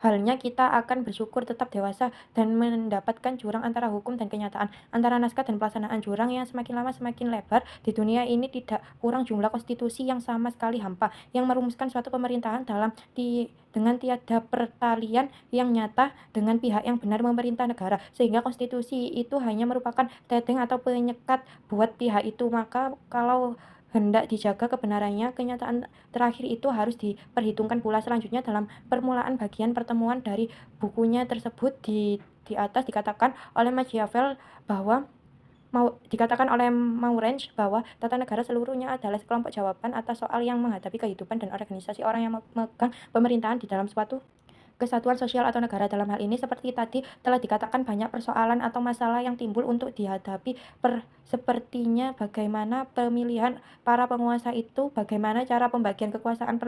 halnya kita akan bersyukur tetap dewasa dan mendapatkan jurang antara hukum dan kenyataan, antara naskah dan pelaksanaan. Jurang yang semakin lama semakin lebar. Di dunia ini tidak kurang jumlah konstitusi yang sama sekali hampa, yang merumuskan suatu pemerintahan dengan tiada pertalian yang nyata dengan pihak yang benar memerintah negara, sehingga konstitusi itu hanya merupakan teteng atau penyekat buat pihak itu. Maka kalau hendak dijaga kebenarannya, kenyataan terakhir itu harus diperhitungkan pula. Selanjutnya dalam permulaan bagian pertemuan dari bukunya tersebut di atas dikatakan oleh Maurits bahwa tata negara seluruhnya adalah sekelompok jawaban atas soal yang menghadapi kehidupan dan organisasi orang yang memegang pemerintahan di dalam suatu kesatuan sosial atau negara. Dalam hal ini seperti tadi telah dikatakan banyak persoalan atau masalah yang timbul untuk dihadapi sepertinya bagaimana pemilihan para penguasa itu, bagaimana cara pembagian kekuasaan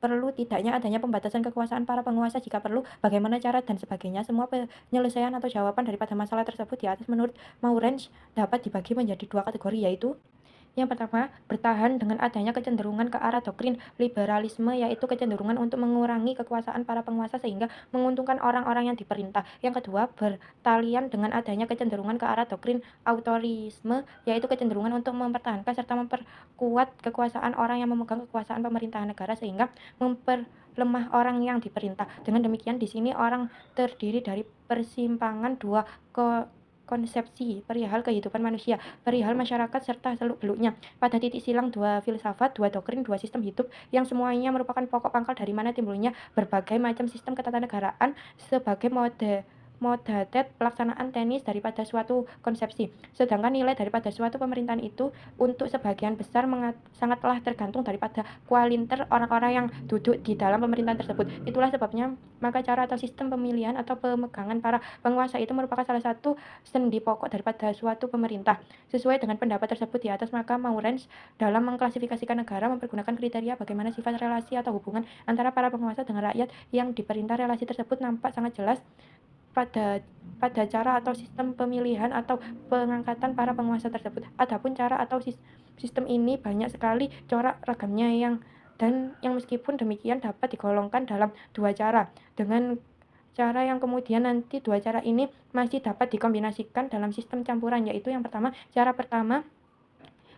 perlu tidaknya adanya pembatasan kekuasaan para penguasa jika perlu, bagaimana cara dan sebagainya. Semua penyelesaian atau jawaban daripada masalah tersebut di atas menurut Maurits dapat dibagi menjadi dua kategori, yaitu yang pertama, bertahan dengan adanya kecenderungan ke arah doktrin liberalisme, yaitu kecenderungan untuk mengurangi kekuasaan para penguasa sehingga menguntungkan orang-orang yang diperintah. Yang kedua, bertalian dengan adanya kecenderungan ke arah doktrin autoritarisme, yaitu kecenderungan untuk mempertahankan serta memperkuat kekuasaan orang yang memegang kekuasaan pemerintahan negara sehingga memperlemah orang yang diperintah. Dengan demikian, di sini orang terdiri dari persimpangan dua konsepsi perihal kehidupan manusia, perihal masyarakat serta seluk-beluknya. Pada titik silang dua filsafat, dua doktrin, dua sistem hidup yang semuanya merupakan pokok pangkal dari mana timbulnya berbagai macam sistem ketatanegaraan sebagai modalitas pelaksanaan teknis daripada suatu konsepsi. Sedangkan nilai daripada suatu pemerintahan itu untuk sebagian besar sangatlah tergantung daripada kualinter orang-orang yang duduk di dalam pemerintahan tersebut. Itulah sebabnya maka cara atau sistem pemilihan atau pemegangan para penguasa itu merupakan salah satu sendi pokok daripada suatu pemerintah. Sesuai dengan pendapat tersebut di atas, maka Maurits dalam mengklasifikasikan negara mempergunakan kriteria bagaimana sifat relasi atau hubungan antara para penguasa dengan rakyat yang diperintah. Relasi tersebut nampak sangat jelas pada cara atau sistem pemilihan atau pengangkatan para penguasa tersebut. Adapun cara atau sistem ini banyak sekali corak ragamnya yang meskipun demikian dapat digolongkan dalam dua cara. Dengan cara yang kemudian nanti dua cara ini masih dapat dikombinasikan dalam sistem campuran, yaitu yang pertama, cara pertama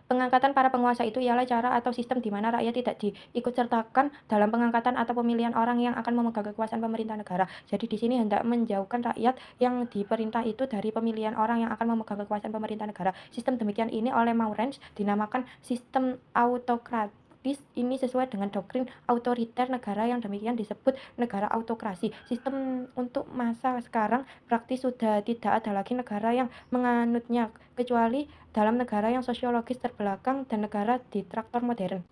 pengangkatan para penguasa itu ialah cara atau sistem di mana rakyat tidak diikutsertakan dalam pengangkatan atau pemilihan orang yang akan memegang kekuasaan pemerintah negara. Jadi di sini hendak menjauhkan rakyat yang diperintah itu dari pemilihan orang yang akan memegang kekuasaan pemerintah negara. Sistem demikian ini oleh Maurits dinamakan sistem autokratis. Ini sesuai dengan doktrin otoriter negara yang demikian disebut negara autokrasi. Sistem untuk masa sekarang praktis sudah tidak ada lagi negara yang menganutnya kecuali dalam negara yang sosiologis terbelakang dan negara diktator modern.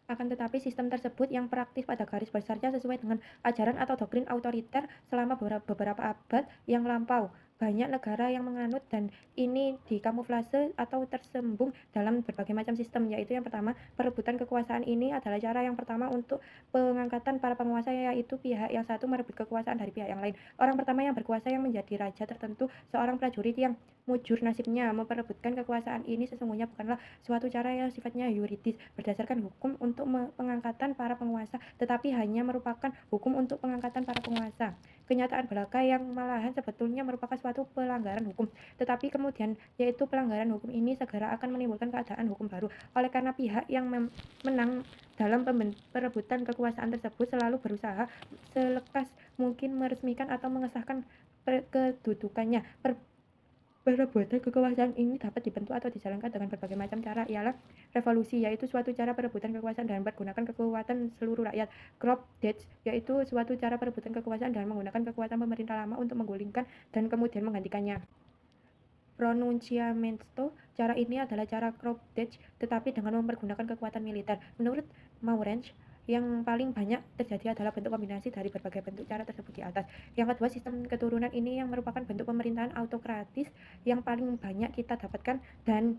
Akan tetapi sistem tersebut yang praktis pada garis besarnya sesuai dengan ajaran atau doktrin otoriter selama beberapa abad yang lampau. Banyak negara yang menganut dan ini dikamuflase atau tersembung dalam berbagai macam sistem, yaitu yang pertama, perebutan kekuasaan ini adalah cara yang pertama untuk pengangkatan para penguasa, yaitu pihak yang satu merebut kekuasaan dari pihak yang lain. Orang pertama yang berkuasa yang menjadi raja tertentu, seorang prajurit yang mujur nasibnya memperebutkan kekuasaan ini sesungguhnya bukanlah suatu cara yang sifatnya yuridis berdasarkan hukum untuk pengangkatan para penguasa, tetapi hanya merupakan hukum untuk pengangkatan para penguasa. Kenyataan belaka yang malahan sebetulnya merupakan suatu pelanggaran hukum, tetapi kemudian yaitu pelanggaran hukum ini segera akan menimbulkan keadaan hukum baru. Oleh karena pihak yang menang dalam perebutan kekuasaan tersebut selalu berusaha selekas mungkin meresmikan atau mengesahkan kedudukannya. Perebutan kekuasaan ini dapat dibentuk atau dijalankan dengan berbagai macam cara, ialah revolusi, yaitu suatu cara perebutan kekuasaan dengan menggunakan kekuatan seluruh rakyat. Crop death, yaitu suatu cara perebutan kekuasaan dengan menggunakan kekuatan pemerintah lama untuk menggulingkan dan kemudian menggantikannya. Pronunciamento, cara ini adalah cara crop death, tetapi dengan mempergunakan kekuatan militer. Menurut Maurenz, yang paling banyak terjadi adalah bentuk kombinasi dari berbagai bentuk cara tersebut di atas. Yang kedua, sistem keturunan ini yang merupakan bentuk pemerintahan autokratis yang paling banyak kita dapatkan, dan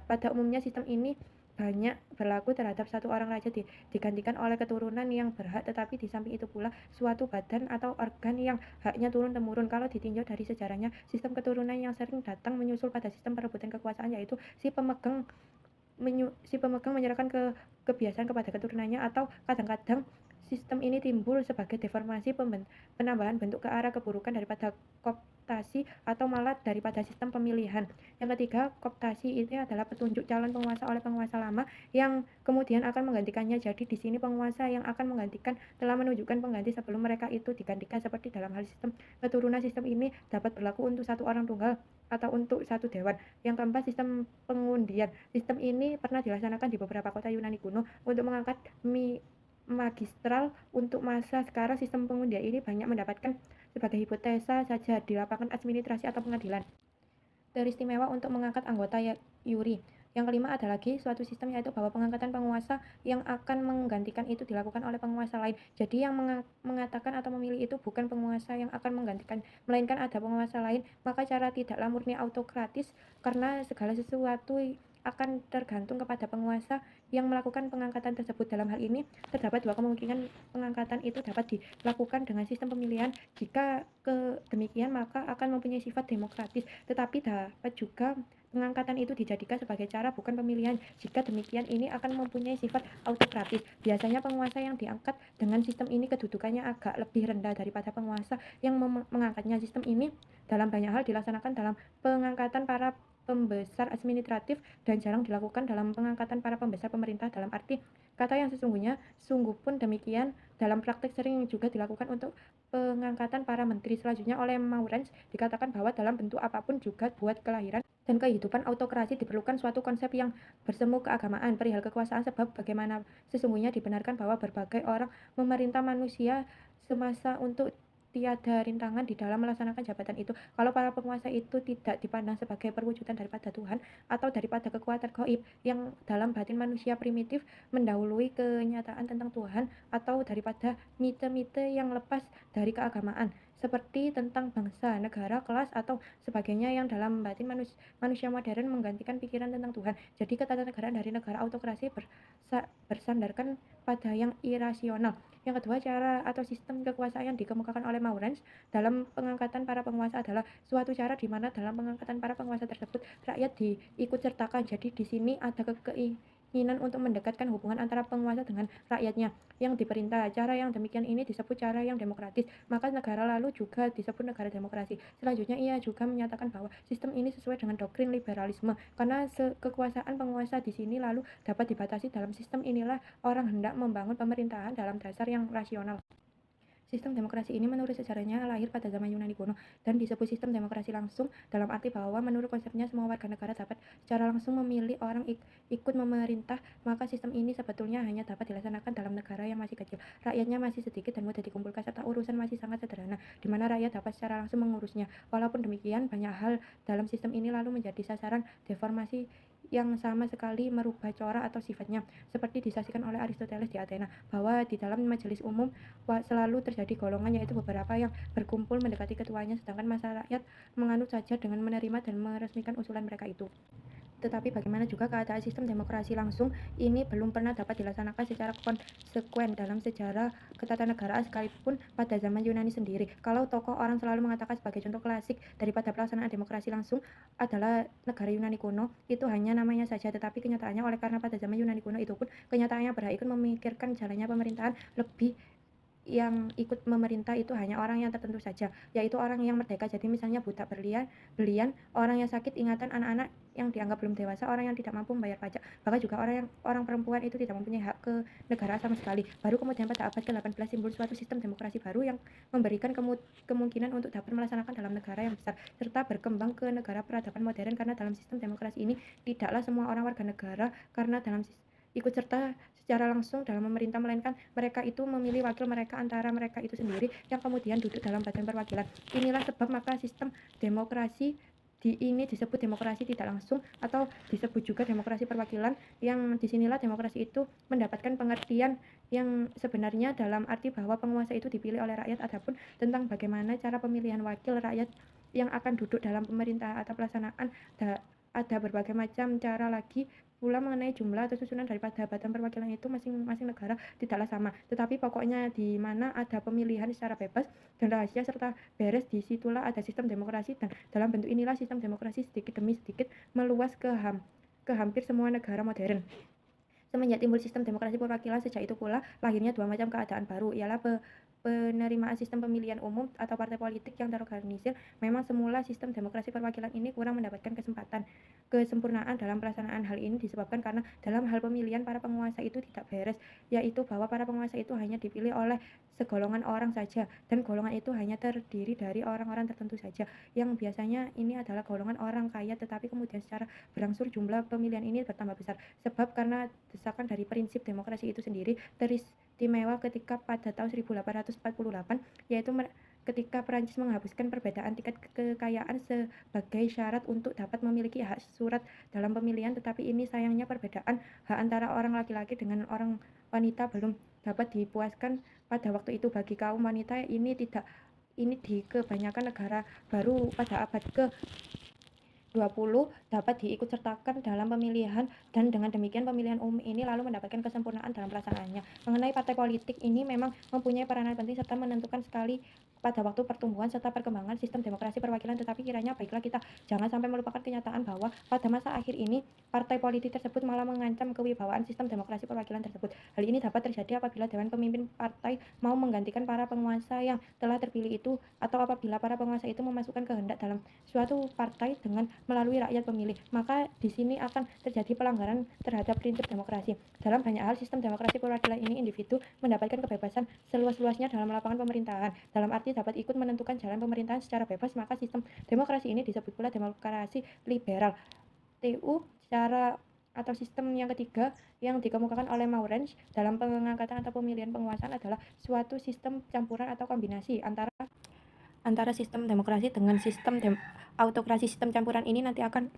pada umumnya sistem ini banyak berlaku terhadap satu orang raja digantikan oleh keturunan yang berhak, tetapi di samping itu pula suatu badan atau organ yang haknya turun-temurun. Kalau ditinjau dari sejarahnya, sistem keturunan yang sering datang menyusul pada sistem perebutan kekuasaan, yaitu si pemegang menyerahkan kebiasaan kepada keturunannya, atau kadang-kadang sistem ini timbul sebagai deformasi penambahan bentuk ke arah keburukan daripada kooptasi atau malah daripada sistem pemilihan. Yang ketiga, kooptasi ini adalah petunjuk calon penguasa oleh penguasa lama yang kemudian akan menggantikannya. Jadi di sini penguasa yang akan menggantikan telah menunjukkan pengganti sebelum mereka itu digantikan, seperti dalam hal sistem keturunan. Sistem ini dapat berlaku untuk satu orang tunggal atau untuk satu dewan. Yang keempat, sistem pengundian. Sistem ini pernah dilaksanakan di beberapa kota Yunani kuno untuk mengangkat magistral. Untuk masa sekarang, sistem pengundian ini banyak mendapatkan sebagai hipotesa saja di lapangan administrasi atau pengadilan. Teristimewa untuk mengangkat anggota Yuri. Yang kelima ada lagi suatu sistem, yaitu bahwa pengangkatan penguasa yang akan menggantikan itu dilakukan oleh penguasa lain. Jadi yang mengatakan atau memilih itu bukan penguasa yang akan menggantikan, melainkan ada penguasa lain. Maka cara tidaklah murni autokratis, karena segala sesuatu akan tergantung kepada penguasa yang melakukan pengangkatan tersebut. Dalam hal ini, terdapat dua kemungkinan pengangkatan itu dapat dilakukan dengan sistem pemilihan. Jika demikian, maka akan mempunyai sifat demokratis, tetapi dapat juga pengangkatan itu dijadikan sebagai cara bukan pemilihan. Jika demikian, ini akan mempunyai sifat autokratis. Biasanya penguasa yang diangkat dengan sistem ini kedudukannya agak lebih rendah daripada penguasa yang mengangkatnya. Sistem ini dalam banyak hal dilaksanakan dalam pengangkatan para pembesar administratif dan jarang dilakukan dalam pengangkatan para pembesar pemerintah dalam arti kata yang sesungguhnya. Sungguh pun demikian, dalam praktek sering juga dilakukan untuk pengangkatan para menteri. Selanjutnya, oleh Maurenz dikatakan bahwa dalam bentuk apapun juga buat kelahiran dan kehidupan autokrasi diperlukan suatu konsep yang bersemu keagamaan perihal kekuasaan, sebab bagaimana sesungguhnya dibenarkan bahwa berbagai orang memerintah manusia semasa untuk tiada rintangan di dalam melaksanakan jabatan itu. Kalau para penguasa itu tidak dipandang sebagai perwujudan daripada Tuhan atau daripada kekuatan gaib yang dalam batin manusia primitif mendahului kenyataan tentang Tuhan, atau daripada mite-mite yang lepas dari keagamaan seperti tentang bangsa, negara, kelas, atau sebagainya yang dalam batin manusia modern menggantikan pikiran tentang Tuhan. Jadi ketatanegaraan dari negara autokrasi bersandarkan pada yang irasional. Yang kedua, cara atau sistem kekuasaan yang dikemukakan oleh Maurenz dalam pengangkatan para penguasa adalah suatu cara di mana dalam pengangkatan para penguasa tersebut rakyat diikut sertakan. Jadi di sini ada keinginan untuk mendekatkan hubungan antara penguasa dengan rakyatnya yang diperintah. Cara yang demikian ini disebut cara yang demokratis. Maka negara lalu juga disebut negara demokrasi. Selanjutnya, ia juga menyatakan bahwa sistem ini sesuai dengan doktrin liberalisme, karena kekuasaan penguasa di sini lalu dapat dibatasi. Dalam sistem inilah orang hendak membangun pemerintahan dalam dasar yang rasional. Sistem demokrasi ini menurut sejarahnya lahir pada zaman Yunani kuno dan disebut sistem demokrasi langsung, dalam arti bahwa menurut konsepnya semua warga negara dapat secara langsung memilih orang ikut memerintah. Maka sistem ini sebetulnya hanya dapat dilaksanakan dalam negara yang masih kecil, rakyatnya masih sedikit dan mudah dikumpulkan, serta urusan masih sangat sederhana, di mana rakyat dapat secara langsung mengurusnya. Walaupun demikian, banyak hal dalam sistem ini lalu menjadi sasaran deformasi yang sama sekali merubah corak atau sifatnya, seperti disaksikan oleh Aristoteles di Athena, bahwa di dalam majelis umum selalu terjadi golongan, yaitu beberapa yang berkumpul mendekati ketuanya, sedangkan masa rakyat menganut saja dengan menerima dan meresmikan usulan mereka itu. Tetapi bagaimana juga keadaan sistem demokrasi langsung ini belum pernah dapat dilaksanakan secara konsekuen dalam sejarah ketatanegaraan sekalipun pada zaman Yunani sendiri. Kalau tokoh orang selalu mengatakan sebagai contoh klasik daripada pelaksanaan demokrasi langsung adalah negara Yunani kuno, itu hanya namanya saja, tetapi kenyataannya oleh karena pada zaman Yunani kuno itu pun kenyataannya berikut memikirkan jalannya pemerintahan lebih yang ikut memerintah itu hanya orang yang tertentu saja, yaitu orang yang merdeka. Jadi misalnya buta belian, orang yang sakit ingatan, anak-anak yang dianggap belum dewasa, orang yang tidak mampu membayar pajak, bahkan juga orang perempuan itu tidak mempunyai hak ke negara sama sekali. Baru kemudian pada abad ke-18 timbul suatu sistem demokrasi baru yang memberikan kemungkinan untuk dapat melaksanakan dalam negara yang besar serta berkembang ke negara peradaban modern, karena dalam sistem demokrasi ini tidaklah semua orang warga negara karena dalam ikut serta secara langsung dalam memerintah, melainkan mereka itu memilih wakil mereka antara mereka itu sendiri yang kemudian duduk dalam badan perwakilan. Inilah sebab maka sistem demokrasi ini disebut demokrasi tidak langsung atau disebut juga demokrasi perwakilan, yang disinilah demokrasi itu mendapatkan pengertian yang sebenarnya dalam arti bahwa penguasa itu dipilih oleh rakyat. Adapun tentang bagaimana cara pemilihan wakil rakyat yang akan duduk dalam pemerintah atau pelaksanaan, ada berbagai macam cara lagi pula mengenai jumlah atau susunan daripada badan perwakilan itu. Masing-masing negara tidaklah sama, tetapi pokoknya di mana ada pemilihan secara bebas dan rahasia serta beres, disitulah ada sistem demokrasi, dan dalam bentuk inilah sistem demokrasi sedikit demi sedikit meluas ke hampir semua negara modern. Semenjak timbul sistem demokrasi perwakilan, sejak itu pula lahirnya dua macam keadaan baru, ialah penerimaan sistem pemilihan umum atau partai politik yang terorganisir. Memang semula sistem demokrasi perwakilan ini kurang mendapatkan kesempurnaan dalam pelaksanaan. Hal ini disebabkan karena dalam hal pemilihan para penguasa itu tidak beres, yaitu bahwa para penguasa itu hanya dipilih oleh segolongan orang saja, dan golongan itu hanya terdiri dari orang-orang tertentu saja, yang biasanya ini adalah golongan orang kaya. Tetapi kemudian secara berangsur jumlah pemilihan ini bertambah besar, sebab karena desakan dari prinsip demokrasi itu sendiri teristimewa ketika pada tahun 1848, yaitu ketika Perancis menghapuskan perbedaan tingkat kekayaan sebagai syarat untuk dapat memiliki hak surat dalam pemilihan. Tetapi ini sayangnya perbedaan hak antara orang laki-laki dengan orang wanita belum dapat dipuaskan pada waktu itu. Bagi kaum wanita ini di kebanyakan negara baru pada abad ke-20 dapat diikutsertakan dalam pemilihan, dan dengan demikian pemilihan umum ini lalu mendapatkan kesempurnaan dalam pelaksanaannya. Mengenai partai politik ini memang mempunyai peranan penting serta menentukan sekali pada waktu pertumbuhan serta perkembangan sistem demokrasi perwakilan, tetapi kiranya baiklah kita jangan sampai melupakan kenyataan bahwa pada masa akhir ini partai politik tersebut malah mengancam kewibawaan sistem demokrasi perwakilan tersebut. Hal ini dapat terjadi apabila dewan pemimpin partai mau menggantikan para penguasa yang telah terpilih itu, atau apabila para penguasa itu memasukkan kehendak dalam suatu partai dengan melalui rakyat pemilih, maka di sini akan terjadi pelanggaran terhadap prinsip demokrasi. Dalam banyak hal sistem demokrasi perwakilan ini individu mendapatkan kebebasan seluas-luasnya dalam melakukan pemerintahan, dalam arti dapat ikut menentukan jalan pemerintahan secara bebas. Maka sistem demokrasi ini disebut pula demokrasi liberal. TU cara atau sistem yang ketiga yang dikemukakan oleh Maurens dalam pengangkatan atau pemilihan penguasaan adalah suatu sistem campuran atau kombinasi antara sistem demokrasi dengan sistem autokrasi. Sistem campuran ini nanti akan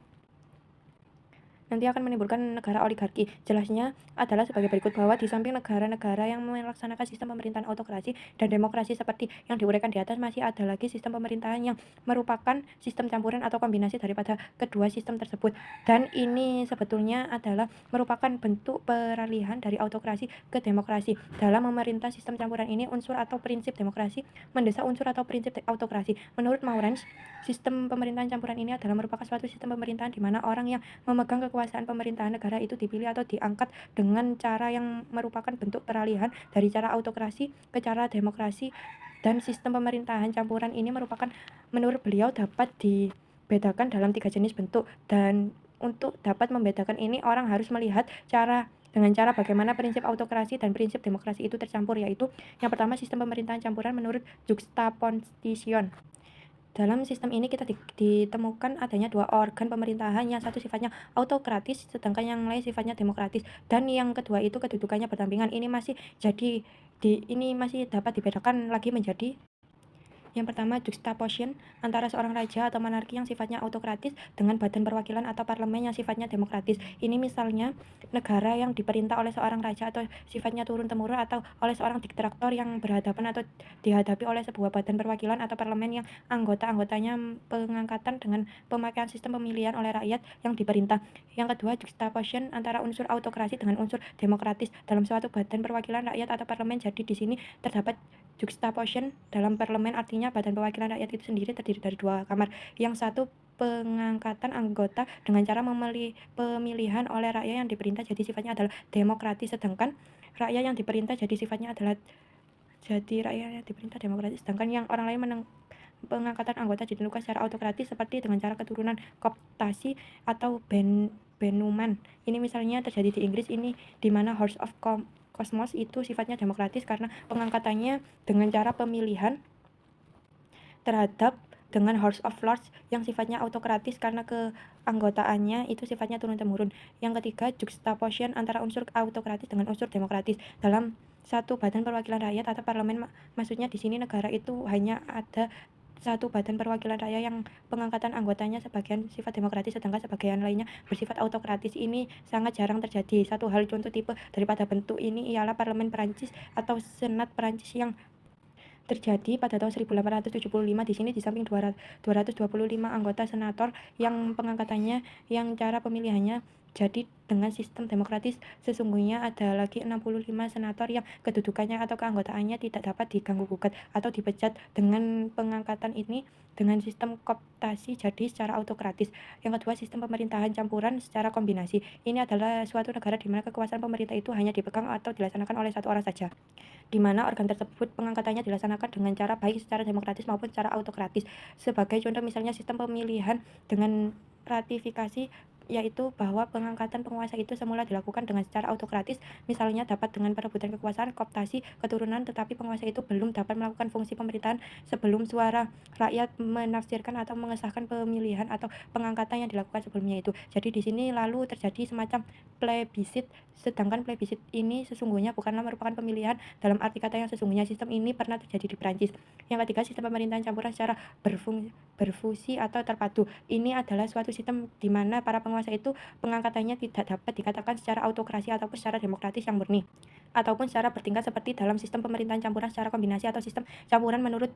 menimbulkan negara oligarki. Jelasnya adalah sebagai berikut, bahwa di samping negara-negara yang melaksanakan sistem pemerintahan autokrasi dan demokrasi seperti yang diuraikan di atas, masih ada lagi sistem pemerintahan yang merupakan sistem campuran atau kombinasi daripada kedua sistem tersebut. Dan ini sebetulnya adalah merupakan bentuk peralihan dari autokrasi ke demokrasi. Dalam memerintah sistem campuran ini, unsur atau prinsip demokrasi mendesak unsur atau prinsip autokrasi. Menurut Maurens, sistem pemerintahan campuran ini adalah merupakan suatu sistem pemerintahan di mana orang yang memegang kekuasaan pemerintahan negara itu dipilih atau diangkat dengan cara yang merupakan bentuk peralihan dari cara autokrasi ke cara demokrasi. Dan sistem pemerintahan campuran ini merupakan, menurut beliau, dapat dibedakan dalam 3 jenis bentuk, dan untuk dapat membedakan ini orang harus melihat dengan cara bagaimana prinsip autokrasi dan prinsip demokrasi itu tercampur, yaitu yang pertama sistem pemerintahan campuran menurut juxtaposition. Dalam sistem ini kita ditemukan adanya dua organ pemerintahan, yang satu sifatnya autokratis sedangkan yang lain sifatnya demokratis, dan yang kedua itu kedudukannya berdampingan. Ini masih dapat dibedakan lagi menjadi Yang pertama, juxtaposition antara seorang raja atau monarki yang sifatnya autokratis dengan badan perwakilan atau parlemen yang sifatnya demokratis. Ini misalnya negara yang diperintah oleh seorang raja atau sifatnya turun-temurun, atau oleh seorang diktator yang berhadapan atau dihadapi oleh sebuah badan perwakilan atau parlemen yang anggota-anggotanya pengangkatan dengan pemakaian sistem pemilihan oleh rakyat yang diperintah. Yang kedua, juxtaposition antara unsur autokrasi dengan unsur demokratis dalam suatu badan perwakilan rakyat atau parlemen. Jadi di sini terdapat juxtaposition dalam parlemen, artinya badan perwakilan rakyat itu sendiri terdiri dari dua kamar. Yang satu pengangkatan anggota dengan cara pemilihan oleh rakyat yang diperintah, jadi sifatnya adalah demokratis, sedangkan rakyat yang diperintah jadi sifatnya adalah rakyat yang diperintah demokratis, sedangkan yang orang lain pengangkatan anggota ditentukan secara autokratis seperti dengan cara keturunan, kooptasi, atau benuman. Ini misalnya terjadi di Inggris, ini di mana House of Commons itu sifatnya demokratis karena pengangkatannya dengan cara pemilihan terhadap dengan House of Lords yang sifatnya autokratis karena keanggotaannya itu sifatnya turun-temurun. Yang ketiga, juxtaposition antara unsur autokratis dengan unsur demokratis dalam satu badan perwakilan rakyat atau parlemen. Maksudnya di sini negara itu hanya ada satu badan perwakilan rakyat yang pengangkatan anggotanya sebagian sifat demokratis, sedangkan sebagian lainnya bersifat autokratis. Ini sangat jarang terjadi. Satu hal contoh tipe daripada bentuk ini ialah Parlemen Perancis atau Senat Perancis yang terjadi pada tahun 1875. Di sini di samping 225 anggota senator yang pengangkatannya yang cara pemilihannya jadi dengan sistem demokratis, sesungguhnya ada lagi 65 senator yang kedudukannya atau keanggotaannya tidak dapat diganggu gugat atau dipecat. Dengan pengangkatan ini dengan sistem kooptasi jadi secara autokratis. Yang kedua, sistem pemerintahan campuran secara kombinasi. Ini adalah suatu negara di mana kekuasaan pemerintah itu hanya dipegang atau dilaksanakan oleh satu orang saja, di mana organ tersebut pengangkatannya dilaksanakan dengan cara baik secara demokratis maupun secara autokratis. Sebagai contoh misalnya sistem pemilihan dengan ratifikasi, yaitu bahwa pengangkatan penguasa itu semula dilakukan dengan secara autokratis, misalnya dapat dengan perebutan kekuasaan, kooptasi, keturunan, tetapi penguasa itu belum dapat melakukan fungsi pemerintahan sebelum suara rakyat menafsirkan atau mengesahkan pemilihan atau pengangkatan yang dilakukan sebelumnya itu. Jadi di sini lalu terjadi semacam plebisit, sedangkan plebisit ini sesungguhnya bukanlah merupakan pemilihan dalam arti kata yang sesungguhnya. Sistem ini pernah terjadi di Prancis. Yang ketiga, sistem pemerintahan campuran secara berfusi atau terpadu. Ini adalah suatu sistem di mana para penguasa itu pengangkatannya tidak dapat dikatakan secara autokrasi ataupun secara demokratis yang murni, ataupun secara bertingkat seperti dalam sistem pemerintahan campuran secara kombinasi atau sistem campuran menurut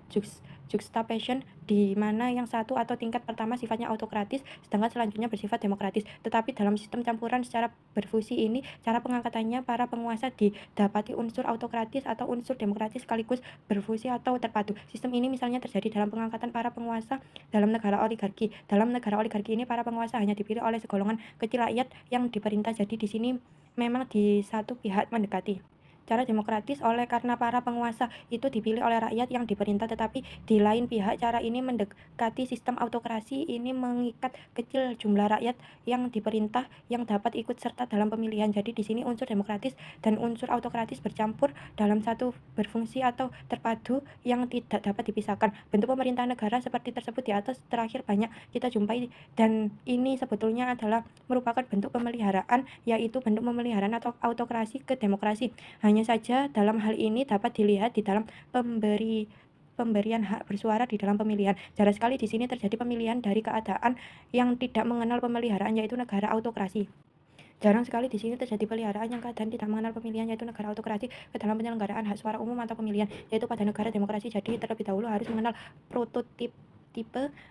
juxtaposition, di mana yang satu atau tingkat pertama sifatnya autokratis, sedangkan selanjutnya bersifat demokratis. Tetapi dalam sistem campuran secara berfusi ini, cara pengangkatannya para penguasa didapati unsur autokratis atau unsur demokratis sekaligus berfusi atau terpadu. Sistem ini misalnya terjadi dalam pengangkatan para penguasa dalam negara oligarki. Dalam negara oligarki ini para penguasa hanya dipilih oleh segolongan kecil rakyat yang diperintah. Jadi di sini memang di satu pihak mendekati cara demokratis oleh karena para penguasa itu dipilih oleh rakyat yang diperintah, tetapi di lain pihak cara ini mendekati sistem autokrasi, ini mengikat kecil jumlah rakyat yang diperintah yang dapat ikut serta dalam pemilihan. Jadi di sini unsur demokratis dan unsur autokratis bercampur dalam satu berfungsi atau terpadu yang tidak dapat dipisahkan. Bentuk pemerintahan negara seperti tersebut di atas terakhir banyak kita jumpai, dan ini sebetulnya adalah merupakan bentuk pemeliharaan, yaitu bentuk pemeliharaan atau autokrasi ke demokrasi. Hanya saja dalam hal ini dapat dilihat di dalam pemberian hak bersuara di dalam pemilihan. Jarang sekali di sini terjadi pemilihan dari keadaan yang tidak mengenal pemeliharaan, yaitu negara autokrasi. Jarang sekali di sini terjadi pemeliharaan yang keadaan tidak mengenal pemilihan, yaitu negara autokrasi, ke dalam penyelenggaraan hak suara umum atau pemilihan, yaitu pada negara demokrasi. Jadi terlebih dahulu harus mengenal prototipe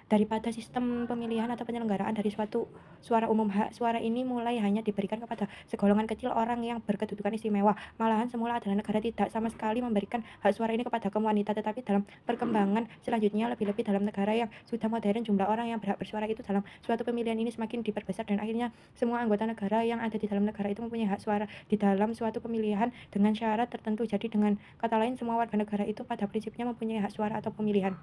daripada sistem pemilihan atau penyelenggaraan dari suatu suara umum. Hak suara ini mulai hanya diberikan kepada segolongan kecil orang yang berkedudukan istimewa. Malahan semula adalah negara tidak sama sekali memberikan hak suara ini kepada kaum wanita, tetapi dalam perkembangan selanjutnya, lebih-lebih dalam negara yang sudah modern, jumlah orang yang berhak bersuara itu dalam suatu pemilihan ini semakin diperbesar, dan akhirnya semua anggota negara yang ada di dalam negara itu mempunyai hak suara di dalam suatu pemilihan dengan syarat tertentu. Jadi dengan kata lain, semua warga negara itu pada prinsipnya mempunyai hak suara atau pemilihan.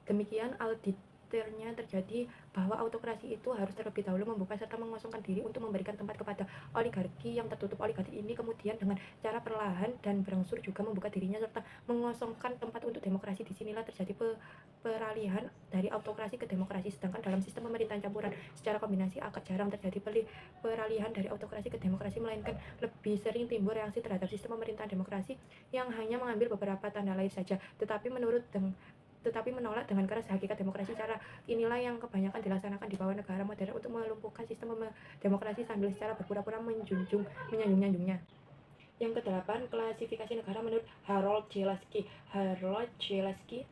Demikian auditornya terjadi bahwa autokrasi itu harus terlebih dahulu membuka serta mengosongkan diri untuk memberikan tempat kepada oligarki yang tertutup. Oligarki ini kemudian dengan cara perlahan dan berangsur juga membuka dirinya serta mengosongkan tempat untuk demokrasi. Disinilah terjadi peralihan dari autokrasi ke demokrasi. Sedangkan dalam sistem pemerintahan campuran secara kombinasi agak jarang terjadi peralihan dari autokrasi ke demokrasi, melainkan lebih sering timbul reaksi terhadap sistem pemerintahan demokrasi yang hanya mengambil beberapa tanda lahir saja. Tetapi menurut tetapi menolak dengan keras hakikat demokrasi. Cara inilah yang kebanyakan dilaksanakan di bawah negara modern untuk melumpuhkan sistem demokrasi sambil secara berpura-pura menyanjung-nyanjungnya. Yang kedelapan, klasifikasi negara menurut Harold J. Laski. Harold J. Laski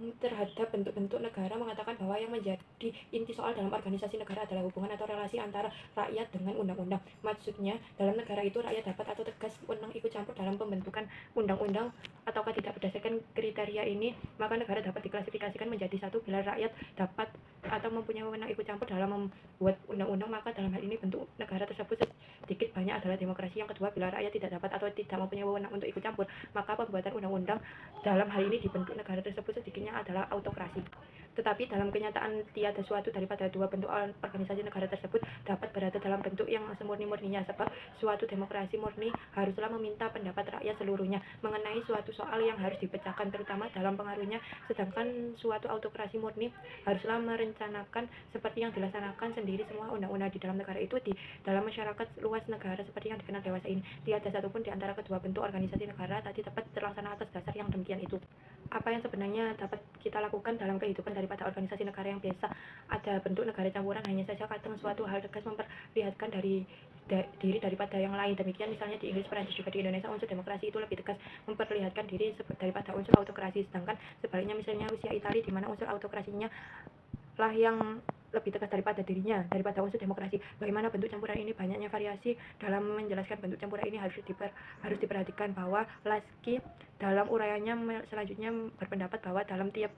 terhadap bentuk-bentuk negara mengatakan bahwa yang menjadi inti soal dalam organisasi negara adalah hubungan atau relasi antara rakyat dengan undang-undang. Maksudnya, dalam negara itu rakyat dapat atau tegas menang ikut campur dalam pembentukan undang-undang ataukah tidak. Berdasarkan kriteria ini, maka negara dapat diklasifikasikan menjadi satu bila rakyat dapat atau mempunyai wewenang ikut campur dalam membuat undang-undang, maka dalam hal ini bentuk negara tersebut sedikit banyak adalah demokrasi. Yang kedua, bila rakyat tidak dapat atau tidak mempunyai wewenang untuk ikut campur, maka pembuatan undang-undang dalam hal ini dibentuk negara tersebut sedikitnya adalah autokrasi. Tetapi dalam kenyataan tiada suatu daripada dua bentuk organisasi negara tersebut dapat berada dalam bentuk yang semurni-murninya, sebab suatu demokrasi murni haruslah meminta pendapat rakyat seluruhnya mengenai suatu soal yang harus dipecahkan, terutama dalam pengaruhnya, sedangkan suatu autokrasi murni haruslah merencanakan seperti yang dilaksanakan sendiri semua undang-undang di dalam negara itu di dalam masyarakat luas negara seperti yang dikenal dewasa ini. Tiada satupun di antara kedua bentuk organisasi negara tadi dapat terlaksana atas dasar yang demikian itu. Apa yang sebenarnya dapat kita lakukan dalam kehidupan daripada organisasi negara yang biasa? Ada bentuk negara campuran, hanya saja kadang suatu hal tegas memperlihatkan diri daripada yang lain. Demikian misalnya di Inggris, Perancis, juga di Indonesia unsur demokrasi itu lebih tegas memperlihatkan diri daripada unsur autokrasi, sedangkan sebaliknya misalnya Rusia, Italia, di mana unsur autokrasinya lah yang lebih tegas daripada unsur demokrasi. Bagaimana bentuk campuran ini? Banyaknya variasi dalam menjelaskan bentuk campuran ini harus diperhatikan bahwa Laski dalam uraiannya selanjutnya berpendapat bahwa dalam tiap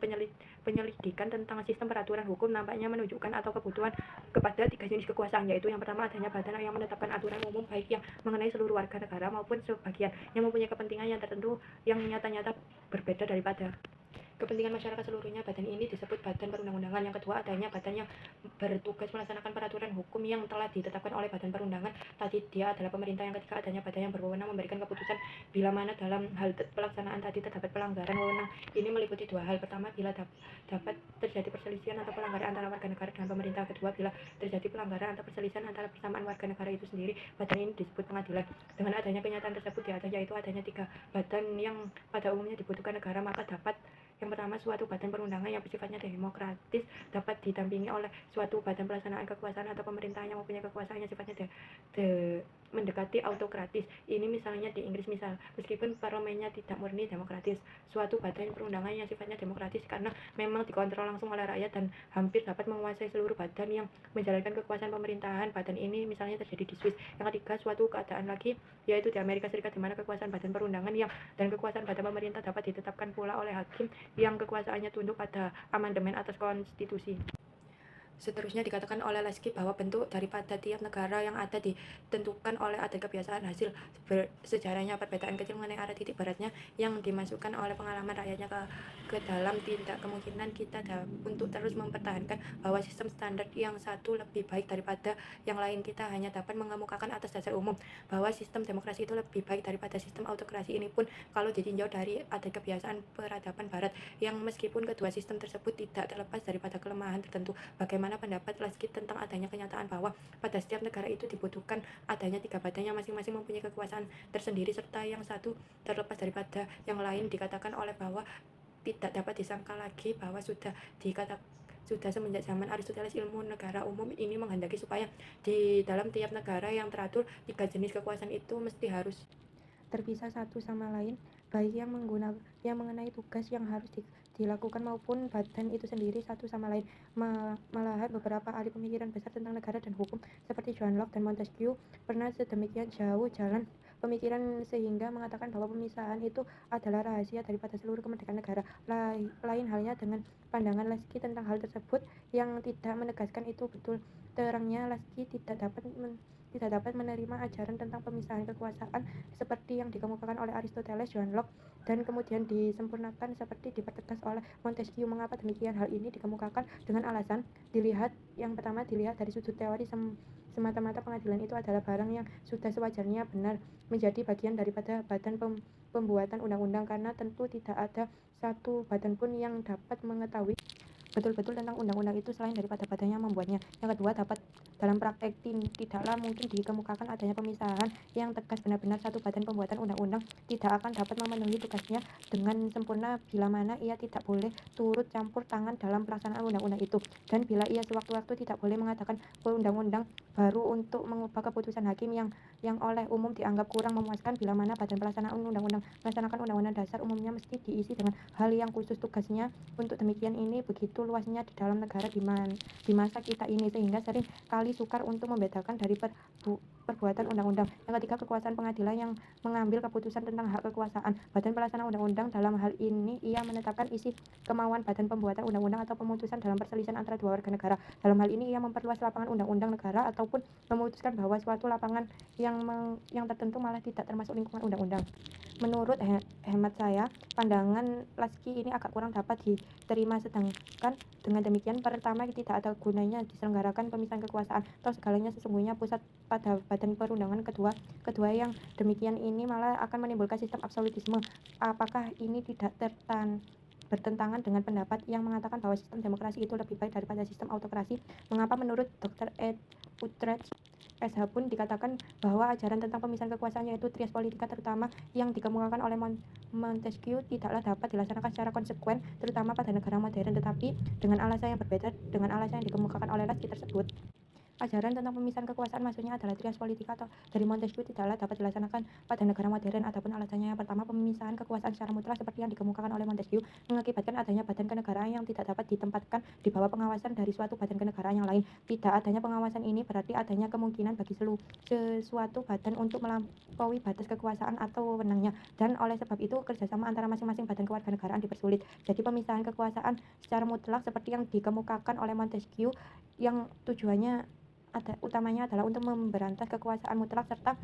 penyelidikan tentang sistem peraturan hukum nampaknya menunjukkan atau kebutuhan kepada tiga jenis kekuasaan, yaitu yang pertama adanya badan yang menetapkan aturan umum baik yang mengenai seluruh warga negara maupun sebagian yang mempunyai kepentingan yang tertentu yang nyata-nyata berbeda daripada kepentingan masyarakat seluruhnya. Badan ini disebut badan perundang-undangan. Yang kedua, adanya badan yang bertugas melaksanakan peraturan hukum yang telah ditetapkan oleh badan perundangan. Tadi dia adalah pemerintah. Yang ketiga, adanya badan yang berwenang memberikan keputusan bila mana dalam hal pelaksanaan tadi terdapat pelanggaran. Wewenang ini meliputi dua hal. Pertama, bila dapat terjadi perselisihan atau pelanggaran antara warga negara dengan pemerintah. Kedua, bila terjadi pelanggaran atau perselisihan antara persamaan warga negara itu sendiri. Badan ini disebut pengadilan. Dengan adanya kenyataan tersebut yaitu adanya tiga badan yang pada umumnya dibutuhkan negara, maka dapat yang pertama, suatu badan perundangan yang bersifatnya demokratis dapat didampingi oleh suatu badan pelaksanaan kekuasaan atau pemerintahan yang mempunyai kekuasaan yang sifatnya mendekati autokratis. Ini misalnya di Inggris, meskipun parlemennya tidak murni demokratis, suatu badan perundangan yang sifatnya demokratis karena memang dikontrol langsung oleh rakyat dan hampir dapat menguasai seluruh badan yang menjalankan kekuasaan pemerintahan. Badan ini misalnya terjadi di Swiss. Yang ketiga, suatu keadaan lagi yaitu di Amerika Serikat, di mana kekuasaan badan perundangan dan kekuasaan badan pemerintah dapat ditetapkan pula oleh hakim yang kekuasaannya tunduk pada amandemen atas konstitusi. Seterusnya dikatakan oleh Laski bahwa bentuk daripada tiap negara yang ada ditentukan oleh adat kebiasaan hasil sejarahnya. Perbedaan kecil mengenai arah titik baratnya yang dimasukkan oleh pengalaman rakyatnya ke dalam tidak kemungkinan kita untuk terus mempertahankan bahwa sistem standar yang satu lebih baik daripada yang lain. Kita hanya dapat mengemukakan atas dasar umum bahwa sistem demokrasi itu lebih baik daripada sistem autokrasi. Ini pun kalau ditinjau dari adat kebiasaan peradaban barat yang meskipun kedua sistem tersebut tidak terlepas daripada kelemahan tertentu. Bagaimana pendapat Laski tentang adanya kenyataan bahwa pada setiap negara itu dibutuhkan adanya tiga badan yang masing-masing mempunyai kekuasaan tersendiri serta yang satu terlepas daripada yang lain? Dikatakan oleh bahwa tidak dapat disangka lagi bahwa sudah semenjak zaman Aristoteles ilmu negara umum ini menghendaki supaya di dalam tiap negara yang teratur tiga jenis kekuasaan itu mesti harus terpisah satu sama lain, baik yang mengenai tugas yang harus dilakukan maupun badan itu sendiri satu sama lain. Malahan beberapa ahli pemikiran besar tentang negara dan hukum seperti John Locke dan Montesquieu pernah sedemikian jauh jalan pemikiran sehingga mengatakan bahwa pemisahan itu adalah rahasia daripada seluruh kemerdekaan negara. Lain halnya dengan pandangan Laski tentang hal tersebut yang tidak menegaskan itu betul. Terangnya Laski tidak dapat menerima ajaran tentang pemisahan kekuasaan seperti yang dikemukakan oleh Aristoteles, John Locke, dan kemudian disempurnakan seperti dipertegas oleh Montesquieu. Mengapa demikian? Hal ini dikemukakan dengan alasan yang pertama dilihat dari sudut teori semata-mata pengadilan itu adalah barang yang sudah sewajarnya benar menjadi bagian daripada badan pembuatan undang-undang, karena tentu tidak ada satu badan pun yang dapat mengetahui betul-betul tentang undang-undang itu selain daripada badannya membuatnya. Yang kedua, dapat dalam praktek tidaklah mungkin dikemukakan adanya pemisahan yang tegas. Benar-benar satu badan pembuatan undang-undang tidak akan dapat memenuhi tugasnya dengan sempurna bila mana ia tidak boleh turut campur tangan dalam pelaksanaan undang-undang itu, dan bila ia sewaktu-waktu tidak boleh mengadakan undang-undang baru untuk mengubah keputusan hakim yang oleh umum dianggap kurang memuaskan, bila mana badan pelaksanaan undang-undang melaksanakan undang-undang dasar umumnya mesti diisi dengan hal yang khusus tugasnya. Untuk demikian ini begitu luasnya di dalam negara di masa kita ini, sehingga sering kali sukar untuk membedakan dari perbuatan undang-undang. Yang ketiga, kekuasaan pengadilan yang mengambil keputusan tentang hak kekuasaan. Badan pelaksana undang-undang dalam hal ini ia menetapkan isi kemauan badan pembuatan undang-undang atau pemutusan dalam perselisihan antara dua warga negara. Dalam hal ini ia memperluas lapangan undang-undang negara ataupun memutuskan bahwa suatu lapangan yang tertentu malah tidak termasuk lingkungan undang-undang. Menurut hemat saya, pandangan Laski ini agak kurang dapat diterima, sedangkan dengan demikian pertama tidak ada gunanya diselenggarakan pemisahan kekuasaan, toh segalanya sesungguhnya pusat pada badan perundangan. Kedua yang demikian ini malah akan menimbulkan sistem absolutisme. Apakah ini tidak bertentangan dengan pendapat yang mengatakan bahwa sistem demokrasi itu lebih baik daripada sistem autokrasi? Mengapa menurut Dr. Ed Utrecht SH pun dikatakan bahwa ajaran tentang pemisahan kekuasaan, yaitu trias politika terutama yang dikemukakan oleh Montesquieu, tidaklah dapat dilaksanakan secara konsekuen terutama pada negara modern, tetapi dengan alasan yang berbeda dengan alasan yang dikemukakan oleh Laski tersebut. Ajaran tentang pemisahan kekuasaan maksudnya adalah trias politika atau dari Montesquieu tidaklah dapat dilaksanakan pada negara modern. Adapun alasannya yang pertama, pemisahan kekuasaan secara mutlak seperti yang dikemukakan oleh Montesquieu mengakibatkan adanya badan kenegaraan yang tidak dapat ditempatkan di bawah pengawasan dari suatu badan kenegaraan yang lain. Tidak adanya pengawasan ini berarti adanya kemungkinan bagi sesuatu badan untuk melampaui batas kekuasaan atau wewenangnya, dan oleh sebab itu kerjasama antara masing-masing badan kewarganegaraan dipersulit. Jadi pemisahan kekuasaan secara mutlak seperti yang dikemukakan oleh Montesquieu yang tujuannya utamanya adalah untuk memberantas kekuasaan mutlak, serta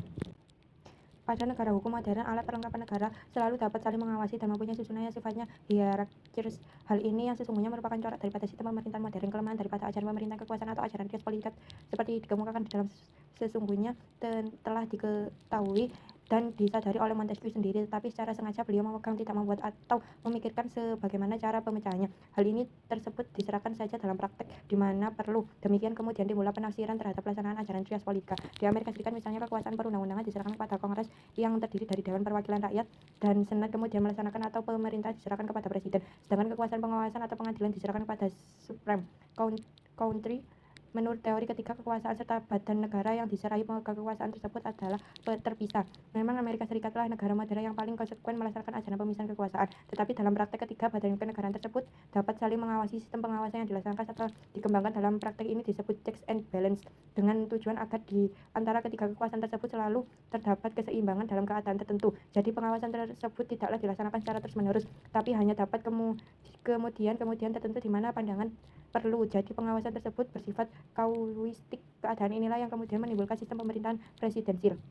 pada negara hukum modern alat perlengkapan negara selalu dapat saling mengawasi dan mempunyai susunan yang sifatnya hierarkis. Hal ini yang sesungguhnya merupakan corak daripada sistem pemerintahan modern. Kelemahan daripada ajaran pemerintahan kekuasaan atau ajaran trias politika seperti dikemukakan di dalam sesungguhnya telah diketahui dan disadari oleh Montesquieu sendiri, tetapi secara sengaja beliau memegang, tidak membuat atau memikirkan sebagaimana cara pemecahannya. Hal ini tersebut diserahkan saja dalam praktek di mana perlu. Demikian kemudian dimulai penafsiran terhadap pelaksanaan ajaran trias politika. Di Amerika Serikat misalnya, kekuasaan perundang-undangan diserahkan kepada Kongres yang terdiri dari Dewan Perwakilan Rakyat dan Senat, kemudian melaksanakan atau pemerintah diserahkan kepada Presiden. Sedangkan kekuasaan pengawasan atau pengadilan diserahkan kepada Supreme Country. Menurut teori ketiga, kekuasaan serta badan negara yang diserahi pemegang kekuasaan tersebut adalah terpisah. Memang Amerika Serikatlah negara modern yang paling konsekuen melaksanakan ajaran pemisahan kekuasaan, tetapi dalam praktek ketiga badan kenegaraan tersebut dapat saling mengawasi. Sistem pengawasan yang dilaksanakan atau dikembangkan dalam praktek ini disebut checks and balance, dengan tujuan agar di antara ketiga kekuasaan tersebut selalu terdapat keseimbangan dalam keadaan tertentu. Jadi pengawasan tersebut tidaklah dilaksanakan secara terus-menerus, tapi hanya dapat kemudian tertentu di mana pandangan perlu. Jadi pengawasan tersebut bersifat kauistik. Keadaan inilah yang kemudian menimbulkan sistem pemerintahan presidensil.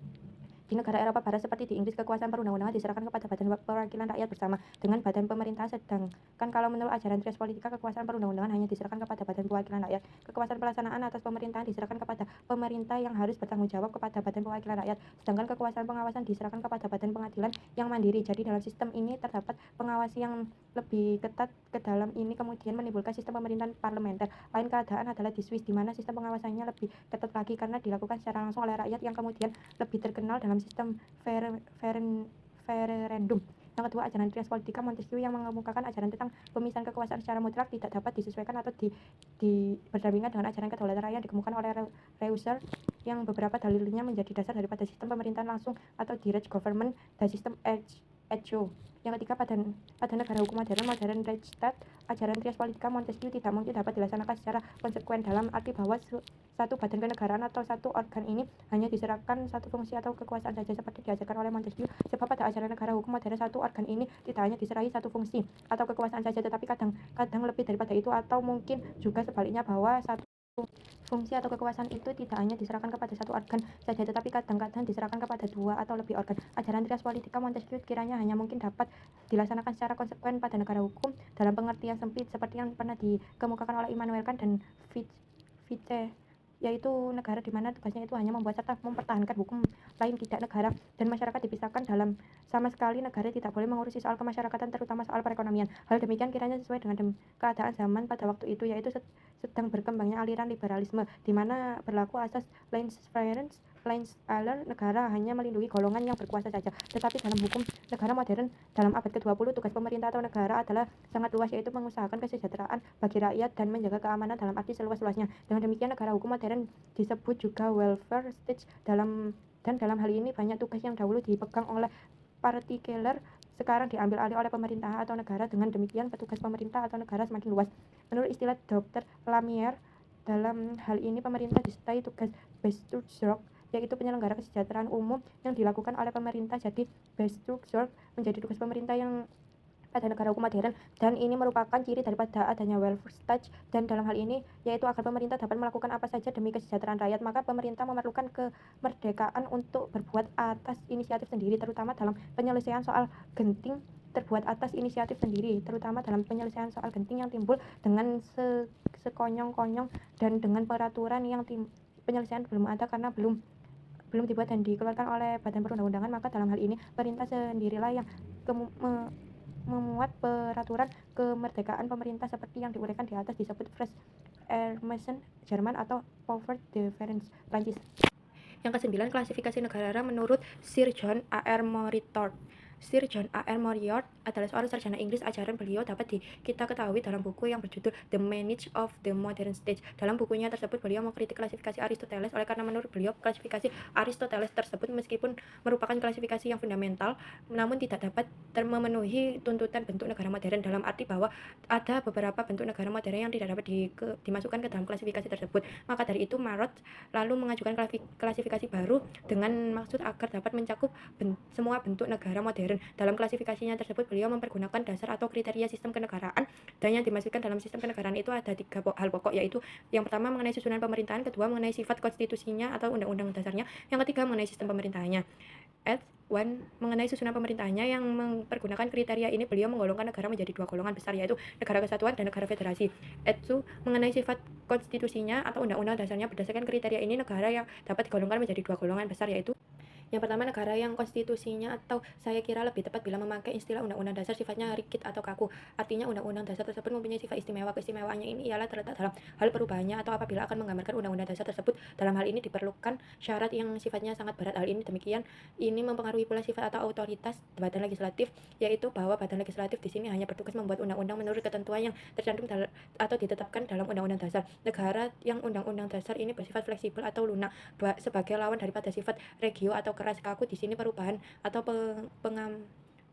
Di negara Eropa Barat seperti di Inggris, kekuasaan perundang-undangan diserahkan kepada Badan Perwakilan Rakyat bersama dengan Badan Pemerintahan, sedangkan kalau menurut ajaran trias politika, kekuasaan perundang-undangan hanya diserahkan kepada Badan Perwakilan Rakyat. Kekuasaan pelaksanaan atas pemerintahan diserahkan kepada pemerintah yang harus bertanggung jawab kepada Badan Perwakilan Rakyat, sedangkan kekuasaan pengawasan diserahkan kepada Badan Pengadilan yang mandiri. Jadi dalam sistem ini terdapat pengawasi yang lebih ketat. Ke dalam ini kemudian menimbulkan sistem pemerintahan parlementer. Lain keadaan adalah di Swiss, di mana sistem pengawasannya lebih ketat lagi karena dilakukan secara langsung oleh rakyat yang kemudian lebih terkenal dalam sistem referendum. Yang kedua, ajaran trias politika Montesquieu yang mengemukakan ajaran tentang pemisahan kekuasaan secara mutlak tidak dapat disesuaikan atau berbandingan dengan ajaran kedaulatan rakyat yang dikemukakan oleh Rousseau, yang beberapa dalilnya menjadi dasar daripada sistem pemerintahan langsung atau direct government dan sistem HO. Yang ketiga, pada negara hukum modern Rechtsstaat, ajaran trias politika Montesquieu tidak mungkin dapat dilaksanakan secara konsekuen, dalam arti bahwa satu badan kenegaraan atau satu organ ini hanya diserahkan satu fungsi atau kekuasaan saja seperti diajarkan oleh Montesquieu. Sebab pada ajaran negara hukum modern, satu organ ini tidak hanya diserahi satu fungsi atau kekuasaan saja, tetapi kadang lebih daripada itu, atau mungkin juga sebaliknya, bahwa satu fungsi atau kekuasaan itu tidak hanya diserahkan kepada satu organ saja, tetapi kadang-kadang diserahkan kepada dua atau lebih organ. Ajaran trias politika Montesquieu kiranya hanya mungkin dapat dilaksanakan secara konsekuen pada negara hukum dalam pengertian sempit seperti yang pernah dikemukakan oleh Immanuel Kant dan Fichte yaitu negara di mana tugasnya itu hanya membuat serta mempertahankan hukum lain tidak negara, dan masyarakat dipisahkan dalam sama sekali negara tidak boleh mengurusi soal kemasyarakatan terutama soal perekonomian. Hal demikian kiranya sesuai dengan keadaan zaman pada waktu itu, yaitu sedang berkembangnya aliran liberalisme di mana berlaku asas laissez-faire. Negara hanya melindungi golongan yang berkuasa saja. Tetapi dalam hukum negara modern dalam abad ke-20, tugas pemerintah atau negara adalah sangat luas, yaitu mengusahakan kesejahteraan bagi rakyat dan menjaga keamanan dalam arti seluas-luasnya. Dengan demikian negara hukum modern disebut juga welfare state dan dalam hal ini banyak tugas yang dahulu dipegang oleh partikeler sekarang diambil alih oleh pemerintah atau negara. Dengan demikian petugas pemerintah atau negara semakin luas. Menurut istilah Dr. Lamier, dalam hal ini pemerintah disertai tugas Bestuurszorg, yaitu penyelenggara kesejahteraan umum yang dilakukan oleh pemerintah. Jadi Bestuurszorg menjadi tugas pemerintah yang pada negara hukum modern, dan ini merupakan ciri daripada adanya welfare state. Dan dalam hal ini yaitu agar pemerintah dapat melakukan apa saja demi kesejahteraan rakyat, maka pemerintah memerlukan kemerdekaan untuk berbuat atas inisiatif sendiri, terutama dalam penyelesaian soal genting yang timbul dengan sekonyong-konyong dan dengan peraturan yang penyelesaian belum ada karena belum dibuat dan dikeluarkan oleh badan perundang-undangan. Maka dalam hal ini pemerintah sendirilah yang memuat peraturan kemerdekaan pemerintah seperti yang diuraikan di atas disebut Fresh Air Mission Jerman atau Pouvoir de France Prancis. Yang kesembilan, klasifikasi negara menurut Sir John A.R. Moriarty. Sir John A.R. Moriarty adalah seorang sarjana Inggris. Ajaran beliau dapat kita ketahui dalam buku yang berjudul The Manage of the Modern State. Dalam bukunya tersebut beliau mengkritik klasifikasi Aristoteles, oleh karena menurut beliau klasifikasi Aristoteles tersebut meskipun merupakan klasifikasi yang fundamental, namun tidak dapat memenuhi tuntutan bentuk negara modern, dalam arti bahwa ada beberapa bentuk negara modern yang tidak dapat dimasukkan ke dalam klasifikasi tersebut. Maka dari itu Moriarty lalu mengajukan klasifikasi baru dengan maksud agar dapat mencakup semua bentuk negara modern. Dalam klasifikasinya tersebut beliau mempergunakan dasar atau kriteria sistem kenegaraan, dan yang dimasukkan dalam sistem kenegaraan itu ada 3 hal pokok, yaitu yang pertama mengenai susunan pemerintahan, kedua mengenai sifat konstitusinya atau undang-undang dasarnya, yang ketiga mengenai sistem pemerintahannya. Mengenai susunan pemerintahannya yang mempergunakan kriteria ini, beliau menggolongkan negara menjadi 2 golongan besar, yaitu negara kesatuan dan negara federasi. Mengenai sifat konstitusinya atau undang-undang dasarnya, berdasarkan kriteria ini negara yang dapat digolongkan menjadi 2 golongan besar, yaitu yang pertama negara yang konstitusinya, atau saya kira lebih tepat bila memakai istilah undang-undang dasar, sifatnya rigid atau kaku. Artinya undang-undang dasar tersebut mempunyai sifat istimewa. Keistimewaannya ini ialah terletak dalam hal perubahannya atau apabila akan menggambarkan undang-undang dasar tersebut. Dalam hal ini diperlukan syarat yang sifatnya sangat berat. Hal ini ini mempengaruhi pula sifat atau otoritas badan legislatif, yaitu bahwa badan legislatif di sini hanya bertugas membuat undang-undang menurut ketentuan yang tercantum atau ditetapkan dalam undang-undang dasar. Negara yang undang-undang dasar ini bersifat fleksibel atau lunak sebagai lawan daripada sifat regio atau keras kaku. Di sini perubahan atau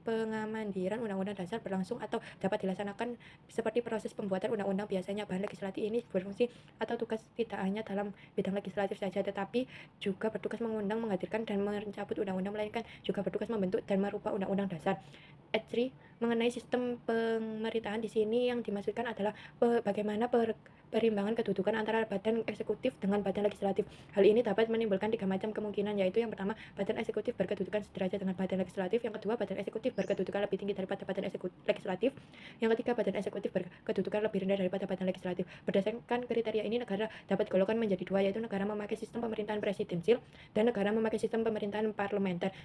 pengamandiran undang-undang dasar berlangsung atau dapat dilaksanakan seperti proses pembuatan undang-undang. Biasanya bahan legislatif ini berfungsi atau tugas tidak hanya dalam bidang legislatif saja, tetapi juga bertugas mengundang, menghadirkan, dan mencabut undang-undang, melainkan juga bertugas membentuk dan merubah undang-undang dasar. Mengenai sistem pemerintahan, di sini yang dimaksudkan adalah bagaimana perimbangan kedudukan antara badan eksekutif dengan badan legislatif. Hal ini dapat menimbulkan 3 macam kemungkinan, yaitu yang pertama, badan eksekutif berkedudukan sederajat dengan badan legislatif, yang kedua, badan eksekutif berkedudukan lebih tinggi daripada badan legislatif, yang ketiga, badan eksekutif berkedudukan lebih rendah daripada badan legislatif. Berdasarkan kriteria ini, negara dapat digolongkan menjadi 2, yaitu negara memakai sistem pemerintahan presidensial dan negara memakai sistem pemerintahan parlementer.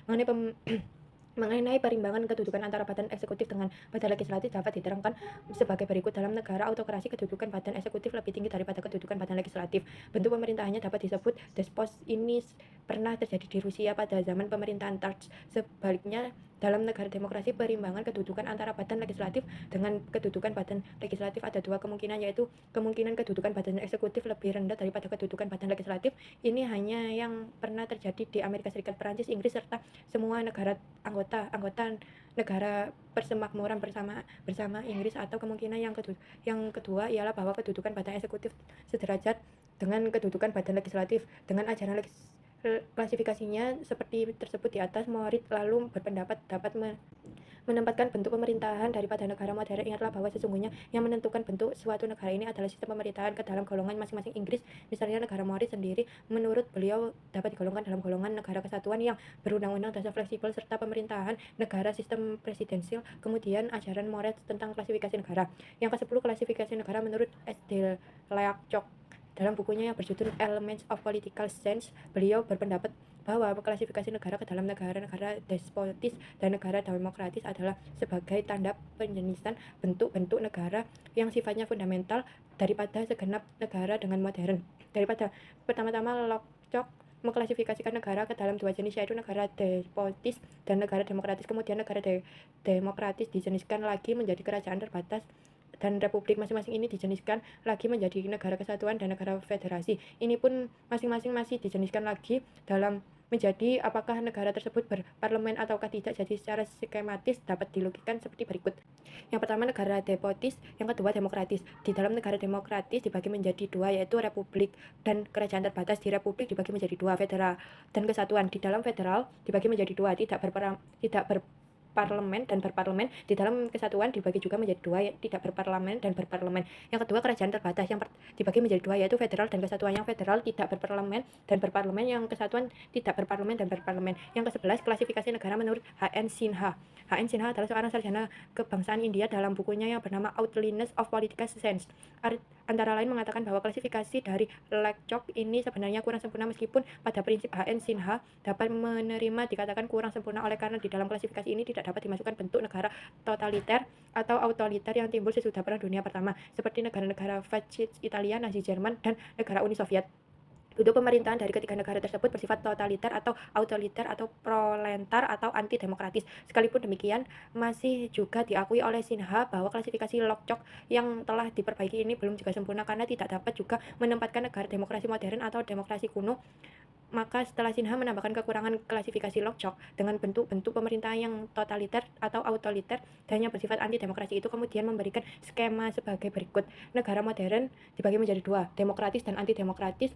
Mengenai perimbangan kedudukan antara badan eksekutif dengan badan legislatif dapat diterangkan sebagai berikut. Dalam negara autokrasi, kedudukan badan eksekutif lebih tinggi daripada kedudukan badan legislatif. Bentuk pemerintahannya dapat disebut despot. Ini pernah terjadi di Rusia pada zaman pemerintahan Tsar. Sebaliknya, dalam negara demokrasi, perimbangan kedudukan antara badan legislatif dengan kedudukan badan legislatif ada 2 kemungkinan, yaitu kemungkinan kedudukan badan eksekutif lebih rendah daripada kedudukan badan legislatif. Ini hanya yang pernah terjadi di Amerika Serikat, Perancis, Inggris, serta semua negara anggota negara persemakmuran bersama Inggris. Atau kemungkinan yang kedua ialah bahwa kedudukan badan eksekutif sederajat dengan kedudukan badan legislatif. Dengan ajaran klasifikasinya seperti tersebut di atas, Moriarty lalu berpendapat dapat menempatkan bentuk pemerintahan daripada negara modern. Ingatlah bahwa sesungguhnya yang menentukan bentuk suatu negara ini adalah sistem pemerintahan ke dalam golongan masing-masing Inggris. Misalnya negara Moriarty sendiri menurut beliau dapat digolongkan dalam golongan negara kesatuan yang berundang-undang dasar fleksibel serta pemerintahan negara sistem presidensial. Kemudian ajaran Moriarty tentang klasifikasi negara. Yang ke-10, klasifikasi negara menurut S. de Leacroc. Dalam bukunya yang berjudul Elements of Political Science, beliau berpendapat bahwa klasifikasi negara ke dalam negara-negara despotis dan negara demokratis adalah sebagai tanda penjenisan bentuk-bentuk negara yang sifatnya fundamental daripada segenap negara dengan modern. Daripada pertama-tama Locke mengklasifikasikan negara ke dalam dua jenis, yaitu negara despotis dan negara demokratis. Kemudian negara demokratis dijeniskan lagi menjadi kerajaan terbatas, dan republik masing-masing ini dijeniskan lagi menjadi negara kesatuan dan negara federasi. Ini pun masing-masing masih dijeniskan lagi dalam menjadi apakah negara tersebut berparlemen ataukah tidak. Jadi secara skematis dapat dilogikan seperti berikut. Yang pertama negara despotis, yang kedua demokratis. Di dalam negara demokratis dibagi menjadi dua, yaitu republik dan kerajaan terbatas. Di republik dibagi menjadi dua, federal dan kesatuan. Di dalam federal dibagi menjadi dua, tidak berparlemen dan berparlemen. Di dalam kesatuan dibagi juga menjadi dua, tidak berparlemen dan berparlemen. Yang kedua kerajaan terbatas, yang dibagi menjadi dua, yaitu federal dan kesatuan. Yang federal tidak berparlemen dan berparlemen, yang kesatuan tidak berparlemen dan berparlemen. Yang ke-11 klasifikasi negara menurut H.N. Sinha. H.N. Sinha adalah seorang sarjana kebangsaan India. Dalam bukunya yang bernama Outlines of Political Science, antara lain mengatakan bahwa klasifikasi dari Locke ini sebenarnya kurang sempurna, meskipun pada prinsip H.N. Sinha dapat menerima dikatakan kurang sempurna oleh karena di dalam klasifikasi ini tidak dapat dimasukkan bentuk negara totaliter atau autoriter yang timbul sesudah Perang Dunia Pertama, seperti negara-negara fascis Italia, Nazi Jerman, dan negara Uni Soviet. Bentuk pemerintahan dari ketiga negara tersebut bersifat totaliter atau autoriter atau proletar atau anti-demokratis. Sekalipun demikian, masih juga diakui oleh Sinha bahwa klasifikasi Locke yang telah diperbaiki ini belum juga sempurna karena tidak dapat juga menempatkan negara demokrasi modern atau demokrasi kuno. Maka setelah Sinha menambahkan kekurangan klasifikasi Locke dengan bentuk-bentuk pemerintahan yang totaliter atau autoriter dan yang bersifat anti-demokrasi itu, kemudian memberikan skema sebagai berikut. Negara modern dibagi menjadi dua, demokratis dan anti-demokratis,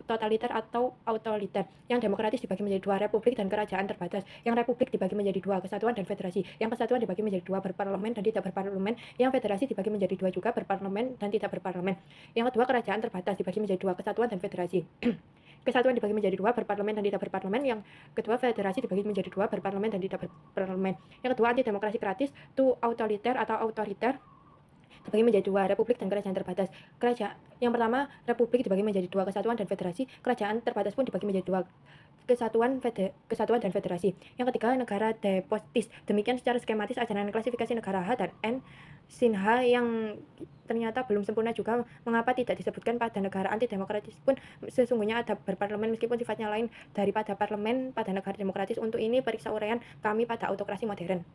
totaliter atau autoriter. Yang demokratis dibagi menjadi dua, republik dan kerajaan terbatas. Yang republik dibagi menjadi dua, kesatuan dan federasi. Yang kesatuan dibagi menjadi dua, berparlemen dan tidak berparlemen. Yang federasi dibagi menjadi dua juga, berparlemen dan tidak berparlemen. Yang kedua kerajaan terbatas dibagi menjadi dua, kesatuan dan federasi. Kesatuan dibagi menjadi dua, berparlemen dan tidak berparlemen. Yang kedua federasi dibagi menjadi dua, berparlemen dan tidak berparlemen. Yang kedua anti demokrasi gratis, autoriter atau autoriter dibagi menjadi dua, republik dan kerajaan terbatas. Yang pertama, republik dibagi menjadi dua, kesatuan dan federasi. Kerajaan terbatas pun dibagi menjadi dua, kesatuan dan federasi. Yang ketiga, negara despotis. Demikian secara skematis ajaran klasifikasi negara H dan N. Sinha yang ternyata belum sempurna juga mengapa tidak disebutkan pada negara anti demokratis pun sesungguhnya ada berparlemen meskipun sifatnya lain daripada parlemen pada negara demokratis. Untuk ini periksa uraian kami pada autokrasi modern.